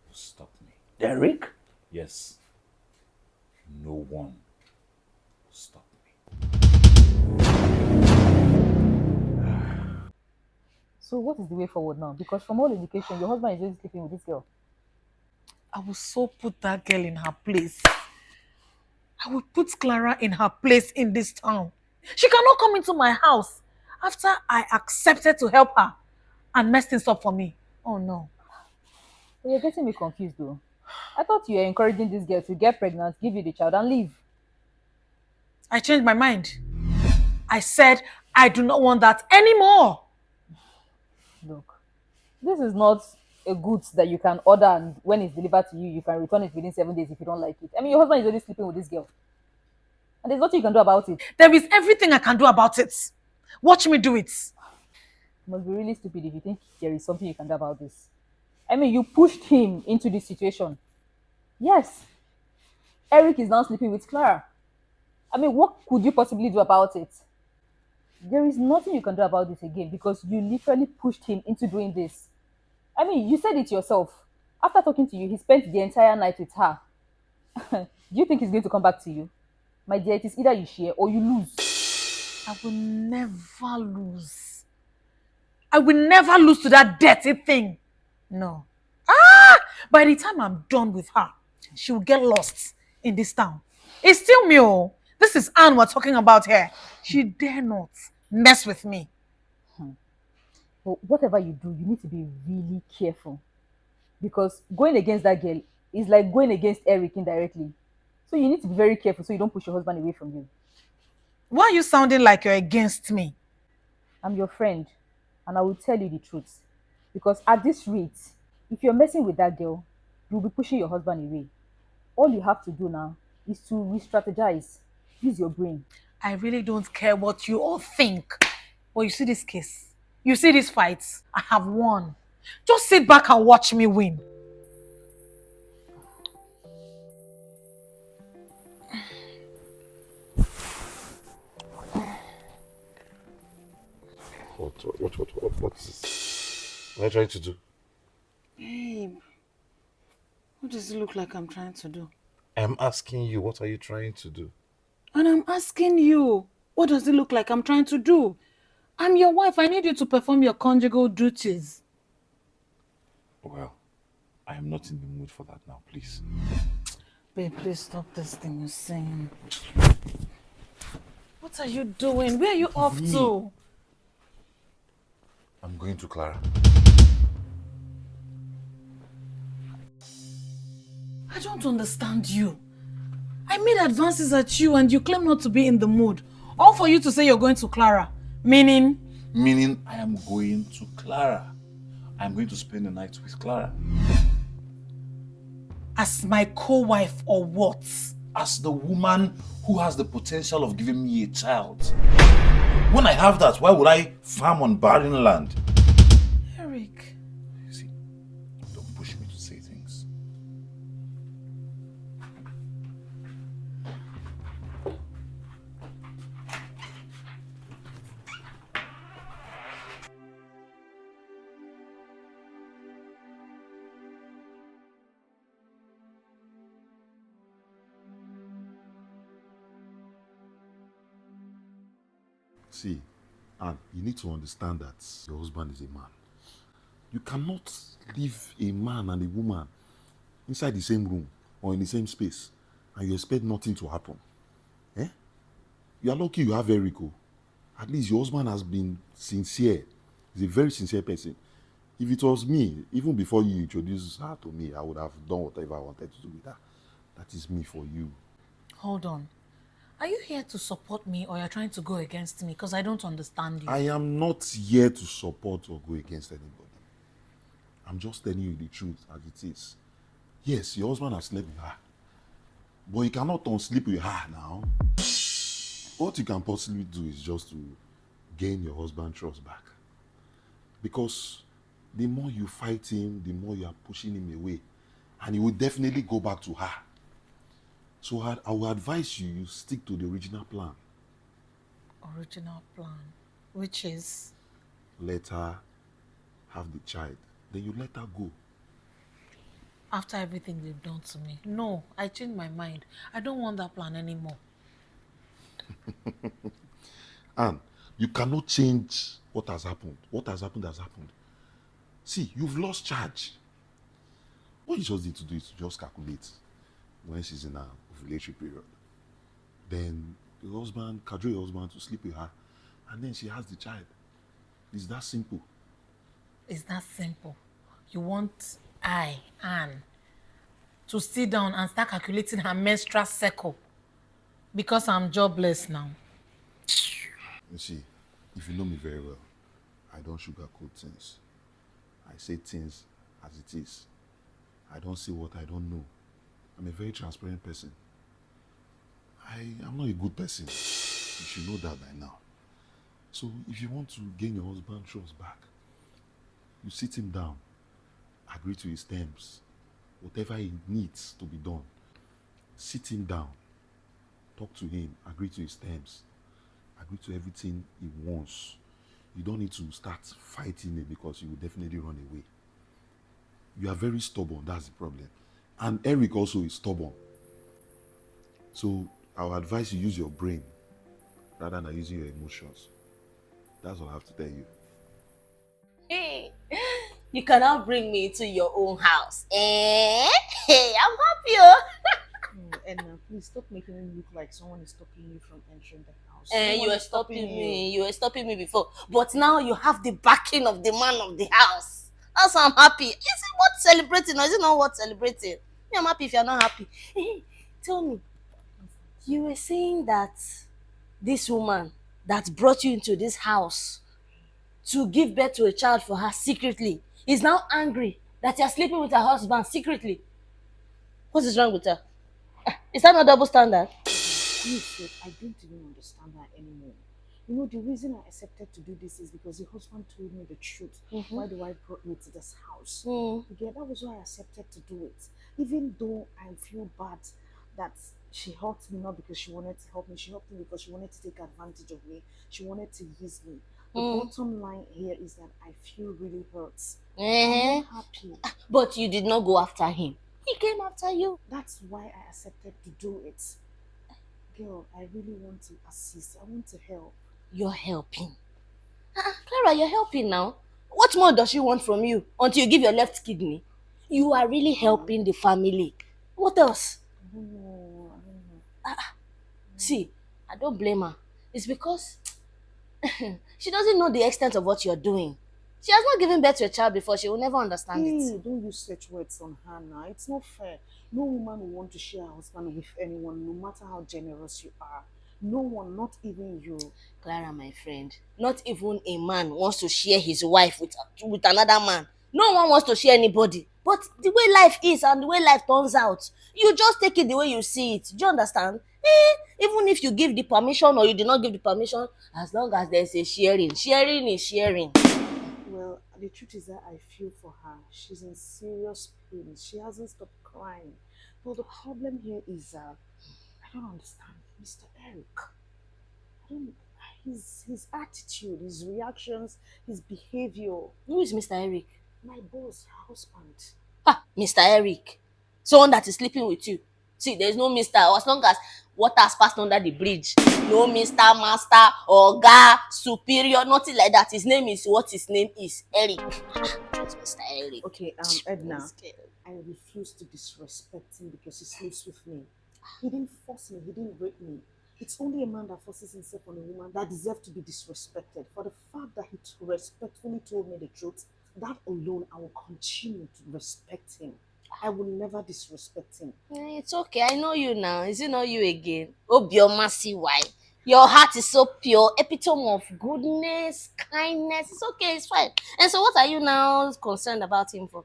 will stop me. Eric? Yes. No one will stop me. So what is the way forward now? Because from all indication, your husband is already sleeping with this girl. I will so put that girl in her place. I will put Clara in her place in this town. She cannot come into my house after I accepted to help her and mess things up for me. Oh no. But you're getting me confused though. I thought you were encouraging this girl to get pregnant, give you the child and leave. I changed my mind. I said I do not want that anymore. Look, this is not a goods that you can order and when it's delivered to you, you can return it within 7 days if you don't like it. I mean, your husband is already sleeping with this girl. And there's nothing you can do about it. There is everything I can do about it. Watch me do it. You must be really stupid if you think there is something you can do about this. I mean, you pushed him into this situation. Yes. Eric is now sleeping with Clara. I mean, what could you possibly do about it? There is nothing you can do about this again because you literally pushed him into doing this. I mean, you said it yourself. After talking to you, he spent the entire night with her. Do you think he's going to come back to you? My dear, it is either you share or you lose. I will never lose. I will never lose to that dirty thing. No. By the time I'm done with her, she will get lost in this town. It's still me, oh. This is Anne we're talking about here. She dare not mess with me. But whatever you do, you need to be really careful. Because going against that girl is like going against Eric indirectly. So you need to be very careful so you don't push your husband away from you. Why are you sounding like you're against me? I'm your friend, and I will tell you the truth. Because at this rate, if you're messing with that girl, you'll be pushing your husband away. All you have to do now is to re-strategize. Use your brain. I really don't care what you all think. But you see this case? You see this fight? I have won. Just sit back and watch me win. What is this? What are you trying to do? Babe, what does it look like I'm trying to do? I'm asking you, what are you trying to do? And I'm asking you, what does it look like I'm trying to do? I'm your wife. I need you to perform your conjugal duties. Well, I am not in the mood for that now, please. Babe, please stop this thing you're saying. What are you doing? Where are you off to? I'm going to Clara. I don't understand you. I made advances at you and you claim not to be in the mood. All for you to say you're going to Clara. Meaning? Meaning I am going to Clara. I'm going to spend the night with Clara. As my co-wife or what? As the woman who has the potential of giving me a child. When I have that, why would I farm on barren land? Eric. You see, don't push me to say things. See, and you need to understand that your husband is a man. You cannot leave a man and a woman inside the same room or in the same space and you expect nothing to happen. Eh? You are lucky you have Erico. At least your husband has been sincere. He's a very sincere person. If it was me, even before you introduced her to me, I would have done whatever I wanted to do with her. That is me for you. Hold on. Are you here to support me or you're trying to go against me? Because I don't understand you. I am not here to support or go against anybody. I'm just telling you the truth as it is. Yes, your husband has slept with her. But you cannot unsleep with her now. What you can possibly do is just to gain your husband's trust back. Because the more you fight him, the more you are pushing him away. And he will definitely go back to her. So I will advise you stick to the original plan. Original plan, which is? Let her have the child. Then you let her go. After everything they've done to me. No, I changed my mind. I don't want that plan anymore. And you cannot change what has happened. What has happened has happened. See, you've lost charge. What you just need to do is to just calculate when she's in her ovulatory period. Then your husband, cajole your husband to sleep with her, and then she has the child. It's that simple. It's that simple. You want I, Anne, to sit down and start calculating her menstrual cycle because I'm jobless now. You see, if you know me very well, I don't sugarcoat things. I say things as it is. I don't say what I don't know. I'm a very transparent person. I'm not a good person. You should know that by now. So if you want to gain your husband's trust back, you sit him down, agree to his terms, whatever he needs to be done. Sit him down, talk to him, agree to his terms, agree to everything he wants. You don't need to start fighting it because you will definitely run away. You are very stubborn, that's the problem. And Eric also is stubborn. So I would advise you use your brain rather than using your emotions. That's what I have to tell you. Hey, you cannot bring me to your own house. Eh? Hey, I'm happy. Oh. Edna, please stop making it look like someone is stopping you from entering the house. You were stopping me. You were stopping me before. But now you have the backing of the man of the house. That's why I'm happy. Is it worth celebrating or is it not worth celebrating? Me, I'm happy if you're not happy. Hey, tell me. You were saying that this woman that brought you into this house to give birth to a child for her secretly is now angry that you're sleeping with her husband secretly. What is wrong with her? Is that not double standard? Please, I don't even understand her anymore. You know, the reason I accepted to do this is because the husband told me the truth. Why the wife brought me to this house. Yeah, that was why I accepted to do it. Even though I feel bad that she helped me, not because she wanted to help me, she helped me because she wanted to take advantage of me. She wanted to use me. The bottom line here is that I feel really hurt. I'm not happy. But you did not go after him. He came after you. That's why I accepted to do it. Girl, I really want to assist. I want to help. You're helping. Clara, you're helping now. What more does she want from you until you give your left kidney? You are really helping the family. What else? I don't know. See, I don't blame her. It's because she doesn't know the extent of what you're doing. She has not given birth to a child before. She will never understand it. Don't use such words on her now. It's not fair. No woman will want to share her husband with anyone, no matter how generous you are. No one, not even you. Clara, my friend, not even a man wants to share his wife with another man. No one wants to share anybody. But the way life is and the way life turns out, you just take it the way you see it. Do you understand? Even if you give the permission or you do not give the permission, as long as there's a sharing is sharing. Well, the truth is that I feel for her. She's in serious pain. She hasn't stopped crying. But the problem here is, I don't understand Mr. Eric. His attitude, his reactions, his behavior. Who is Mr. Eric? My boss, her husband. Mr. Eric. Someone that is sleeping with you. See, there's no Mr. As long as water has passed under the bridge. No Mr. Master, Oga, Superior, nothing like that. His name is what his name is. Eric. It's Mr. Eric. Okay, Edna, I refuse to disrespect him because he sleeps with me. He didn't force me, he didn't rape me. It's only a man that forces himself on a woman that deserves to be disrespected. For the fact that he respectfully told me the truth, that alone, I will continue to respect him. I will never disrespect him. It's okay. I know you now. Is it not you again? Obioma, see why? Your heart is so pure, epitome of goodness, kindness. It's okay, it's fine. And so what are you now concerned about him for?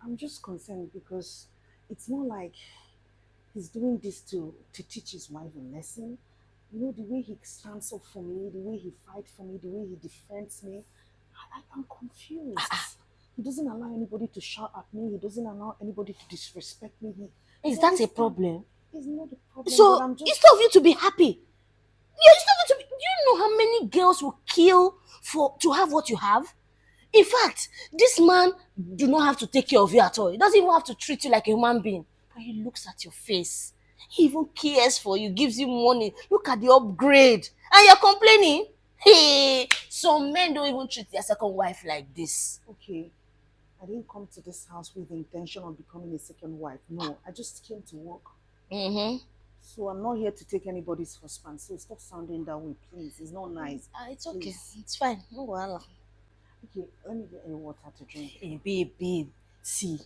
I'm just concerned because it's more like he's doing this to teach his wife a lesson. You know, the way he stands up for me, the way he fights for me, the way he defends me. I'm confused. He doesn't allow anybody to shout at me. He doesn't allow anybody to disrespect me. Is that a problem? It's not a problem. So, but I'm just... instead of you to be happy, do you know how many girls will kill to have what you have? In fact, this man do not have to take care of you at all. He doesn't even have to treat you like a human being. But he looks at your face. He even cares for you, gives you money. Look at the upgrade. And you're complaining? Hey, some men don't even treat their second wife like this. Okay, I didn't come to this house with the intention of becoming a second wife. No, I just came to work. Mm-hmm. So I'm not here to take anybody's husband. So stop sounding that way, please. It's not nice. It's okay. Please. It's fine. No wahala. Okay, let me get any water to drink. Hey, babe. See,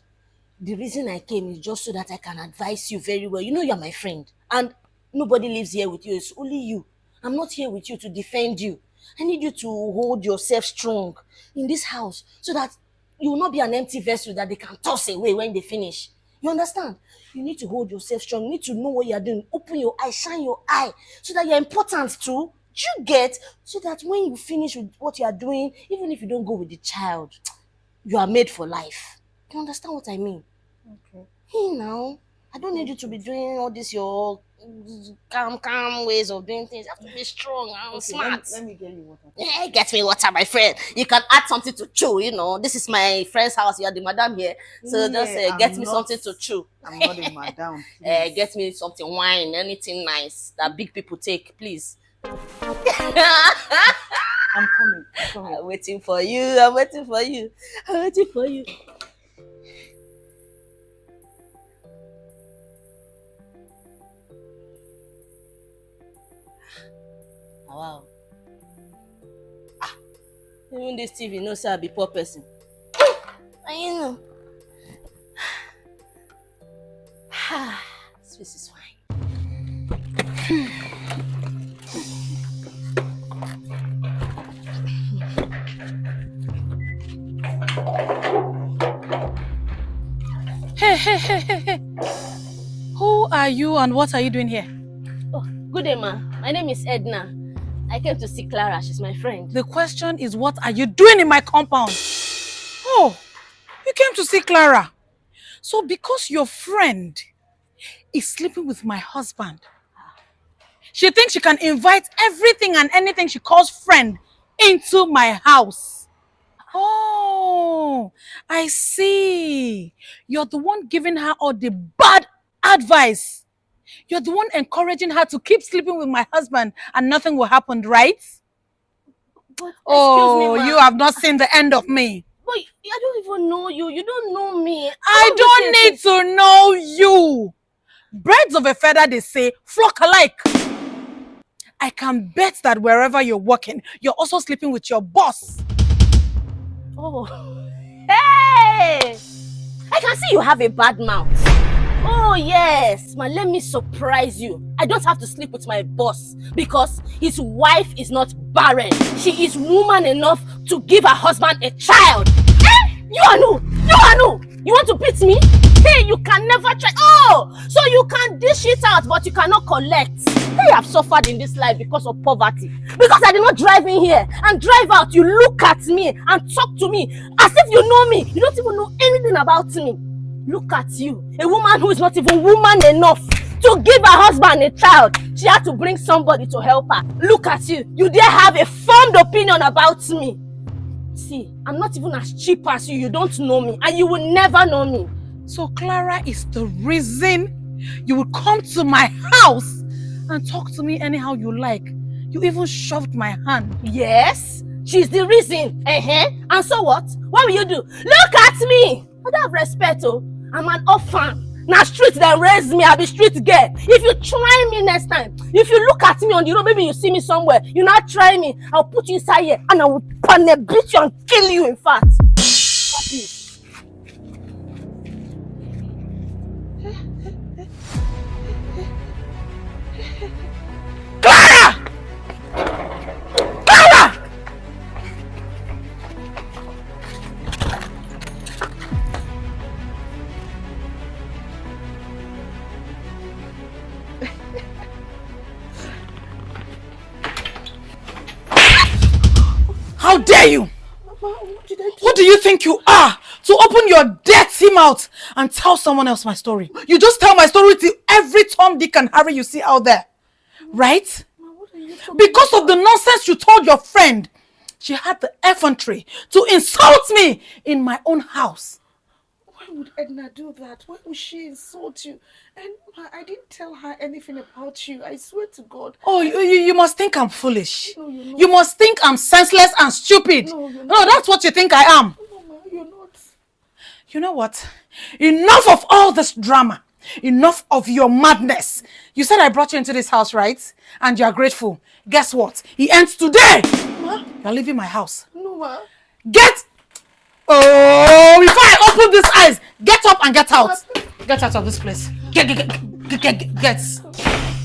the reason I came is just so that I can advise you very well. You know you're my friend. And nobody lives here with you. It's only you. I'm not here with you to defend you. I need you to hold yourself strong in this house so that you will not be an empty vessel that they can toss away when they finish. You understand? You need to hold yourself strong. You need to know what you're doing. Open your eye, shine your eye so that you're important too. Do you get? So that when you finish with what you are doing, even if you don't go with the child, you are made for life. You understand what I mean? Okay. Hey now, I don't need you to be doing all this your calm ways of doing things. You have to be strong and smart. Let me get you water. Yeah, get me water, my friend. You can add something to chew, you know. This is my friend's house. You are the madam here. So just get me something to chew. I'm not a madam. Get me something, wine, anything nice that big people take, please. I'm coming. I'm waiting for you. Wow. Even this TV knows I be poor person. I know. This is fine. Hey. Who are you and what are you doing here? Oh, good day, ma. My name is Edna. I came to see Clara. She's my friend. The question is, what are you doing in my compound? Oh, you came to see Clara. So because your friend is sleeping with my husband, she thinks she can invite everything and anything she calls friend into my house. Oh, I see. You're the one giving her all the bad advice. You're the one encouraging her to keep sleeping with my husband and nothing will happen, right? But, excuse oh, me, you have not seen the end of me. But I don't even know you. You don't know me. I don't need to know you. Birds of a feather, they say, flock alike. I can bet that wherever you're working, you're also sleeping with your boss. Oh, hey! I can see you have a bad mouth. Oh yes, man, let me surprise you. I don't have to sleep with my boss because his wife is not barren. She is woman enough to give her husband a child. Eh? You are new. You want to beat me? Hey, you can never try. Oh, so you can dish it out, but you cannot collect. Hey, I've suffered in this life because of poverty. Because I did not drive in here and drive out. You look at me and talk to me as if you know me. You don't even know anything about me. Look at you, a woman who is not even woman enough to give her husband a child. She had to bring somebody to help her. Look at you, you dare have a formed opinion about me. See, I'm not even as cheap as you. You don't know me and you will never know me. So Clara is the reason You would come to my house and talk to me anyhow you like. You even shoved my hand. Yes, she's the reason. And so what? What will you do? Look at me. I don't have respect, oh. I'm an orphan. Now street that raised me, I'll be street girl. If you try me next time, if you look at me on the road, maybe you see me somewhere, you not try me, I'll put you inside here and I will beat you and kill you, in fact. Please. Clara! Clara! How dare you? Mama, what did I do? Who do you think you are to open your dirty mouth and tell someone else my story? You just tell my story to every Tom, Dick and Harry you see out there, right? Mama, what are you talking Because about? of the nonsense you told your friend, she had the effrontery to insult me in my own house. Why would Edna do that? Why would she insult you? And Ma, I didn't tell her anything about you. I swear to God. Oh, you must think I'm foolish. No, you're not. You must think I'm senseless and stupid. No, you're No, not. that's what you think I am. No, Ma, you're not. You know what? Enough of all this drama. Enough of your madness. You said I brought you into this house, right? And you're grateful. Guess what? It ends today. Ma? You're leaving my house. No, Ma. Get... Oh, before I open these eyes, get up and get out. Get out of this place. Get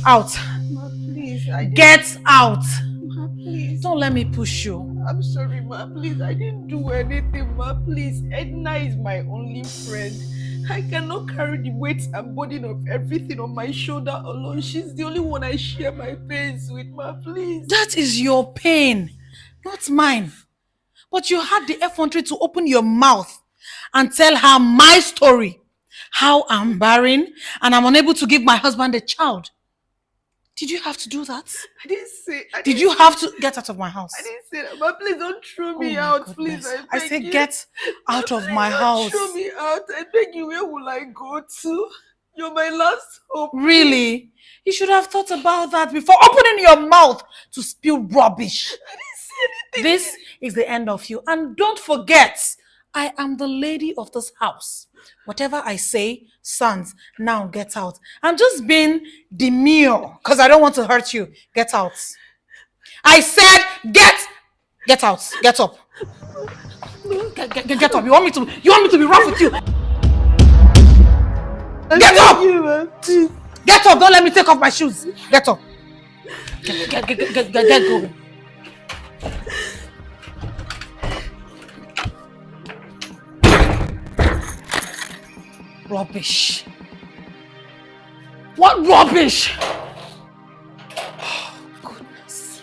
out. Ma, please. Get out. Ma, please. Don't let me push you. I'm sorry, Ma. Please, I didn't do anything, Ma. Please. Edna is my only friend. I cannot carry the weight and burden of everything on my shoulder alone. She's the only one I share my pains with, Ma. Please. That is your pain, not mine. But you had the effrontery to open your mouth and tell her my story. How I'm barren and I'm unable to give my husband a child. Did you have to do that? I didn't say. Did you have to get out of my house? I didn't say that. Ma, please don't throw me Oh my out. goodness. Please, I beg say you. get out of Please my don't house. Throw me out. I beg you. Where will I go to? You're my last hope. Really? You should have thought about that before opening your mouth to spew rubbish. I didn't say anything. This is the end of you. And don't forget, I am the lady of this house. Whatever I say, sons, now get out. I'm just being demure because I don't want to hurt you. Get out. I said get out. Get up. Get up. You want me to be rough with you? Get up! Get up! Don't let me take off my shoes. Get up. Get going. Rubbish. What rubbish? Oh, goodness.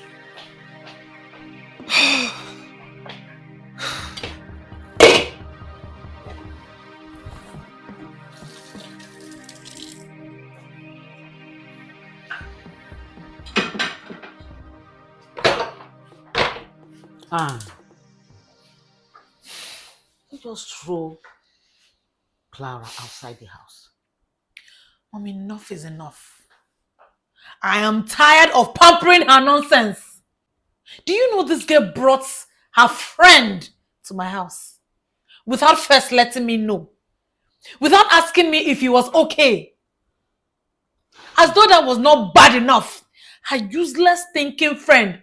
You just throw Clara outside the house. Mom, enough is enough. I am tired of pampering her nonsense. Do you know this girl brought her friend to my house without first letting me know? Without asking me if he was okay. As though that was not bad enough. Her useless thinking friend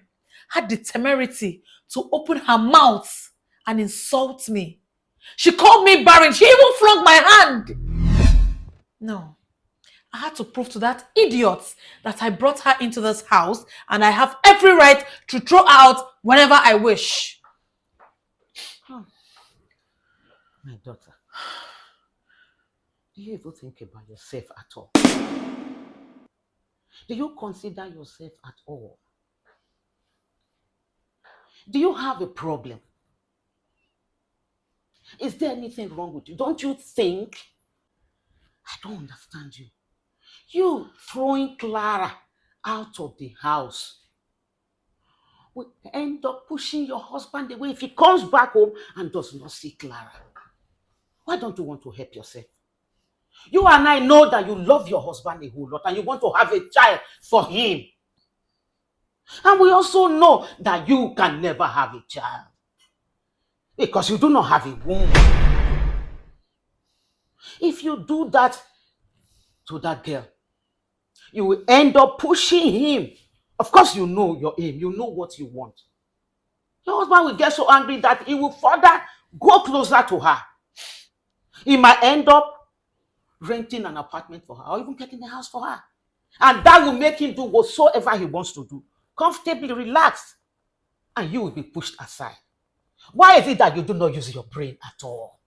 had the temerity to open her mouth and insult me. She called me barren. She even flung my hand. No. I had to prove to that idiot that I brought her into this house and I have every right to throw her out whenever I wish. My daughter, do you even think about yourself at all? Do you consider yourself at all? Do you have a problem? Is there anything wrong with you? Don't you think? I don't understand you. You throwing Clara out of the house will end up pushing your husband away if he comes back home and does not see Clara. Why don't you want to help yourself? You and I know that you love your husband a whole lot and you want to have a child for him. And we also know that you can never have a child because you do not have a womb. If you do that to that girl, you will end up pushing him. Of course, you know your aim. You know what you want. Your husband will get so angry that he will further go closer to her. He might end up renting an apartment for her or even getting a house for her. And that will make him do whatsoever he wants to do. Comfortably relaxed. And you will be pushed aside. Why is it that you do not use your brain at all?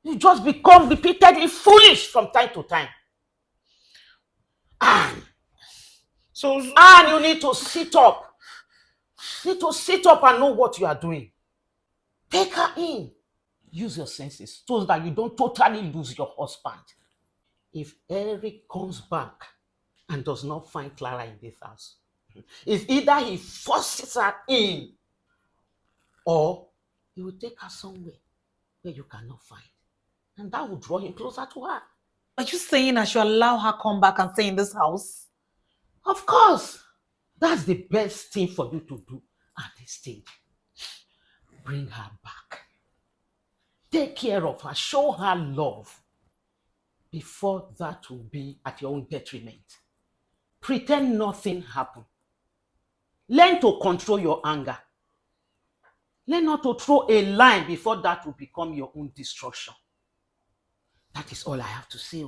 You just become repeatedly foolish from time to time. And you need to sit up. You need to sit up and know what you are doing. Take her in. Use your senses so that you don't totally lose your husband. If Eric comes back and does not find Clara in this house, it's either he forces her in or he will take her somewhere where you cannot find. And that will draw him closer to her. Are you saying I should allow her come back and stay in this house? Of course. That's the best thing for you to do at this stage. Bring her back. Take care of her. Show her love. Before that will be at your own detriment. Pretend nothing happened. Learn to control your anger. Learn not to throw a line before that will become your own destruction. That is all I have to say.